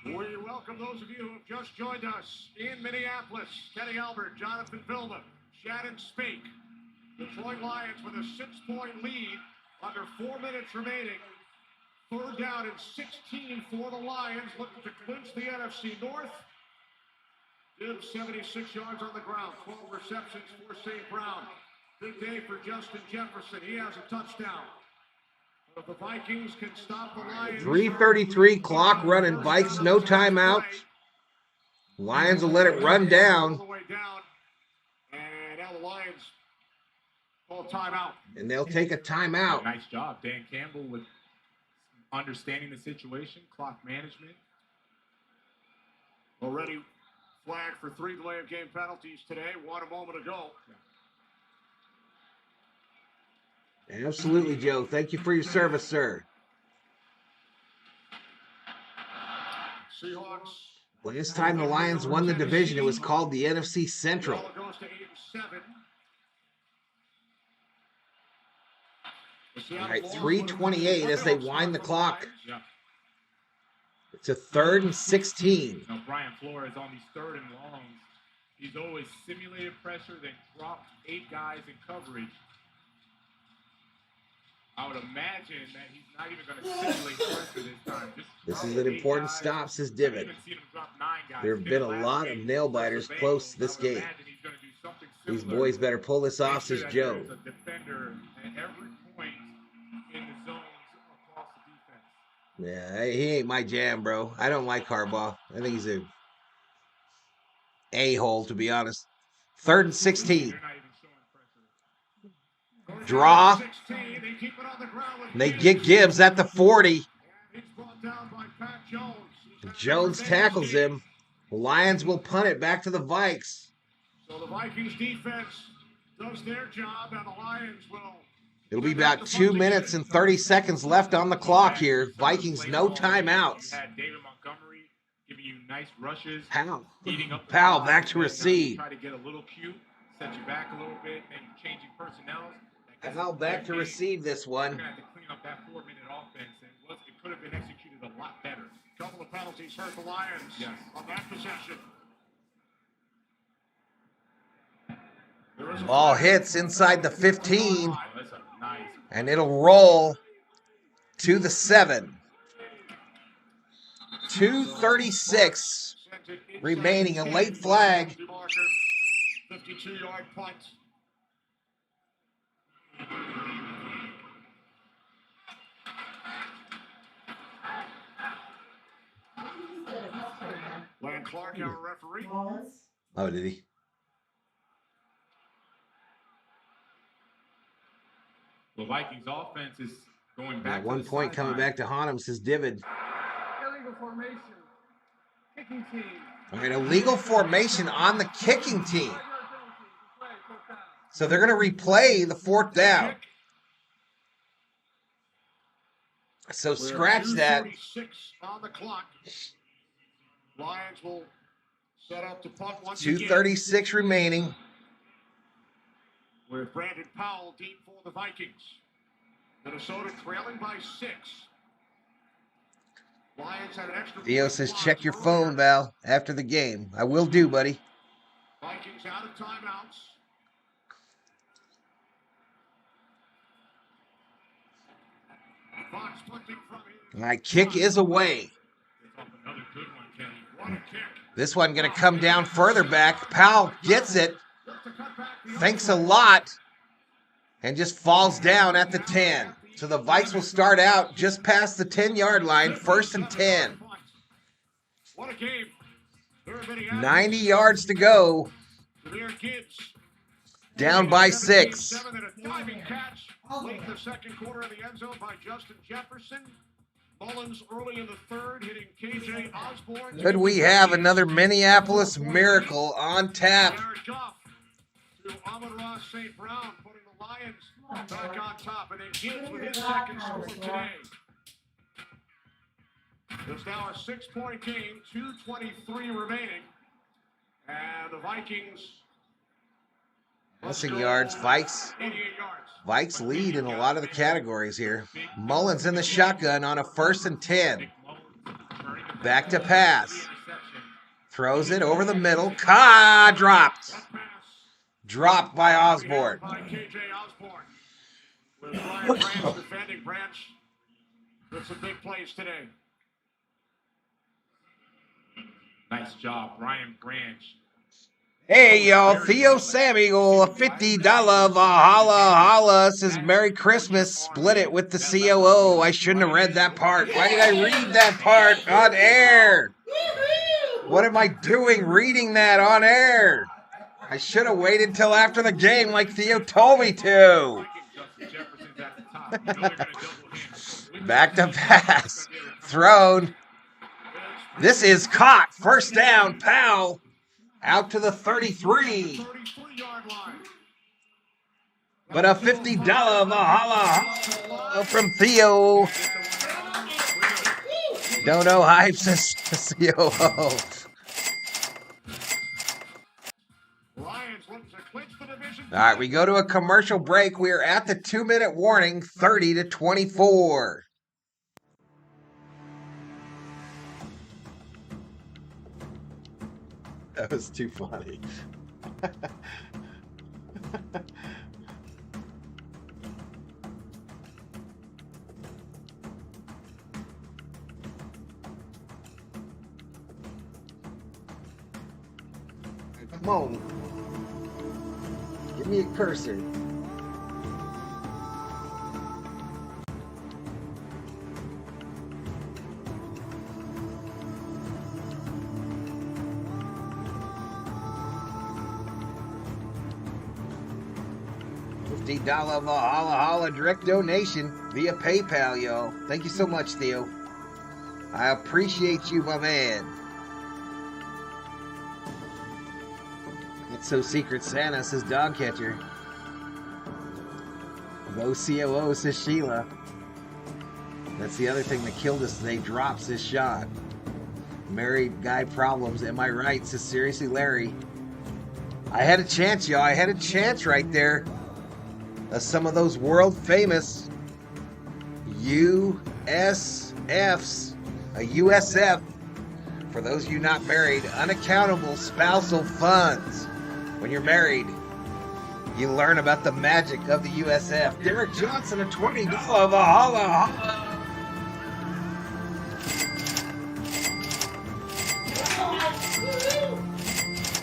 We welcome those of you who have just joined us in Minneapolis. Kenny Albert, Jonathan Vilma, Shannon Spink. Detroit Lions with a 6-point lead under 4 minutes remaining. 3rd down and 16 for the Lions, looking to clinch the NFC North. Gibbs 76 yards on the ground, 12 receptions for St. Brown. Big day for Justin Jefferson. He has a touchdown. But if the Vikings can stop the Lions. 3:33 clock running. Vikes no timeout. Lions will let it run down. All the way down. And now the Lions call timeout. And they'll take a timeout. Nice job, Dan Campbell, with understanding the situation, clock management. Already flagged for 3 delay of game penalties today. 1 a moment ago. Absolutely, Joe. Thank you for your service, sir. Seahawks. Last time the Lions won the division, it was called the NFC Central. Goes to 8 and 7. All right, 3:28 as they wind the clock. It's a 3rd and 16. Now, Brian Flores on these 3rd and longs, he's always simulated pressure, then dropped 8 guys in coverage. I would imagine that he's not even going to simulate pressure this time. This is an important stop, says Divot. There have been a lot of nail biters close to this game. These boys better pull this off, says Joe. There's a defender at every point in the zones across the defense. Yeah, he ain't my jam, bro. I don't like Harbaugh. I think he's a-hole, to be honest. 3rd and 16. Draw. They get Gibbs at the 40. Jones tackles him. The Lions will punt it back to the Vikes. So the Vikings defense does their job, and the Lions will. It'll be about 2 minutes and 30 seconds left on the clock here. Vikings no timeouts. David Montgomery giving you nice rushes. Powell back to receive. Try to get a little cute, set you back a little bit, then you're changing personnel. Powell back to receive this one. We're going to have to clean up that 4-minute offense. And it could have been executed a lot better. Couple of penalties hurt the Lions on that possession. Ball hits inside the 15, That's a nice. and it'll roll to the 7. 2:36 remaining, a late flag. 52-yard punt. Glenn Clark, our referee. Oh, did he? The Vikings offense is going back. At one point, coming back to haunt him, says Divid. Illegal formation. Kicking team. All right, illegal formation on the kicking team. 5-yard penalty. Play, fourth down. So they're going to replay the 4th down. So scratch that. 2:46 on the clock. Lions will set up to punt once 2:36 remaining. With Brandon Powell deep for the Vikings. Minnesota trailing by 6. Lions had an extra. Theo says, check your phone, Val, after the game. I will do, buddy. Vikings out of timeouts. Fox punting from him. My kick is away. Another good one, Kenny. What a kick. This one going to come down further back. Powell gets it. Thanks a lot. And just falls down at the 10. So the Vikes will start out just past the 10-yard line, 1st and 10. What a game. 90 yards to go. Down by 6. And a diving catch late in the second quarter in the end zone by Justin Jefferson. Mullins early in the third, hitting KJ Osborne. Could we have another Minneapolis miracle on tap? Jared Goff to Amon-Ra St. Brown, putting the Lions back on top, and then Gibbs with his second score today. It's now a 6-point game, 2:23 remaining, and the Vikings. Passing yards, Vikes. 88 yards. Vikes lead in a lot of the categories here. Mullins in the shotgun on a 1st and 10. Back to pass. Throws it over the middle. Dropped. Dropped by Osborne. By KJ Osborne. With Brian Branch defending. Branch with some big plays today. Nice job, Brian Branch. Hey, y'all. Theo Samuel, a $50 Valhalla Holla says Merry Christmas. Split it with the COO. I shouldn't have read that part. Why did I read that part on air? What am I doing reading that on air? I should have waited till after the game like Theo told me to. Back to pass. Thrown. This is caught. 1st down. Powell. Out to the 33. But a $50 Valhalla from Theo. Dono Hype says COO. All right, we go to a commercial break. We are at the 2-minute warning, 30-24. That was too funny. Come on. Give me a cursor. $50 Valhalla direct donation via PayPal, y'all. Thank you so much, Theo. I appreciate you, my man. It's so Secret Santa, says Dog Catcher. Go COO, says Sheila. That's the other thing that killed us today. Drops this shot. Married guy problems. Am I right? Says seriously, Larry. I had a chance, y'all. I had a chance right there. Some of those world famous U.S. F's, a USF. For those of you not married, unaccountable spousal funds. When you're married, you learn about the magic of the USF. Derek Johnson, a $20 Valhalla.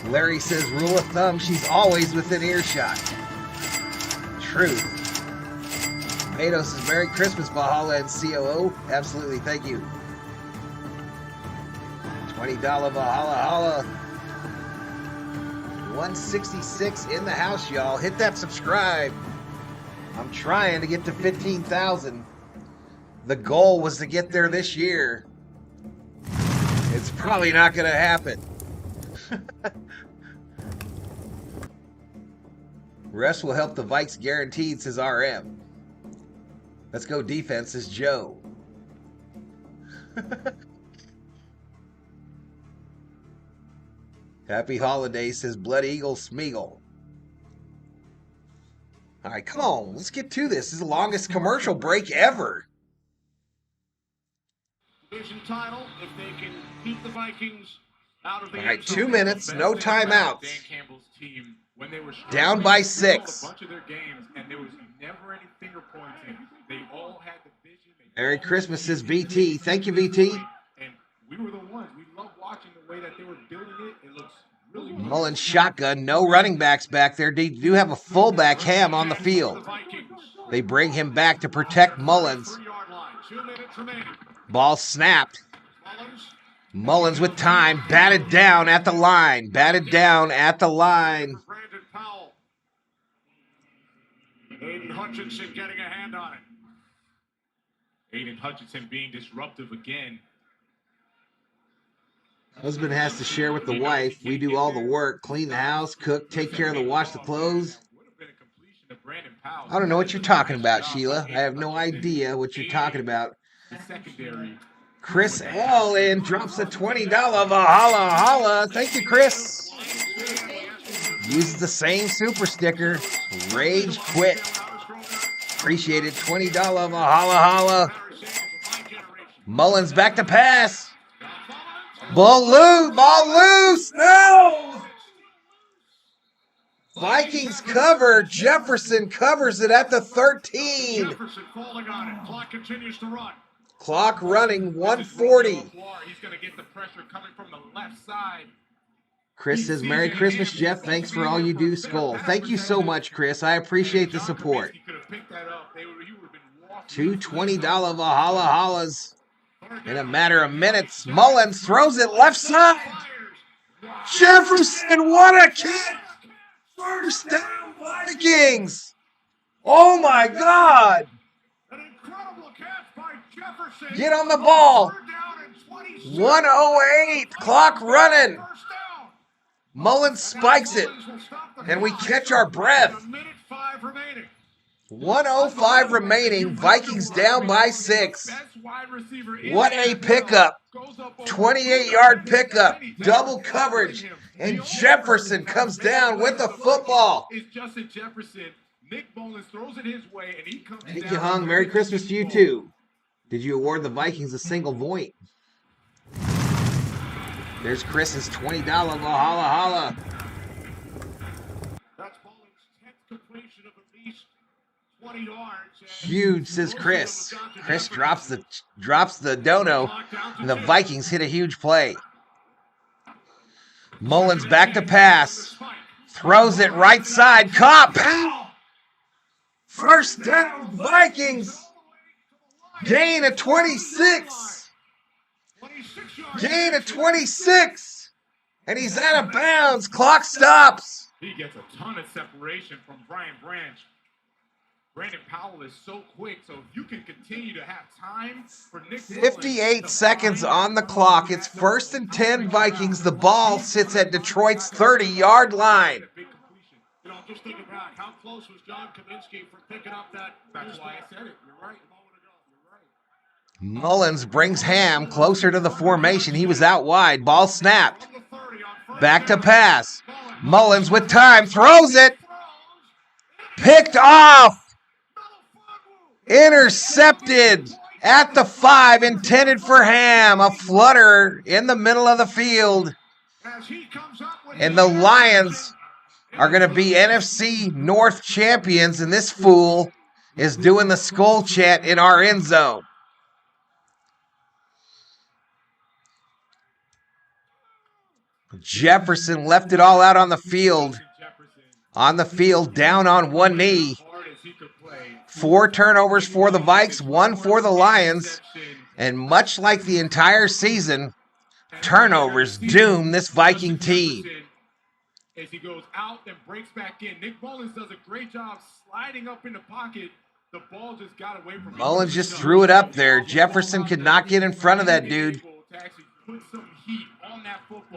Larry says, rule of thumb, she's always within earshot. Truth. Matos says, Merry Christmas, Valhalla and COO. Absolutely, thank you. $20 Valhalla Holla. 166 in the house, y'all. Hit that subscribe. I'm trying to get to 15,000. The goal was to get there this year. It's probably not going to happen. Rest will help the Vikes guaranteed, says RM. Let's go defense, says Joe. Happy holidays, says Blood Eagle Smeagol. All right, come on. Let's get to this. This is the longest commercial break ever. Division title, if they can keep the Vikings out of the all right, 2 minutes, no timeouts. Dan Campbell's team, when they were down by 6. A bunch of their games, and there was never any finger pointing. They all had the vision. Merry Christmas, says VT. Thank you, VT. And we were the ones. We loved watching the way that they were building it. It looks really good. Mullins shotgun. No running backs back there. They do have a fullback, Ham, on the field. They bring him back to protect Mullins. Ball snapped. Mullins with time. Batted down at the line. Batted down at the line. Aiden Hutchinson getting a hand on it. Aiden Hutchinson being disruptive again. Husband has to share with the wife. We do all the work. Clean the house, cook, take care of the wash the clothes. I don't know what you're talking about, Sheila. I have no idea what you're talking about. Chris L. in drops a $20 Valhalla Holla. Thank you, Chris. Uses the same super sticker. Rage quit. Appreciate it. $20 Valhalla Holla. Mullins back to pass. Ball loose. Ball loose. No. Vikings cover. Jefferson covers it at the 13. Jefferson falling on it. Clock continues to run. Clock running, 140. He's going to get the pressure coming from the left side. Chris says, Merry Christmas, Jeff. Thanks for all you do, SKOL. Thank you so much, Chris. I appreciate the support. 2 $20 Valhalla Hollas. In a matter of minutes, Mullins throws it left side. Jefferson, what a kick! First down, Vikings! Oh my God! An incredible catch by Jefferson. Get on the ball. 1:08, clock running. Mullins spikes it, and we catch our breath. 1:05 remaining, Vikings down by 6. What a pickup. 28-yard pickup, double coverage, and Jefferson comes down with the football. It's Justin Jefferson. Nick Mullins throws it his way, and he comes down. Thank you, Hung. Merry Christmas to you, too. Did you award the Vikings a single point? There's Chris's $20 Valhalla Holla. That's Mullins' 10th completion of at least 20 yards. Huge, says Chris. Chris drops the dono, and the Vikings hit a huge play. Mullins back to pass. Throws it right side. Caught. Pow! First down, Vikings. Gain of 26. Gain of 26. And he's out of bounds. Clock stops. He gets a ton of separation from Brian Branch. Brandon Powell is so quick, so if you can continue to have time for Nick 58 seconds on the clock. It's 1st and 10 Vikings. The ball sits at Detroit's 30-yard line. You know, just thinking back, how close was John Kaminsky for picking up that? That's why I said it. You're right. Mullins brings Ham closer to the formation. He was out wide. Ball snapped. Back to pass. Mullins with time. Throws it. Picked off. Intercepted at the 5, intended for Ham. A flutter in the middle of the field. And the Lions are going to be NFC North champions, and this fool is doing the SKOL chant in our end zone. Jefferson left it all out on the field. Down on one knee. 4 turnovers for the Vikes, 1 for the Lions. And much like the entire season, turnovers doom this Viking team. As he goes out and breaks back in. Nick Mullins does a great job sliding up in the pocket. The ball just got away from him. Mullins just threw it up there. Jefferson could not get in front of that dude.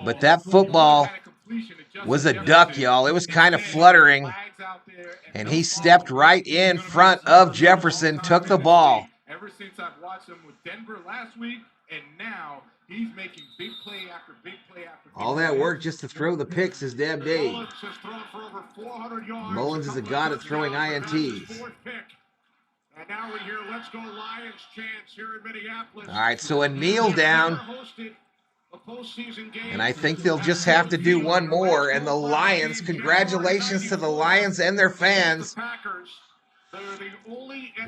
But that football was a duck, y'all. It was kind of fluttering. And he stepped right in front of Jefferson, took the ball. Ever since I've watched him with Denver last week, and now he's making big play after big play after big all that work just to throw the picks is damn day. Mullins is a god at throwing INTs. And now we hear "Let's Go Lions" chants here in Minneapolis. All right, so a kneel down. And I think they'll just have to do one more. And the Lions, congratulations to the Lions and their fans.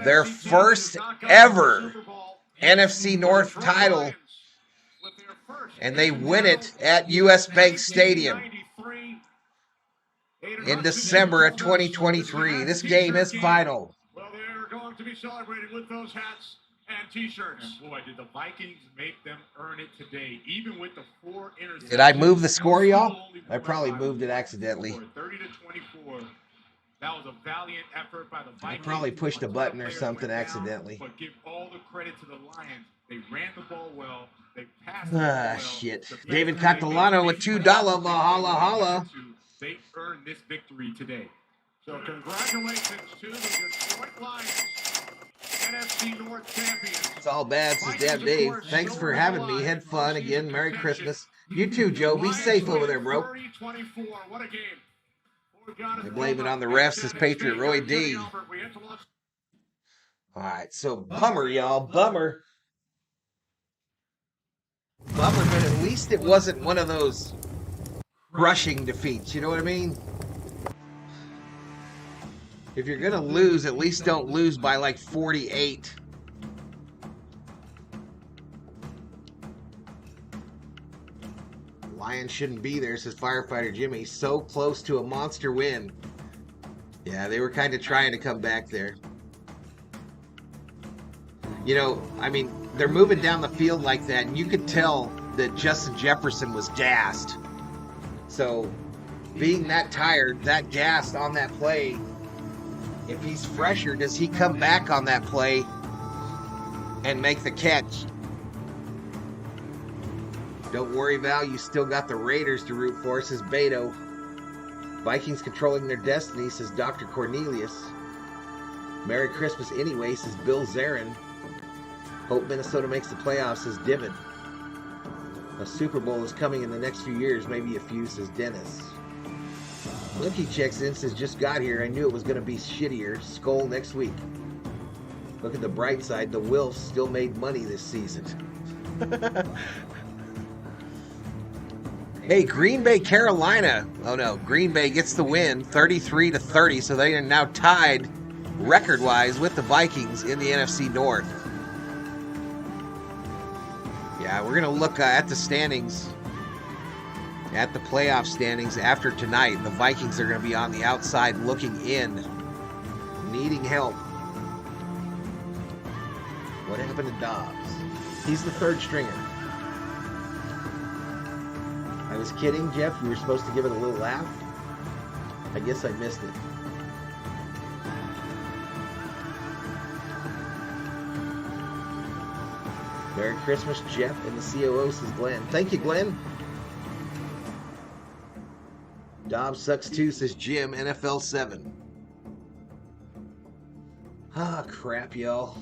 Their first ever NFC North title. And they win it at US Bank Stadium in December of 2023. This game is final. Well, they're going to be celebrating with those hats and T-shirts. And boy, did the Vikings make them earn it today, even with the 4 interceptions. Did I move the score, y'all? I probably moved it accidentally. 30-24. That was a valiant effort by the Vikings. I probably pushed a button or something accidentally. But give all the credit to the Lions. They ran the ball well. They passed the ball well. Shit. David Catalano with $2. Valhalla holla. They earned this victory today. So congratulations to the Detroit Lions, NFC North champions. It's all bad, says Dab Dave. Thanks for having me. Had fun again. Merry Christmas. You too, Joe. Be safe over there, bro. 30-24. What a game. I blame it on the refs, says Patriot Roy D. All right, so bummer, y'all. Bummer, but at least it wasn't one of those crushing defeats. You know what I mean? If you're going to lose, at least don't lose by like 48. Lions shouldn't be there, says Firefighter Jimmy. So close to a monster win. Yeah, they were kind of trying to come back there. You know, I mean, they're moving down the field like that, and you could tell that Justin Jefferson was gassed. So, being that tired, that gassed on that play, if he's fresher, does he come back on that play and make the catch? Don't worry, Val, you still got the Raiders to root for, says Beto. Vikings controlling their destiny, says Dr. Cornelius. Merry Christmas anyway, says Bill Zarin. Hope Minnesota makes the playoffs, says Divin. A Super Bowl is coming in the next few years, maybe a few, says Dennis. Lucky checks in, says just got here. I knew it was going to be shittier. SKOL next week. Look at the bright side. The Wilfs still made money this season. Hey, Green Bay, Carolina. Oh no, Green Bay gets the win, 33-30. So they are now tied record-wise with the Vikings in the NFC North. Yeah, we're going to look at the standings, at the playoff standings after tonight. The Vikings are going to be on the outside looking in, needing help. What happened to Dobbs? He's the third stringer. I was kidding, Jeff. You were supposed to give it a little laugh. I guess I missed it. Merry Christmas, Jeff, and the COO, says Glenn. Thank you, Glenn. Dobbs sucks too, says Jim, NFL 7. Ah, crap, y'all.